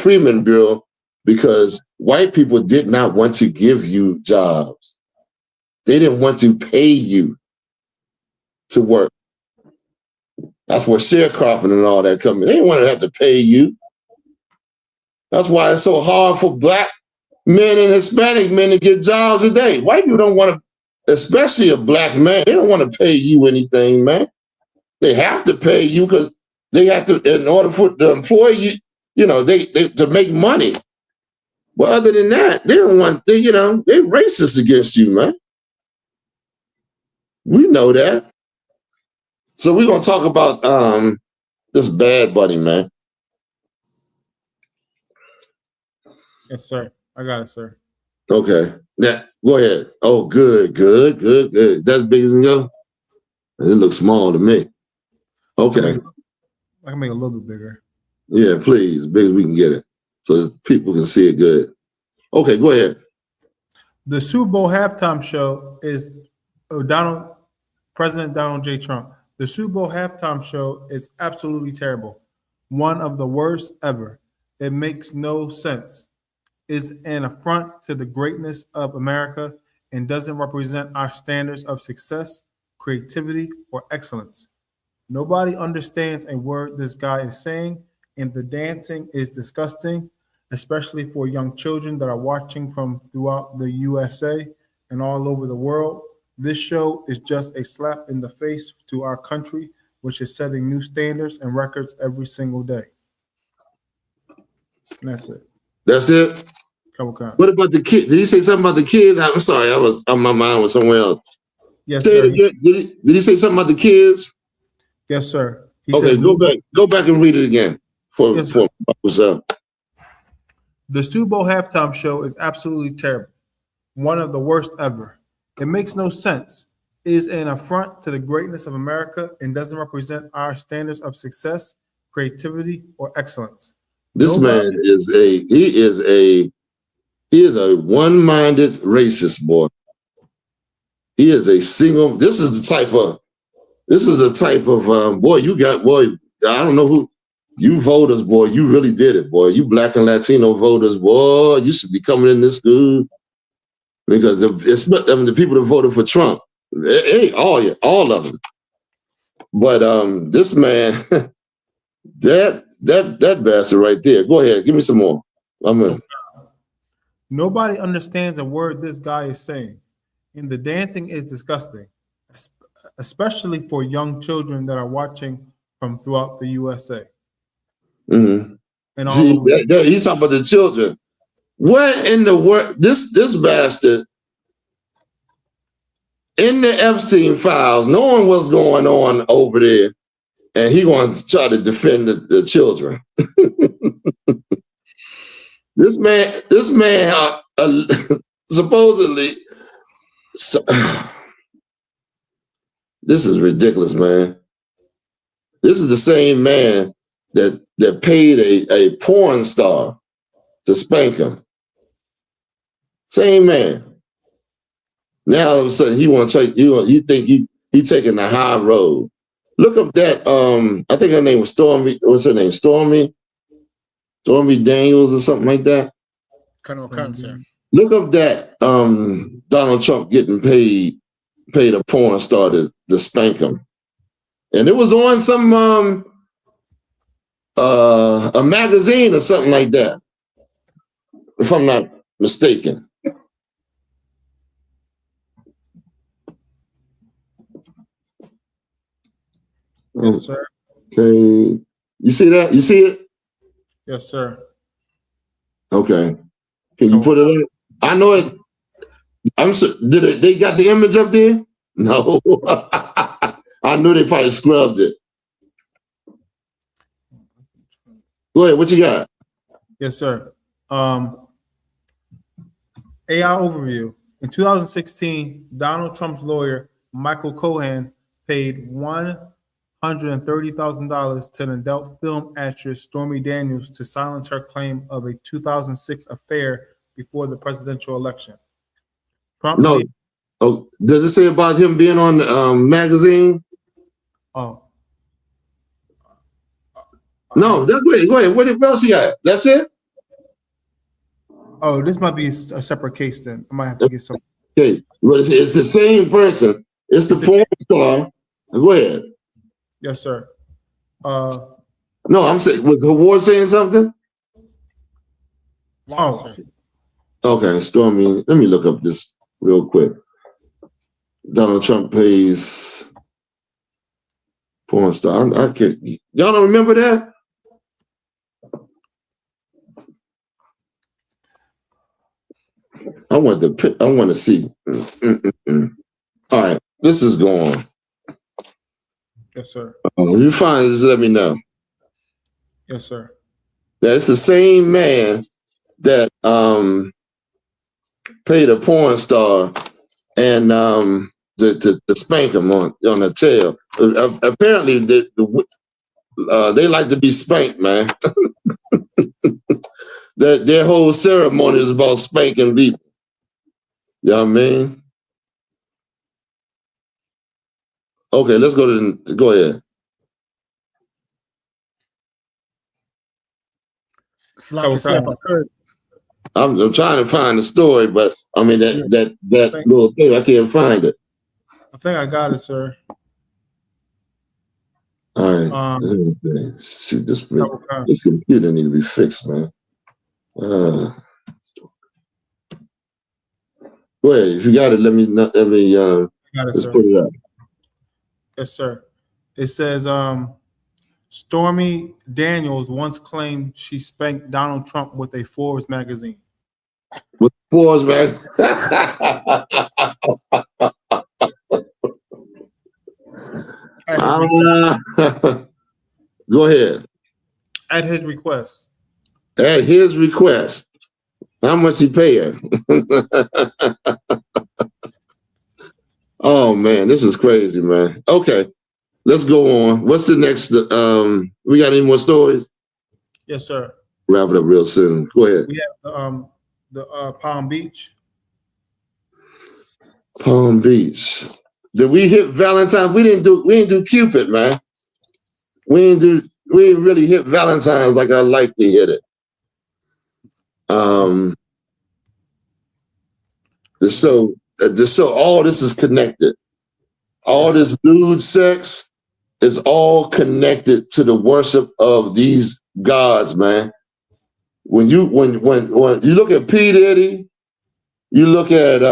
because white people did not want to give you jobs. They didn't want to pay you to work. That's where sharecropping and all that come in. They didn't want to have to pay you. That's why it's so hard for black men and Hispanic men to get jobs today. White people don't want to, especially a black man, they don't want to pay you anything, man. They have to pay you because they have to, in order for the employee, they to make money. But other than that, they don't want, they're racist against you, man. We know that. So we're gonna talk about this Bad Bunny, man. Yes, sir. I got it, sir. Okay. Now, go ahead. Oh, good. That's big as it go? It looks small to me. Okay. I can make it a little bit bigger. Yeah, please. Big as we can get it. So people can see it good. Okay, go ahead. The Super Bowl halftime show is President Donald J. Trump. The Super Bowl halftime show is absolutely terrible. One of the worst ever. It makes no sense. Is an affront to the greatness of America and doesn't represent our standards of success, creativity, or excellence. Nobody understands a word this guy is saying, and the dancing is disgusting, especially for young children that are watching from throughout the USA and all over the world. This show is just a slap in the face to our country, which is setting new standards and records every single day. And that's it. That's it? What about the kid? Did he say something about the kids? I'm sorry, my mind was somewhere else. Yes, sir. Did he say something about the kids? Yes, sir. He Okay, says, go back and read it again. The Super Bowl halftime show is absolutely terrible. One of the worst ever. It makes no sense. It is an affront to the greatness of America and doesn't represent our standards of success, creativity, or excellence. This man is a one-minded racist, boy. He is a single. This is the type of boy you got, boy. I don't know who you voters, boy. You really did it, boy. You black and Latino voters, boy. You should be coming in this school because the people that voted for Trump, all of them. But this man, that bastard right there. Go ahead, give me some more. Nobody understands a word this guy is saying, and the dancing is disgusting, especially for young children that are watching from throughout the USA. Mm-hmm. And all see, he's talking about the children. What in the world? This bastard in the Epstein files, knowing what's going on over there, and he wants to try to defend the children. This man, supposedly, this is ridiculous, man. This is the same man that paid a porn star to spank him. Same man. Now all of a sudden he want to take. He think he taking the high road. Look up that. I think her name was Stormy. What's her name? Stormy Daniels or something like that. Colonel Concert. Look up that Donald Trump getting paid a porn star to spank him, and it was on some a magazine or something like that, if I'm not mistaken. Yes, sir. Okay, you see that? You see it? Yes, sir. Okay. Can you put it up? I know it. They got the image up there? No. I knew they probably scrubbed it. Go ahead. What you got? Yes, sir. AI overview. In 2016, Donald Trump's lawyer, Michael Cohen, paid $130,000 to an adult film actress Stormy Daniels to silence her claim of a 2006 affair before the presidential election. Trump No. made, Oh, does it say about him being on the magazine? oh, No, that's great. Go ahead. What else you got? That's it? oh, this might be a separate case then. I might have to get some. Okay. Well, it's the same person. It's the porn star. Go ahead. Yes, sir. No, I'm saying, was the war saying something? Oh, Okay, Stormy. Let me look up this real quick. Donald Trump pays porn star. I can't. Y'all don't remember that? I want to see. All right, this is going. yes, sir. If you find this, let me know. Yes, sir. That's the same man that paid a porn star and to spank him on the tail. Apparently, they like to be spanked, man. Their whole ceremony is about spanking people. You know what I mean? Okay, let's go ahead. I'm trying to find the story, but I mean that little thing, I can't find it. I think I got it, sir. All right. Let me see. Shoot, this computer need to be fixed, man. Go ahead. If you got it, let me got it, let's sir. put it up. Yes, sir. It says Stormy Daniels once claimed she spanked Donald Trump with a Forbes magazine. With Forbes magazine. Go ahead. At his request. At his request. How much he paying? Oh man, this is crazy, man. Okay, let's go on. What's the next? We got any more stories? Yes, sir. Wrap it up real soon. Go ahead. We have the Palm Beach. Palm Beach. Did we hit Valentine's? We didn't do Cupid, man. We didn't really hit Valentine's like I like to hit it. So all this is connected. All this nude sex is all connected to the worship of these gods, man. When you look at P. Diddy, you look at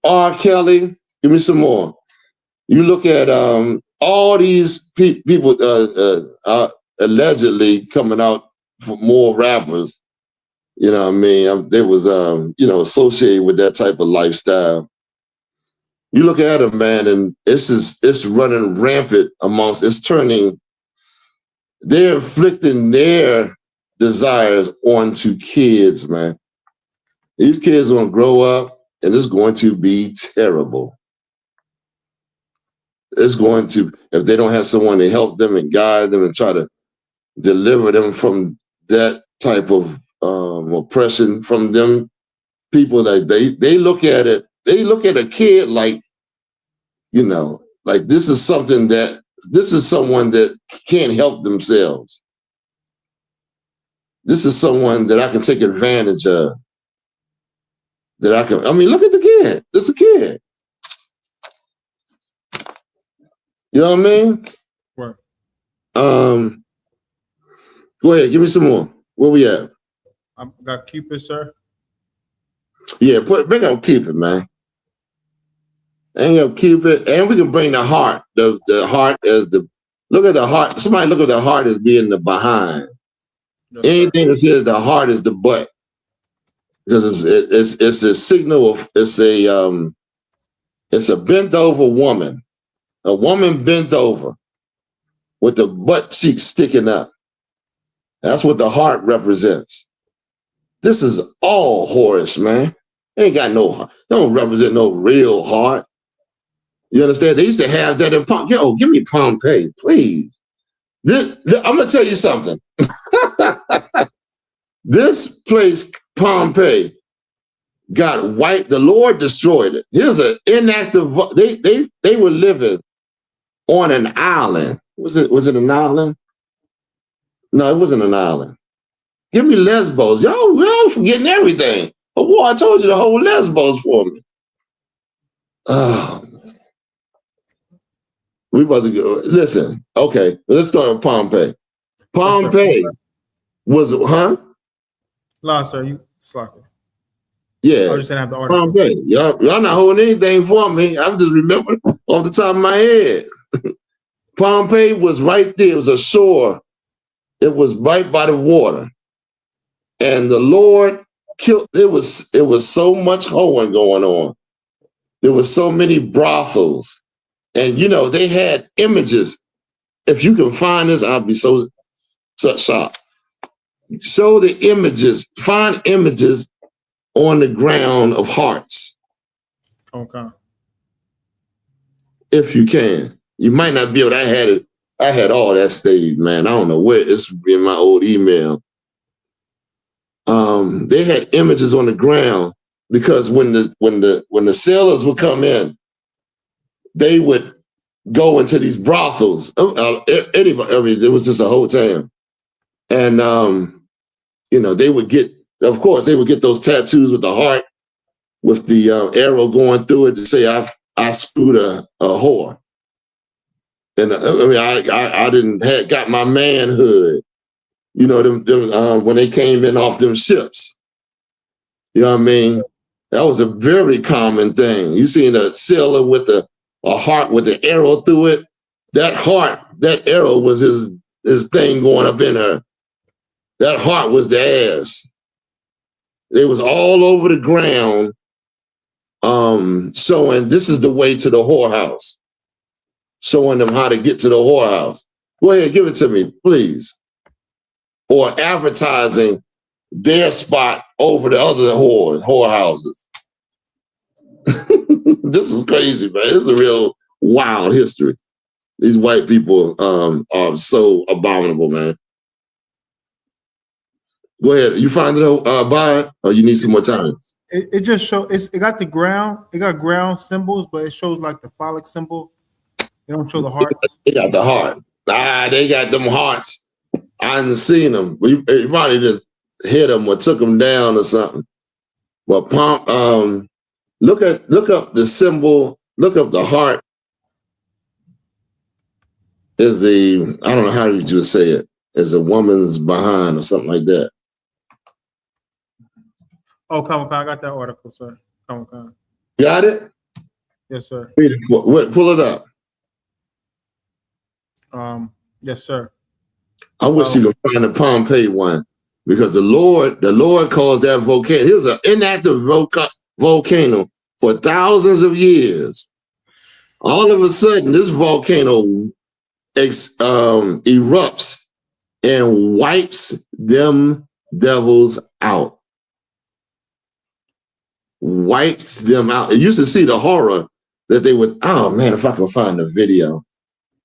R. Kelly, give me some more. You look at all these people allegedly coming out for more rappers. You know what I mean? They was associated with that type of lifestyle. You look at them, man, and it's running rampant they're inflicting their desires onto kids, man. These kids are gonna grow up and it's going to be terrible. It's going to, if they don't have someone to help them and guide them and try to deliver them from that type of oppression from them people, that they look at it, they look at a kid like, like this is someone that can't help themselves. This is someone that I can take advantage of. Look at the kid. It's a kid. You know what I mean? Right. Go ahead, give me some more. Where we at? I got Cupid, sir. Yeah, bring up Cupid, man. Bring up Cupid, and we can bring the heart. The heart as look at the heart. Somebody look at the heart as being the behind. Yes, anything that says the heart is the butt, because it's a signal of it's a bent over woman, a woman bent over with the butt cheeks sticking up. That's what the heart represents. This is all Horus, man. Ain't got don't represent no real heart. You understand? They used to have that in Pompeii. Yo, give me Pompeii, please. I'm gonna tell you something. This place, Pompeii, got wiped. The Lord destroyed it. Here's an inactive. They were living on an island. Was it an island? No, it wasn't an island. Give me Lesbos. Y'all forgetting everything. But boy, I told you the whole Lesbos for me. Oh, man. We about to go. Listen, okay, let's start with Pompeii. Pompeii was, huh? No, sir, you slacking. Yeah. I just didn't have the article. Pompeii. Y'all not holding anything for me. I'm just remembering off the top of my head. Pompeii was right there. It was a shore. It was right by the water. And the Lord killed, it was so much hoeing going on. There was so many brothels. And they had images. If you can find this, I'll be so shocked. Show the images, find images on the ground of hearts. Okay. If you can. You might not be able to. I had all that saved, man. I don't know where. It's in my old email. They had images on the ground because when the sailors would come in, they would go into these brothels. Anybody, I mean, there was just a whole town. And they would get, of course, they would get those tattoos with the heart, with the arrow going through it to say, I screwed a whore. And I didn't got my manhood. Them when they came in off them ships. You know what I mean? That was a very common thing. You seen a sailor with a heart with an arrow through it. That heart, that arrow was his thing going up in her. That heart was the ass. It was all over the ground, showing this is the way to the whorehouse. Showing them how to get to the whorehouse. Go ahead, give it to me, please. Or advertising their spot over the other whorehouses. This is crazy, man. It's a real wild history. These white people are so abominable, man. Go ahead. You find it by it, or you need some more time? It just shows. It got the ground. It got ground symbols, but it shows like the phallic symbol. They don't show the hearts. They got the heart. They got them hearts. I haven't seen them. You probably just hit them or took them down or something. But look up the symbol. Look up the heart. Is the, I don't know how you just say it. Is a woman's behind or something like that. Oh, come on, I got that article, sir. Come on. Got it? Yes, sir. Pull it up. Yes, sir. I wish you could find the Pompeii one, because the Lord calls that volcano. Here's an inactive volcano for thousands of years. All of a sudden, this volcano erupts and wipes them devils out. Wipes them out. And you used to see the horror that they would, oh man, if I can find the video.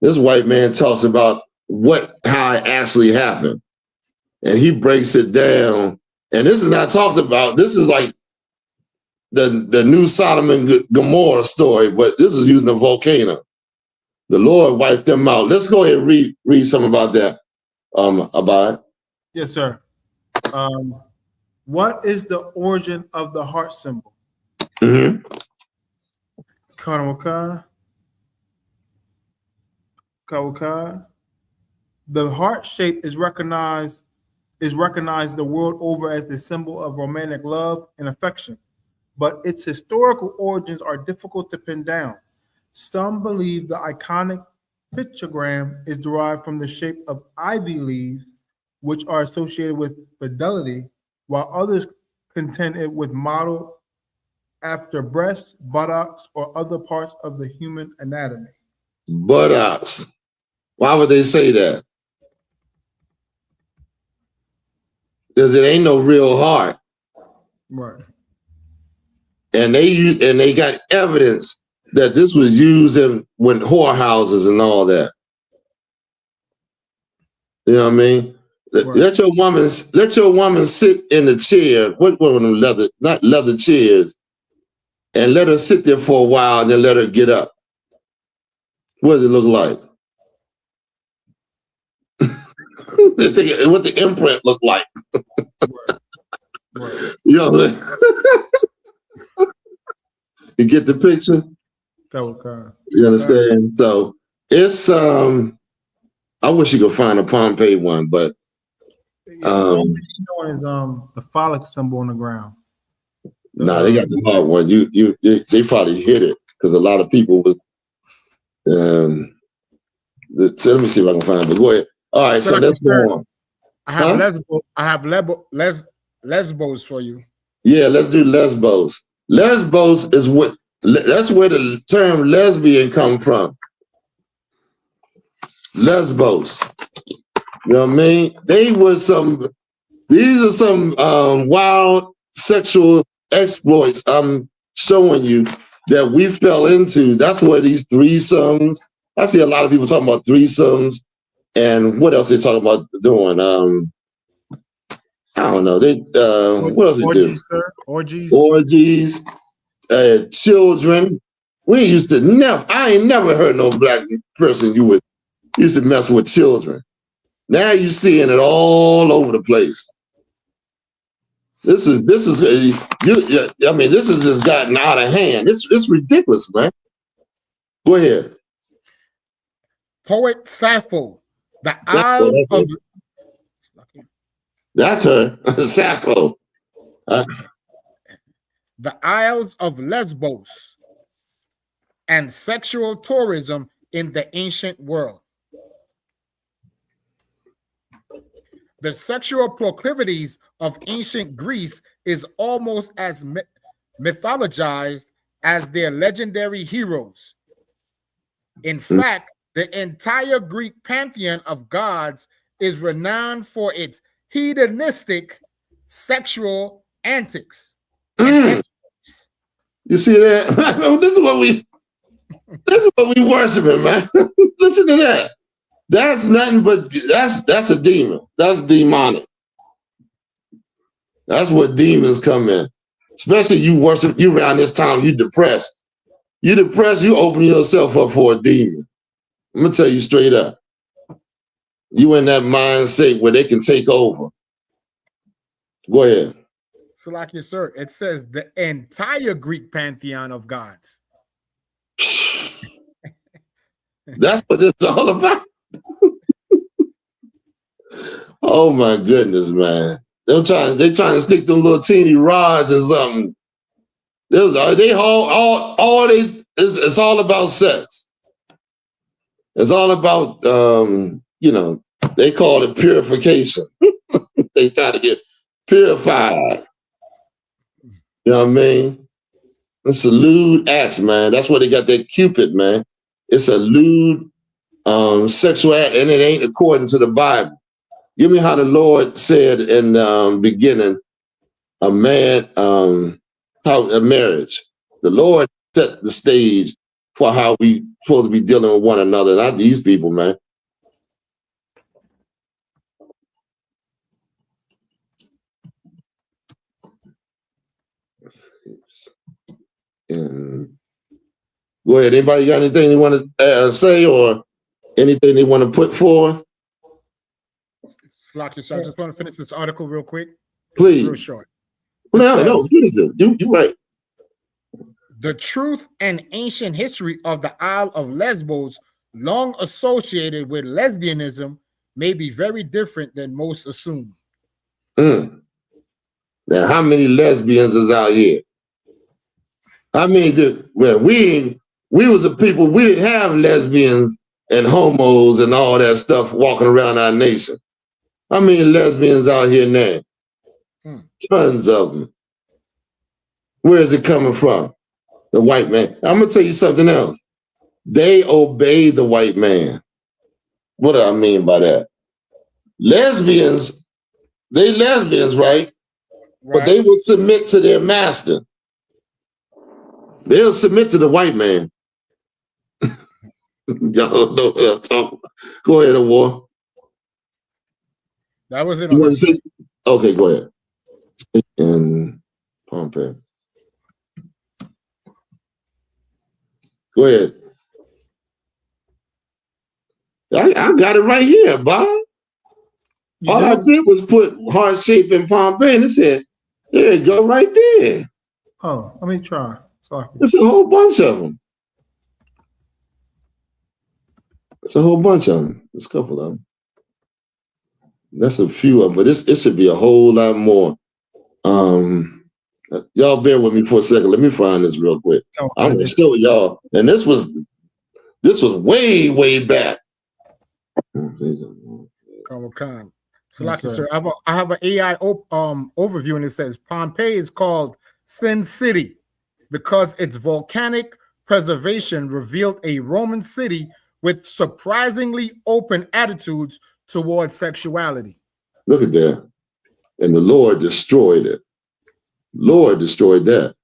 This white man talks about how it actually happened. And he breaks it down. And this is not talked about. This is like the new Sodom and Gomorrah story, but this is using a volcano. The Lord wiped them out. Let's go ahead and read something about that. About it. Yes, sir. What is the origin of the heart symbol? Mm-hmm. Kawaka. The heart shape is recognized the world over as the symbol of romantic love and affection, but its historical origins are difficult to pin down. Some believe the iconic pictogram is derived from the shape of ivy leaves, which are associated with fidelity, while others contend it with modeled after breasts, buttocks, or other parts of the human anatomy. Buttocks. Why would they say that? Because it ain't no real heart. Right. And they got evidence that this was used in when whorehouses and all that. You know what I mean? Let your woman sit in the chair. What one of them leather, not leather chairs, and let her sit there for a while and then let her get up. What does it look like? What the imprint look like? You know what I mean? You get the picture? You understand? So it's I wish you could find a Pompeii one, but one is the phallic symbol on the ground. nah, they got the hard one. They probably hit it because a lot of people was so let me see if I can find it. But go ahead. All right, so let's go on. I have Lesbos for you. Yeah, let's do Lesbos. Lesbos is that's where the term lesbian come from. Lesbos. You know what I mean? These are some wild sexual exploits I'm showing you that we fell into. That's where these threesomes. I see a lot of people talking about threesomes, and what else they talking about doing? I don't know. They what else they do? Orgies, children. I ain't never heard no black person used to mess with children. Now you're seeing it all over the place. This has just gotten out of hand. It's ridiculous, man. Go ahead. Poet Sappho, the Isles of that's her, Sappho. The Isles of Lesbos and sexual tourism in the ancient world. The sexual proclivities of ancient Greece is almost as mythologized as their legendary heroes. In fact, the entire Greek pantheon of gods is renowned for its hedonistic sexual antics. You see that? This is what we worshiping, man. Listen to that. That's nothing but that's a demon. That's demonic. That's what demons come in. Especially you around this time, you depressed. You depressed, you open yourself up for a demon. I'm gonna tell you straight up. You in that mindset where they can take over. Go ahead. So like you, sir, it says the entire Greek pantheon of gods. That's what it's all about. Oh my goodness, man. They trying to stick them little teeny rods or something. It's all about sex. It's all about they call it purification. They try to get purified. You know what I mean? It's a lewd acts, man. That's where they got that Cupid, man. It's a lewd sexual act, and it ain't according to the Bible. Give me how the Lord said in beginning a marriage. The Lord set the stage for how we supposed to be dealing with one another, not these people, man. And go ahead. Anybody got anything they want to say or anything they want to put forward? Slocky, so I just want to finish this article real quick. Please. Real short. No, you're right. The truth and ancient history of the Isle of Lesbos, long associated with lesbianism, may be very different than most assume. Now, how many lesbians is out here? I mean, we was a people, we didn't have lesbians and homos and all that stuff walking around our nation. How many lesbians out here now? Tons of them. Where is it coming from? The white man. I'm going to tell you something else. They obey the white man. What do I mean by that? Lesbians, they lesbians, right? But they will submit to their master. They'll submit to the white man. Y'all know what I'm talking about. Go ahead, War. That was it You on want to that. say? Okay, go ahead. And Pompey. Go ahead. I got it right here, Bob. All I did was put heart shape in Pompey, and it said, there you go, right there. Oh, let me try. Sorry. It's a whole bunch of them. It's a whole bunch of them. There's a couple of them. That's a few of them, but it should be a whole lot more. Y'all bear with me for a second. Let me find this real quick. I'm gonna show y'all. And this was way, way back. Khan. Salaki, sir. I have an AI overview, and it says Pompeii is called Sin City because its volcanic preservation revealed a Roman city with surprisingly open attitudes towards sexuality. Look at that. And the Lord destroyed it. Lord destroyed that.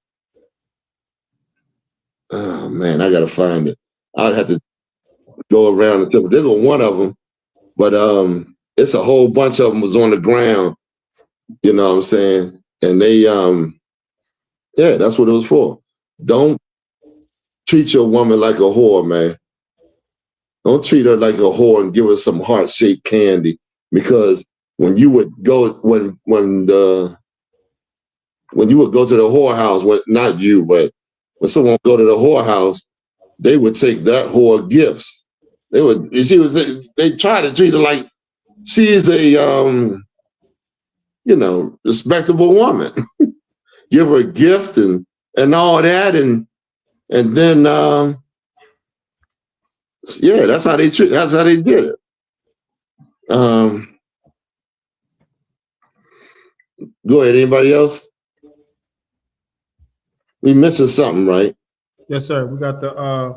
Oh man, I gotta find it. I'd have to go around and tell. There go one of them, but it's a whole bunch of them was on the ground. You know what I'm saying? And they yeah, that's what it was for. Don't treat your woman like a whore, man. Don't treat her like a whore and give her some heart-shaped candy, because when you would go when you would go to the whorehouse, not you, but when someone would go to the whorehouse, they would take that whore gifts. They try to treat her like she's a respectable woman. Give her a gift and all that, and then yeah, that's how they did it. Go ahead, anybody else? We missing something, right? Yes, sir. We got the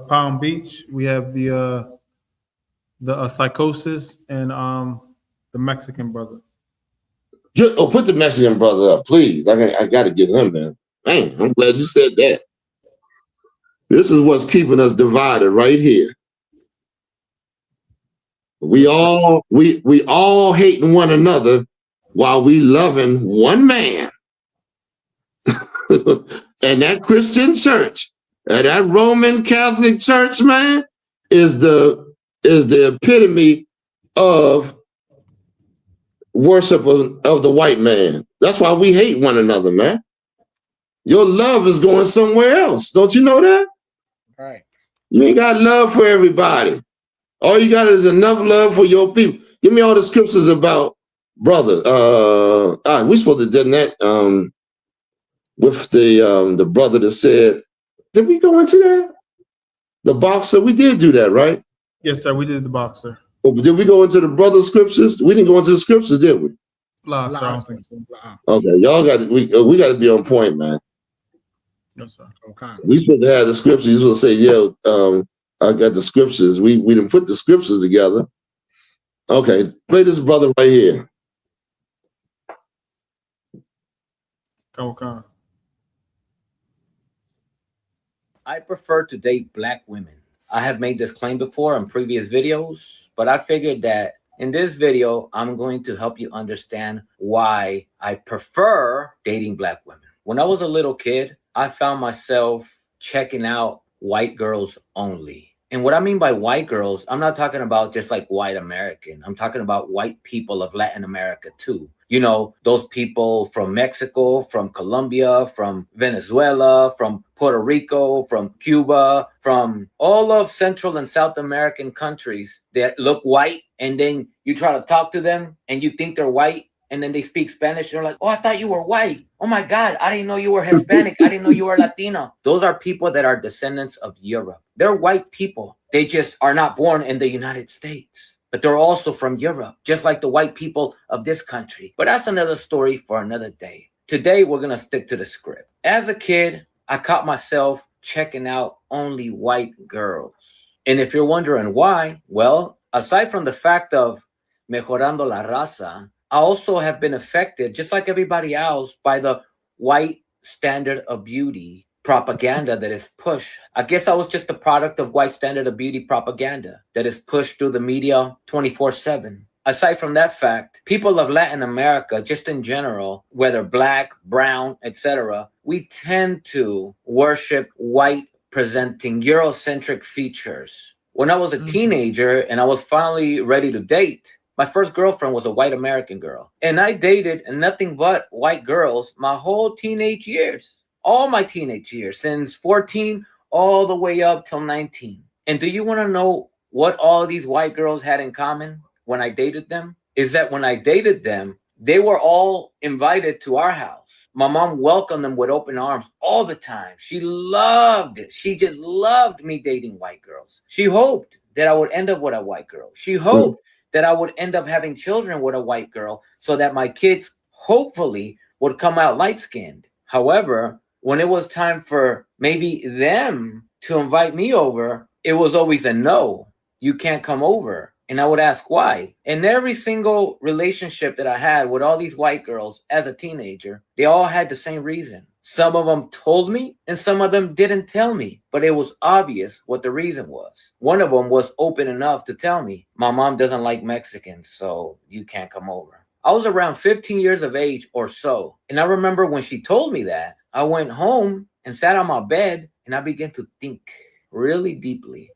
Palm Beach. We have the psychosis and the Mexican brother. Put the Mexican brother up, please. I got to get him, man. Man, I'm glad you said that. This is what's keeping us divided right here. We all hating one another while we loving one man. And that Christian church, and that Roman Catholic Church, man, is the epitome of worship of the white man. That's why we hate one another, man. Your love is going somewhere else. Don't you know that? Right. You ain't got love for everybody. All you got is enough love for your people. Give me all the scriptures about brother. We supposed to have done that with the brother that said, did we go into that? The boxer, we did do that, right? Yes, sir. We did the boxer. Did we go into the brother scriptures? We didn't go into the scriptures, did we? Sir, I don't think so. Okay, y'all we got to be on point, man. Yes, sir. Okay. We supposed to have the scriptures. You supposed to say, yeah, I got the scriptures. We didn't put the scriptures together. Okay, play this brother right here. Okay. I prefer to date black women. I have made this claim before in previous videos, but I figured that in this video, I'm going to help you understand why I prefer dating black women. When I was a little kid, I found myself checking out white girls only. And what I mean by white girls, I'm not talking about just like white American. I'm talking about white people of Latin America too. You know, those people from Mexico, from Colombia, from Venezuela, from Puerto Rico, from Cuba, from all of Central and South American countries that look white. And then you try to talk to them and you think they're white. And then they speak Spanish. They're like, oh, I thought you were white. Oh my God, I didn't know you were Hispanic. I didn't know you were Latino. Those are people that are descendants of Europe. They're white people. They just are not born in the United States. But they're also from Europe, just like the white people of this country. But that's another story for another day. Today, we're going to stick to the script. As a kid, I caught myself checking out only white girls. And if you're wondering why, well, aside from the fact of mejorando la raza, I also have been affected, just like everybody else, by the white standard of beauty propaganda that is pushed. I guess I was just a product of white standard of beauty propaganda that is pushed through the media 24/7. Aside from that fact, people of Latin America, just in general, whether black, brown, etc., we tend to worship white presenting Eurocentric features. When I was a teenager and I was finally ready to date, my first girlfriend was a white American girl. And I dated nothing but white girls my whole teenage years. All my teenage years, since 14 all the way up till 19. And do you want to know what all these white girls had in common when I dated them? Is that when I dated them, they were all invited to our house. My mom welcomed them with open arms all the time. She loved it. She just loved me dating white girls. She hoped that I would end up with a white girl. She hoped that I would end up having children with a white girl so that my kids hopefully would come out light-skinned. However, when it was time for maybe them to invite me over, it was always a no. You can't come over. And I would ask why. And every single relationship that I had with all these white girls as a teenager, they all had the same reason. Some of them told me and some of them didn't tell me, but it was obvious what the reason was. One of them was open enough to tell me, my mom doesn't like Mexicans, so you can't come over. I was around 15 years of age or so. And I remember when she told me that, I went home and sat on my bed and I began to think really deeply.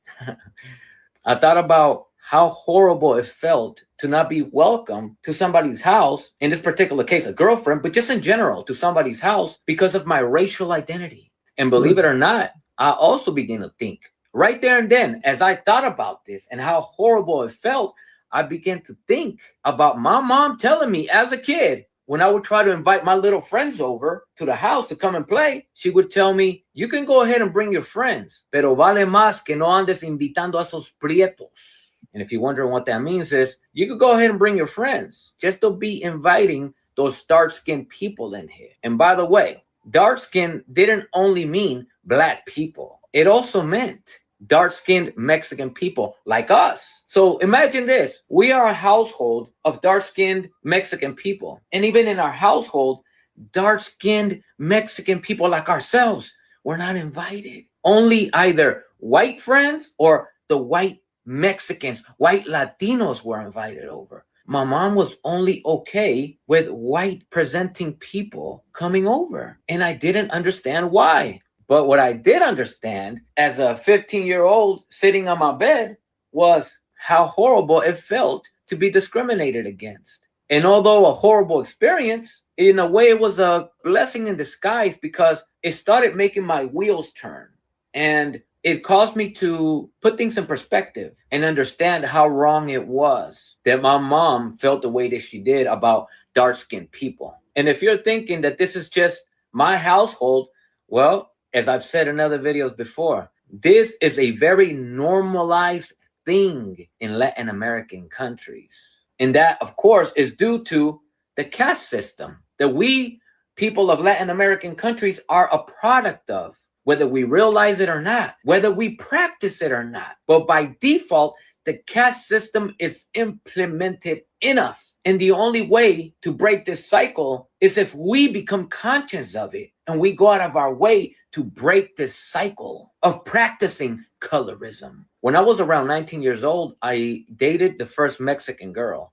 I thought about how horrible it felt to not be welcome to somebody's house, in this particular case, a girlfriend, but just in general to somebody's house because of my racial identity. And believe it or not, I also began to think right there and then, as I thought about this and how horrible it felt, I began to think about my mom telling me as a kid, when I would try to invite my little friends over to the house to come and play, she would tell me, you can go ahead and bring your friends, pero vale más que no andes invitando a esos prietos. And if you're wondering what that means is, you could go ahead and bring your friends. Just don't be inviting those dark-skinned people in here. And by the way, dark-skinned didn't only mean black people. It also meant dark-skinned Mexican people like us. So imagine this. We are a household of dark-skinned Mexican people. And even in our household, dark-skinned Mexican people like ourselves were not invited. Only either white friends or the white Mexicans, white Latinos were invited over. My mom was only okay with white presenting people coming over. And I didn't understand why. But what I did understand as a 15-year-old sitting on my bed was how horrible it felt to be discriminated against. And although a horrible experience, in a way it was a blessing in disguise because it started making my wheels turn. And it caused me to put things in perspective and understand how wrong it was that my mom felt the way that she did about dark-skinned people. And if you're thinking that this is just my household, well, as I've said in other videos before, this is a very normalized thing in Latin American countries. And that, of course, is due to the caste system that we, people of Latin American countries, are a product of. Whether we realize it or not, whether we practice it or not. But by default, the caste system is implemented in us. And the only way to break this cycle is if we become conscious of it and we go out of our way to break this cycle of practicing colorism. When I was around 19 years old, I dated the first Mexican girl,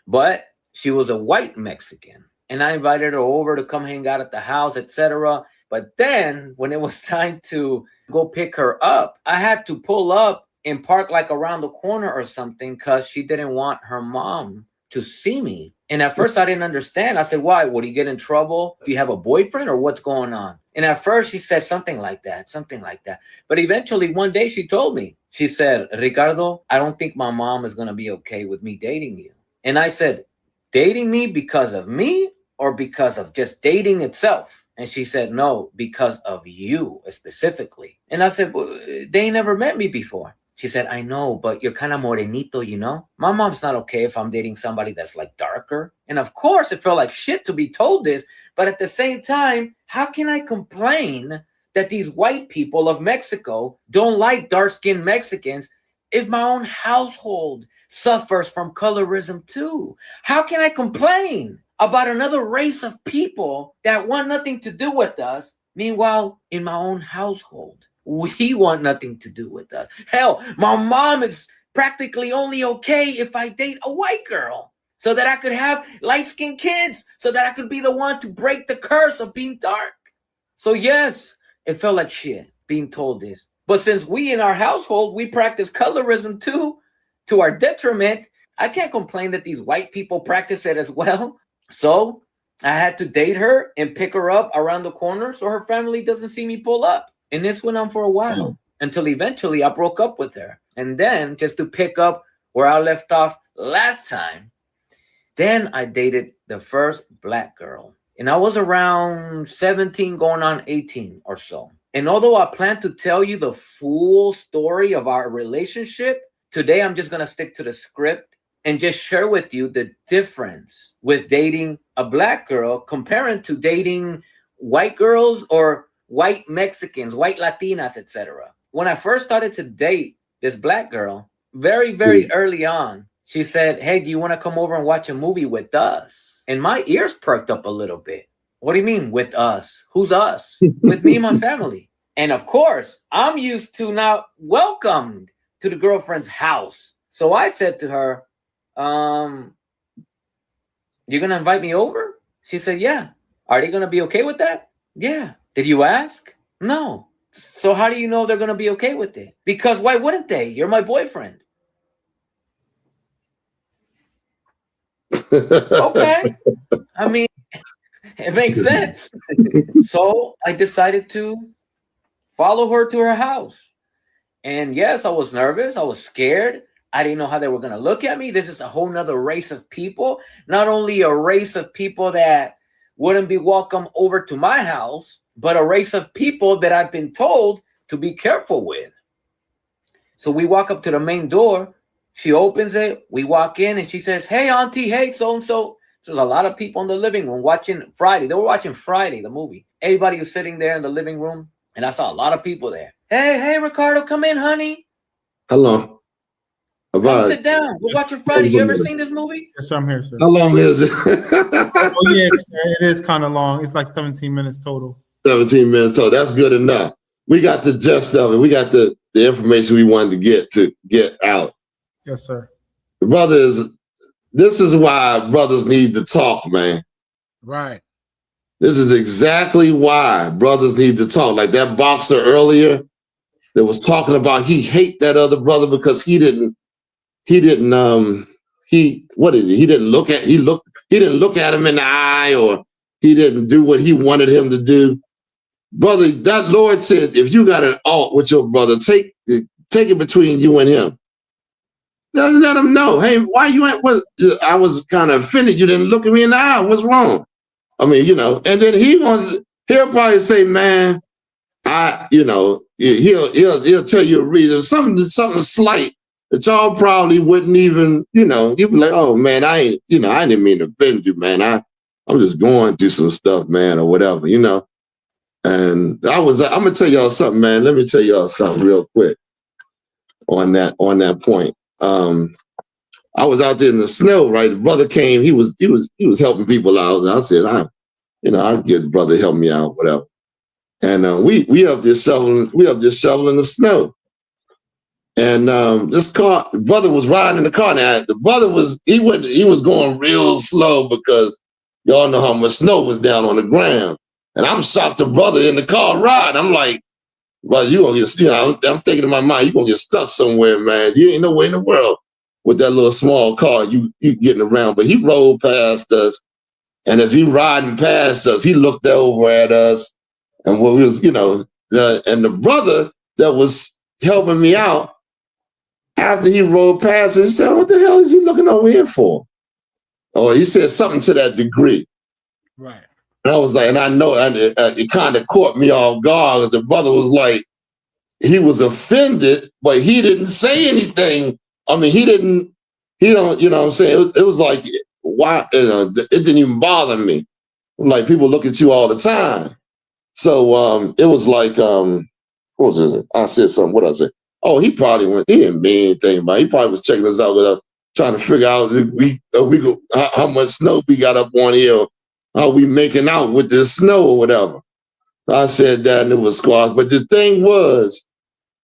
but she was a white Mexican. And I invited her over to come hang out at the house, etc. But then when it was time to go pick her up, I had to pull up and park like around the corner or something because she didn't want her mom to see me. And at first I didn't understand. I said, why? Would he get in trouble if you have a boyfriend or what's going on? And at first she said something like that. But eventually one day she told me, she said, Ricardo, I don't think my mom is going to be okay with me dating you. And I said, dating me because of me or because of just dating itself? And she said, no, because of you specifically. And I said, well, they never met me before. She said, I know, but you're kind of morenito, you know? My mom's not okay if I'm dating somebody that's like darker. And of course, it felt like shit to be told this. But at the same time, how can I complain that these white people of Mexico don't like dark-skinned Mexicans if my own household suffers from colorism too? How can I complain about another race of people that want nothing to do with us Meanwhile, in my own household, we want nothing to do with us. Hell, my mom is practically only okay if I date a white girl so that I could have light-skinned kids, so that I could be the one to break the curse of being dark. So yes, it felt like shit being told this. But since we in our household, we practice colorism too, to our detriment, I can't complain that these white people practice it as well. So I had to date her and pick her up around the corner so her family doesn't see me pull up. And this went on for a while until eventually I broke up with her. And then, just to pick up where I left off last time, then I dated the first black girl. And I was around 17 going on 18 or so. And although I plan to tell you the full story of our relationship, today I'm just going to stick to the script and just share with you the difference with dating a black girl comparing to dating white girls or white Mexicans, white Latinas, etc. When I first started to date this black girl, very, very early on, she said, hey, do you want to come over and watch a movie with us? And my ears perked up a little bit. What do you mean with us? Who's us? With me and my family. And of course, I'm used to now welcomed to the girlfriend's house. So I said to her, you're going to invite me over? She said, yeah. Are they going to be okay with that? Yeah. Did you ask? No. So how do you know they're going to be okay with it? Because why wouldn't they? You're my boyfriend. Okay. I mean, it makes sense. So I decided to follow her to her house. And yes, I was nervous. I was scared. I didn't know how they were going to look at me. This is a whole nother race of people. Not only a race of people that wouldn't be welcome over to my house, but a race of people that I've been told to be careful with. So we walk up to the main door. She opens it. We walk in and she says, hey, auntie, hey, so-and-so. So there's a lot of people in the living room watching Friday. They were watching Friday, the movie. Everybody was sitting there in the living room. And I saw a lot of people there. Hey, Ricardo, come in, honey. Hello. Sit down. We're watching Friday. You ever seen this movie? Yes, sir, I'm here, sir. How long is it? Oh, yeah, it is kind of long. It's like 17 minutes total. 17 minutes total. That's good enough. We got the gist of it. We got the information we wanted to get out. Yes, sir. Brothers, this is why brothers need to talk, man. Right. This is exactly why brothers need to talk. Like that boxer earlier that was talking about he hate that other brother because he didn't look at him in the eye, or he didn't do what he wanted him to do. Brother, that Lord said, if you got an alt with your brother, take it between you and him. Let him know, hey, why you ain't, I was kind of offended. You didn't look at me in the eye. What's wrong? I mean, and then he'll probably say, man, he'll tell you a reason, something slight that y'all probably wouldn't even, you'd be like, oh man, I didn't mean to offend you, man. I'm just going through some stuff, man, or whatever, And I'm gonna tell y'all something, man. Let me tell y'all something real quick on that point. I was out there in the snow, right? The brother came, he was helping people out. And I said, I'll get the brother to help me out, whatever. And we up there shoveling the snow. And this car, the brother was riding in the car. Now the brother was going real slow because y'all know how much snow was down on the ground. And I'm shocked the brother in the car riding. I'm like, well, you gonna get, I'm thinking in my mind, you're gonna get stuck somewhere, man. You ain't no way in the world with that little small car you getting around. But he rolled past us. And as he riding past us, he looked over at us. And what was, and the brother that was helping me out, after he rolled past us, he said, what the hell is he looking over here for? Oh, he said something to that degree. Right. And I was like, and I know it kind of caught me off guard. The brother was like, he was offended, but he didn't say anything. I mean, you know what I'm saying? It was like, why, it didn't even bother me. Like, people look at you all the time. So it was like, what was it? I said something, what I said? Oh, he didn't mean anything, but he probably was checking us out, trying to figure out how much snow we got up on here, how we making out with this snow or whatever. I said that and it was squashed. But the thing was,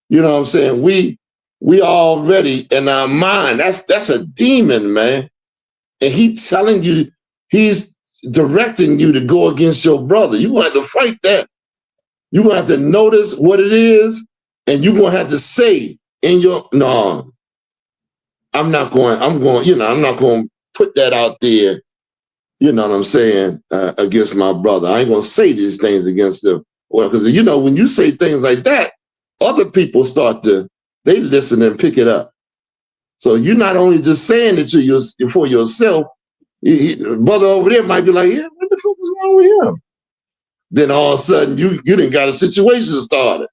you know what I'm saying? We already in our mind, that's a demon, man. And he's telling you, he's directing you to go against your brother. You're gonna have to fight that. You're gonna have to notice what it is, and you're gonna have to say in your no, I'm not going to put that out there, you know what I'm saying, against my brother. I ain't gonna say these things against them. Well, because you know, when you say things like that, other people they listen and pick it up. So you're not only just saying it for yourself, brother over there might be like, yeah, what the fuck is wrong with him? Then all of a sudden you didn't got a situation started.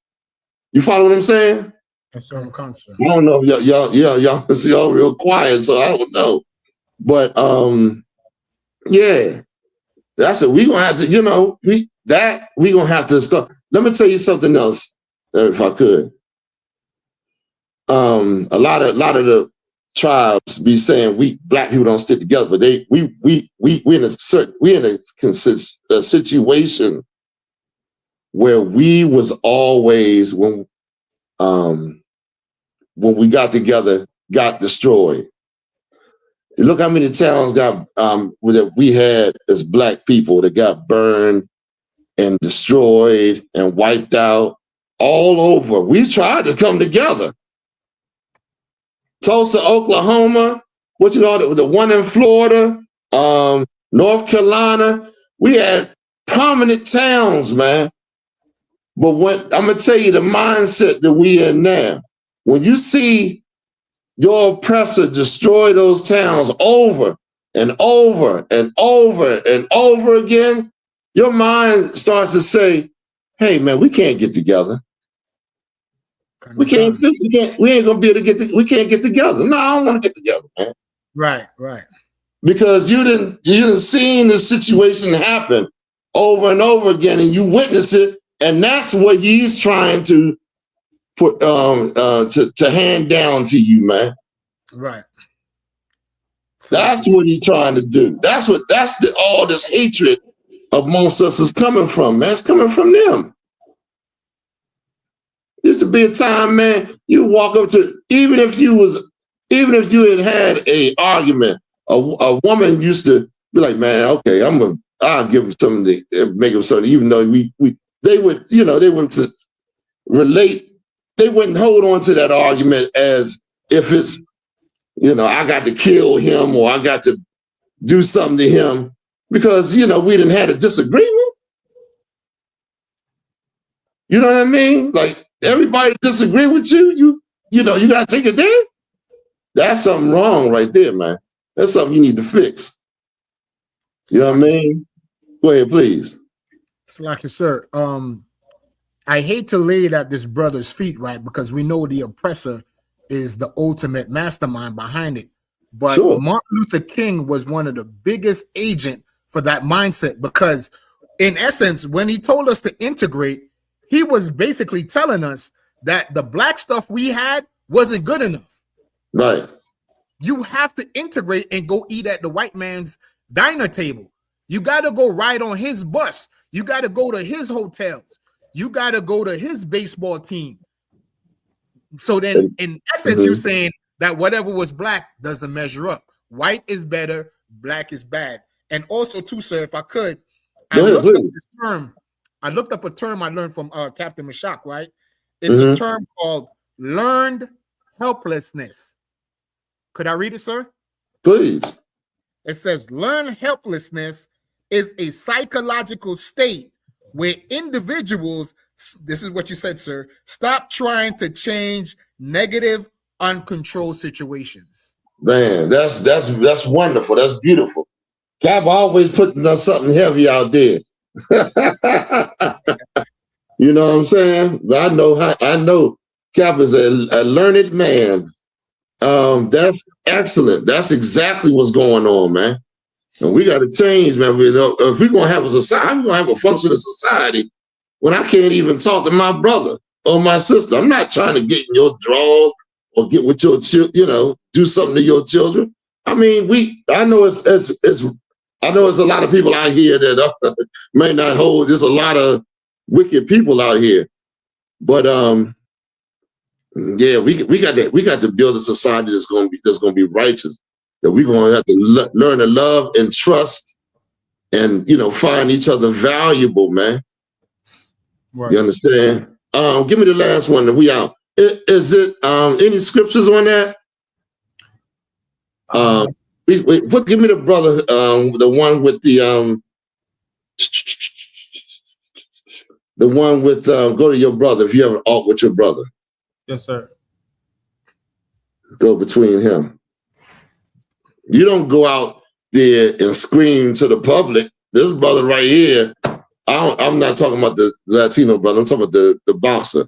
You follow what I'm saying? That's what I'm concerned. I don't know if y'all real quiet, so I don't know. But yeah, that's it. We gonna have to, we gonna have to start. Let me tell you something else, if I could. A lot of the tribes be saying black people don't stick together, but we in a situation where we was always when we got together got destroyed. Look how many towns that we had as black people that got burned and destroyed and wiped out all over. We tried to come together. Tulsa, Oklahoma, what you call it, the one in Florida, North Carolina, we had prominent towns, man. But I'm gonna tell you the mindset that we in now, when you see your oppressor destroy those towns over and over and over and over again, your mind starts to say, hey man, we can't get together. We ain't gonna be able to we can't get together. No, I don't want to get together, man. Right. Because you didn't seen this situation happen over and over again, and you witness it, and that's what he's trying to put to hand down to you, man. Right. That's what he's trying to do. All this hatred amongst us is coming from, man. It's coming from them. Used to be a time, man, you walk up to, even if you had a argument, a woman used to be like, man, okay, I'll give him something to make him something, even though they would relate, they wouldn't hold on to that argument as if it's, I got to kill him or I got to do something to him because, we didn't have a disagreement. You know what I mean? Like, everybody disagree with you, you got to take it there? That's something wrong right there, man. That's something you need to fix. You know what I mean? Go ahead, please. Slacky, sir. I hate to lay it at this brother's feet, right? Because we know the oppressor is the ultimate mastermind behind it. But sure. Martin Luther King was one of the biggest agents for that mindset because, in essence, when he told us to integrate, he was basically telling us that the black stuff we had wasn't good enough. Right. You have to integrate and go eat at the white man's diner table. You got to go ride on his bus. You got to go to his hotels. You got to go to his baseball team. So then, in essence, you're saying that whatever was black doesn't measure up. White is better, black is bad. And also, too, sir, if I could, I looked up a term I learned from Captain Mashak, right? It's a term called learned helplessness. Could I read it, sir? Please. It says, learned helplessness is a psychological state where individuals, this is what you said, sir, stop trying to change negative, uncontrolled situations. Man, that's wonderful. That's beautiful. Cap always putting something heavy out there. You know what I'm saying? I know Cap is a learned man. That's excellent. That's exactly what's going on, man. And we got to change, man. If we're gonna have a society, I'm gonna have a functioning society when I can't even talk to my brother or my sister. I'm not trying to get in your drawers or get with your children, do something to your children. I mean, I know it's a lot of people out here that may not hold. There's a lot of wicked people out here. But yeah, we got to build a society that's gonna be righteous. That we're gonna have to learn to love and trust, and find each other valuable, man. Right. You understand? Give me the last one that we out. Is it any scriptures on that? Give me the brother, the one with go to your brother if you have an alt with your brother. Yes, sir. Go between him. You don't go out there and scream to the public. This brother right here, I'm not talking about the Latino brother, I'm talking about the boxer.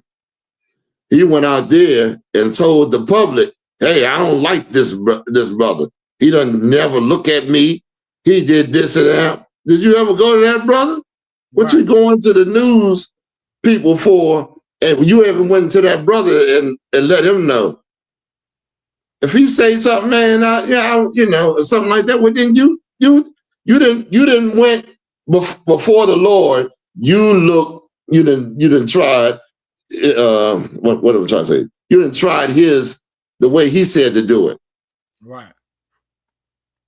He went out there and told the public, hey, I don't like this brother. He doesn't never look at me. He did this and that. Did you ever go to that brother? What you going to the news people for? And you ever went to that brother and let him know? If he say something, man, something like that, well, then you didn't went before the Lord. You didn't tried. What am I trying to say? You didn't tried the way he said to do it. Right.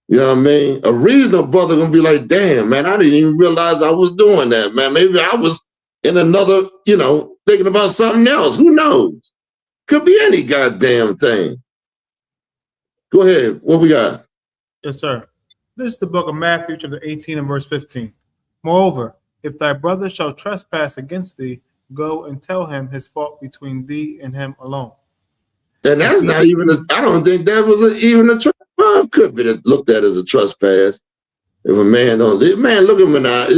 You know what I mean? A reasonable brother gonna be like, damn, man, I didn't even realize I was doing that, man. Maybe I was in another, thinking about something else. Who knows? Could be any goddamn thing. Go ahead. What we got? Yes, sir. This is the book of Matthew, chapter 18 and verse 15. Moreover, if thy brother shall trespass against thee, go and tell him his fault between thee and him alone. And that's not even I don't think that was even a trespass. Could be looked at as a trespass. If a man look him in the eye.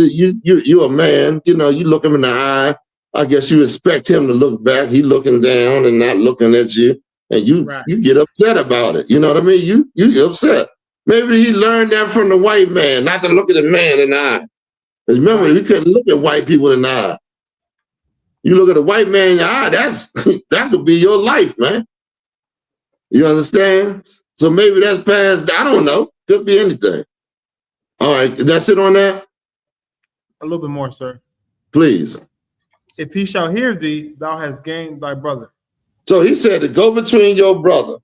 You a man, you look him in the eye. I guess you expect him to look back. He looking down and not looking at you. And you get upset about it. You know what I mean? You get upset. Maybe he learned that from the white man, not to look at a man in the eye. Remember, he couldn't look at white people in the eye. You look at a white man in the eye, that could be your life, man. You understand? So maybe that's past, I don't know. Could be anything. All right, that's it on that? A little bit more, sir. Please. If he shall hear thee, thou hast gained thy brother. So he said to go between your brother.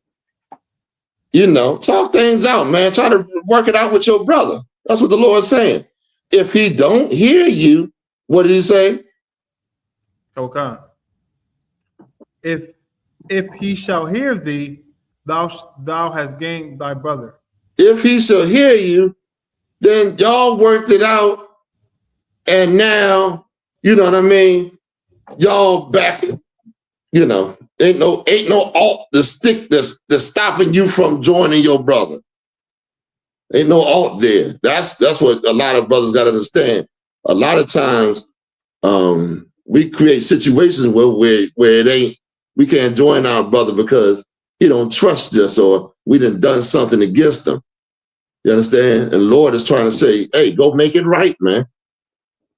Talk things out, man. Try to work it out with your brother. That's what the Lord's saying. If he don't hear you, what did he say? Okay. If he shall hear thee, thou hast gained thy brother. If he shall hear you, then y'all worked it out, and now, you know what I mean? Y'all back, ain't no alt the stick that's stopping you from joining your brother. Ain't no alt there. That's what a lot of brothers got to understand. A lot of times, we create situations where it ain't. We can't join our brother because he don't trust us or we done something against him. You understand? And the Lord is trying to say, hey, go make it right, man.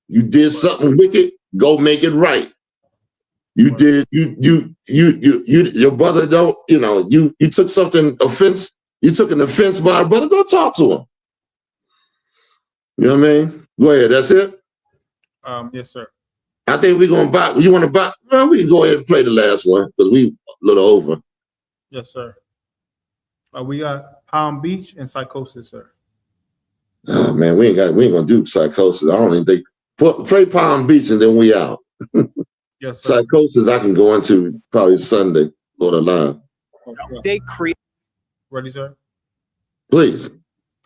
You did something wicked, go make it right. You did, your brother don't, you took something offense, you took an offense by a brother, go talk to him. You know what I mean? Go ahead, that's it? Yes, sir. I think we're going to buy, you want to buy, well, we can go ahead and play the last one because we a little over. Yes, sir. We got Palm Beach and Psychosis, sir. Oh man, we ain't gonna do Psychosis. I don't even think play Palm Beach and then we out. Yes, sir. Psychosis I can go into probably Sunday, Lord alive. They create. Ready, sir? Please.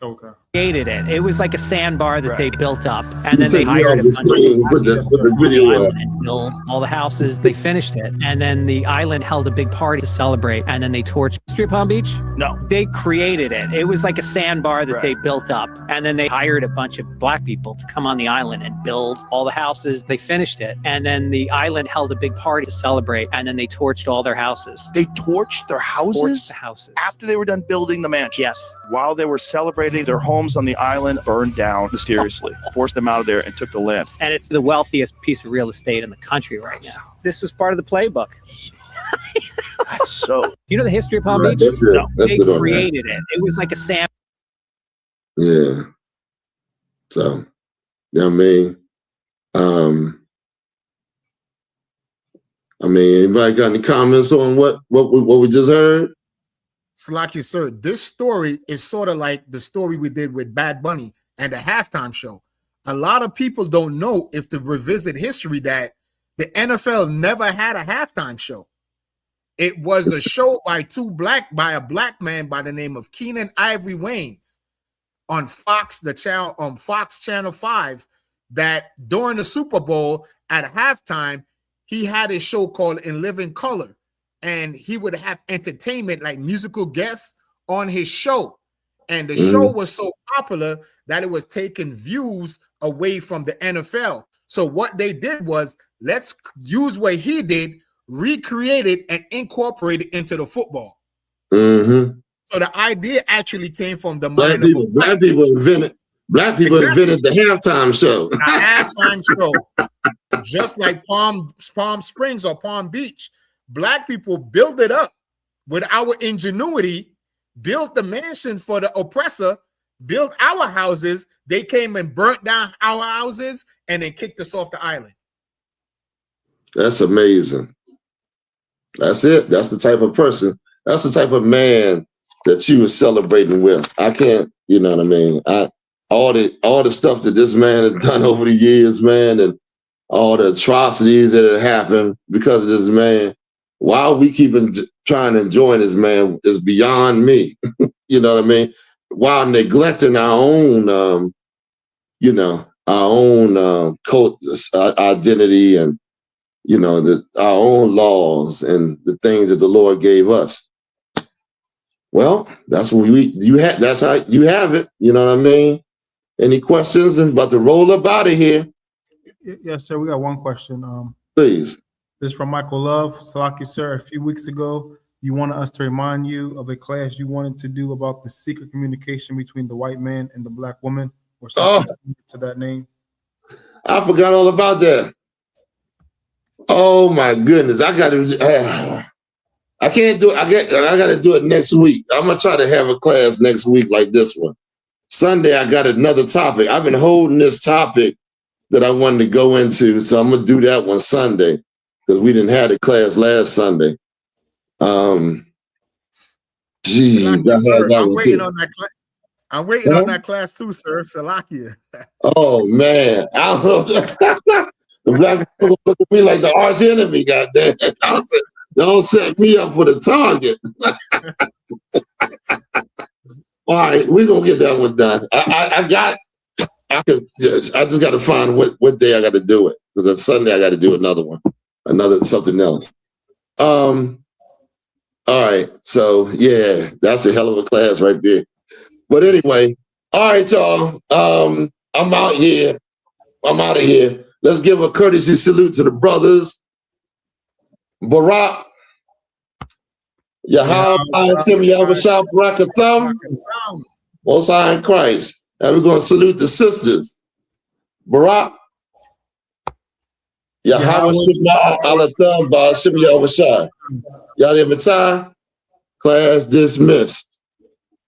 Okay. Created it. It was like a sandbar that they built up, and then they Take me hired off the screen with the video up. and built all the houses. They finished it, and then the island held a big party to celebrate, and then they torched Street Palm Beach. No, they created it. It was like a sandbar that they built up, and then they hired a bunch of black people to come on the island and build all the houses. They finished it, and then the island held a big party to celebrate, and then they torched all their houses. They torched their houses? Torched the houses. After they were done building the mansion? Yes. While they were celebrating, their homes on the island burned down mysteriously, forced them out of there and took the land. And it's the wealthiest piece of real estate in the country right now. This was part of the playbook. That's so. You know the history of Palm Beach? That's it. No, That's they it on created it. It was like a sand. Yeah. So, you know what I mean? I mean, anybody got any comments on what we just heard? Salaki, sir, this story is sort of like the story we did with Bad Bunny and the halftime show. A lot of people don't know, if to revisit history, that the NFL never had a halftime show. It was a show by a black man by the name of Keenan Ivory Waynes on Fox, the channel on Fox Channel 5, that during the Super Bowl at halftime, he had a show called In Living Color, and he would have entertainment like musical guests on his show. And the show was so popular that it was taking views away from the NFL. So what they did was, let's use what he did, recreate it, and incorporate it into the football. So the idea actually came from the mind of black people invented the halftime show. The halftime show. Just like Palm Springs or Palm Beach. Black people built it up with our ingenuity, built the mansion for the oppressor, built our houses. They came and burnt down our houses and then kicked us off the island. That's amazing. That's it. That's the type of person. That's the type of man that you were celebrating with. I can't, you know what I mean? All the stuff that this man has done over the years, man, and all the atrocities that have happened because of this man. Why we keep trying to enjoy this man is beyond me. You know what I mean? While neglecting our own, identity and, our own laws and the things that the Lord gave us. Well, that's what that's how you have it. You know what I mean? Any questions? I'm about to roll up out of here. Yes, sir. We got one question. Please. This is from Michael Love. Salaki, sir, a few weeks ago, you wanted us to remind you of a class you wanted to do about the secret communication between the white man and the black woman, or something to that name. I forgot all about that. Oh my goodness. I can't do it. I got to do it next week. I'm going to try to have a class next week like this one. Sunday, I got another topic. I've been holding this topic that I wanted to go into, so I'm going to do that one Sunday, because we didn't have the class last Sunday. I'm waiting on that class. I'm waiting on that class too, sir. Salakia. Oh man, I don't know. The black people look at me like the arch enemy. Goddamn, don't set me up for the target. All right, we're gonna get that one done. I just got to find what day I got to do it, because on Sunday I got to do another one, something else. All right, so yeah, that's a hell of a class right there. But anyway, all right, y'all. I'm out here. I'm out of here. Let's give a courtesy salute to the brothers. Barak, YAHANNA, Shimmy-Yahweh-Shah, Barakatham, Most High in Christ. And we're going to salute the sisters. Barak, Yahweh Shimmy-Alatham, Shimmy-Yahweh-Shah. Yadeh Matai, class dismissed.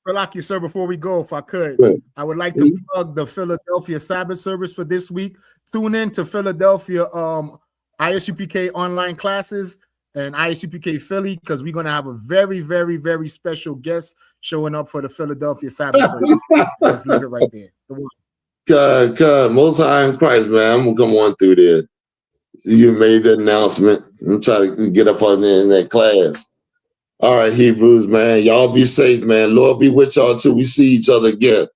Salaki, sir, before we go, if I could, I would like to plug the Philadelphia Sabbath service for this week. Tune in to Philadelphia I.S.U.P.K online classes and I.S.U.P.K Philly, because we're going to have a very, very, very special guest showing up for the Philadelphia Sabbath service. Let's leave it right there. God, Most High in Christ, man. I'm going to come on through there. You made the announcement. I'm trying to get up on there in that class. All right, Hebrews, man. Y'all be safe, man. Lord be with y'all till we see each other again.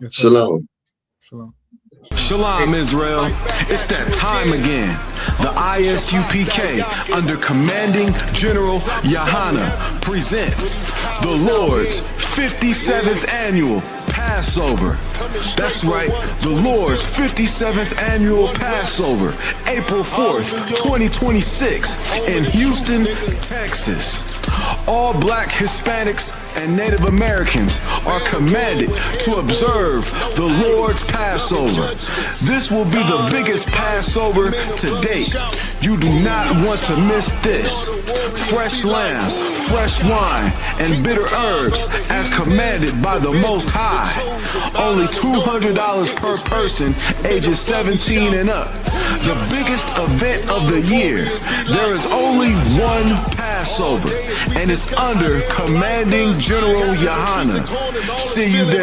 Yes, shalom. Shalom. Shalom, Israel. It's that time again. The I.S.U.P.K. under commanding General YAHANNA presents the Lord's 57th annual Passover. That's right, the Lord's 57th annual Passover, April 4th, 2026 in Houston, Texas. All black Hispanics and Native Americans are commanded to observe the Lord's Passover. This will be the biggest Passover to date. You do not want to miss this. Fresh lamb, fresh wine, and bitter herbs as commanded by the Most High. Only $200 per person, ages 17 and up. The biggest event of the year. There is only one Passover, and it's under Commanding General YAHANNA. See you there.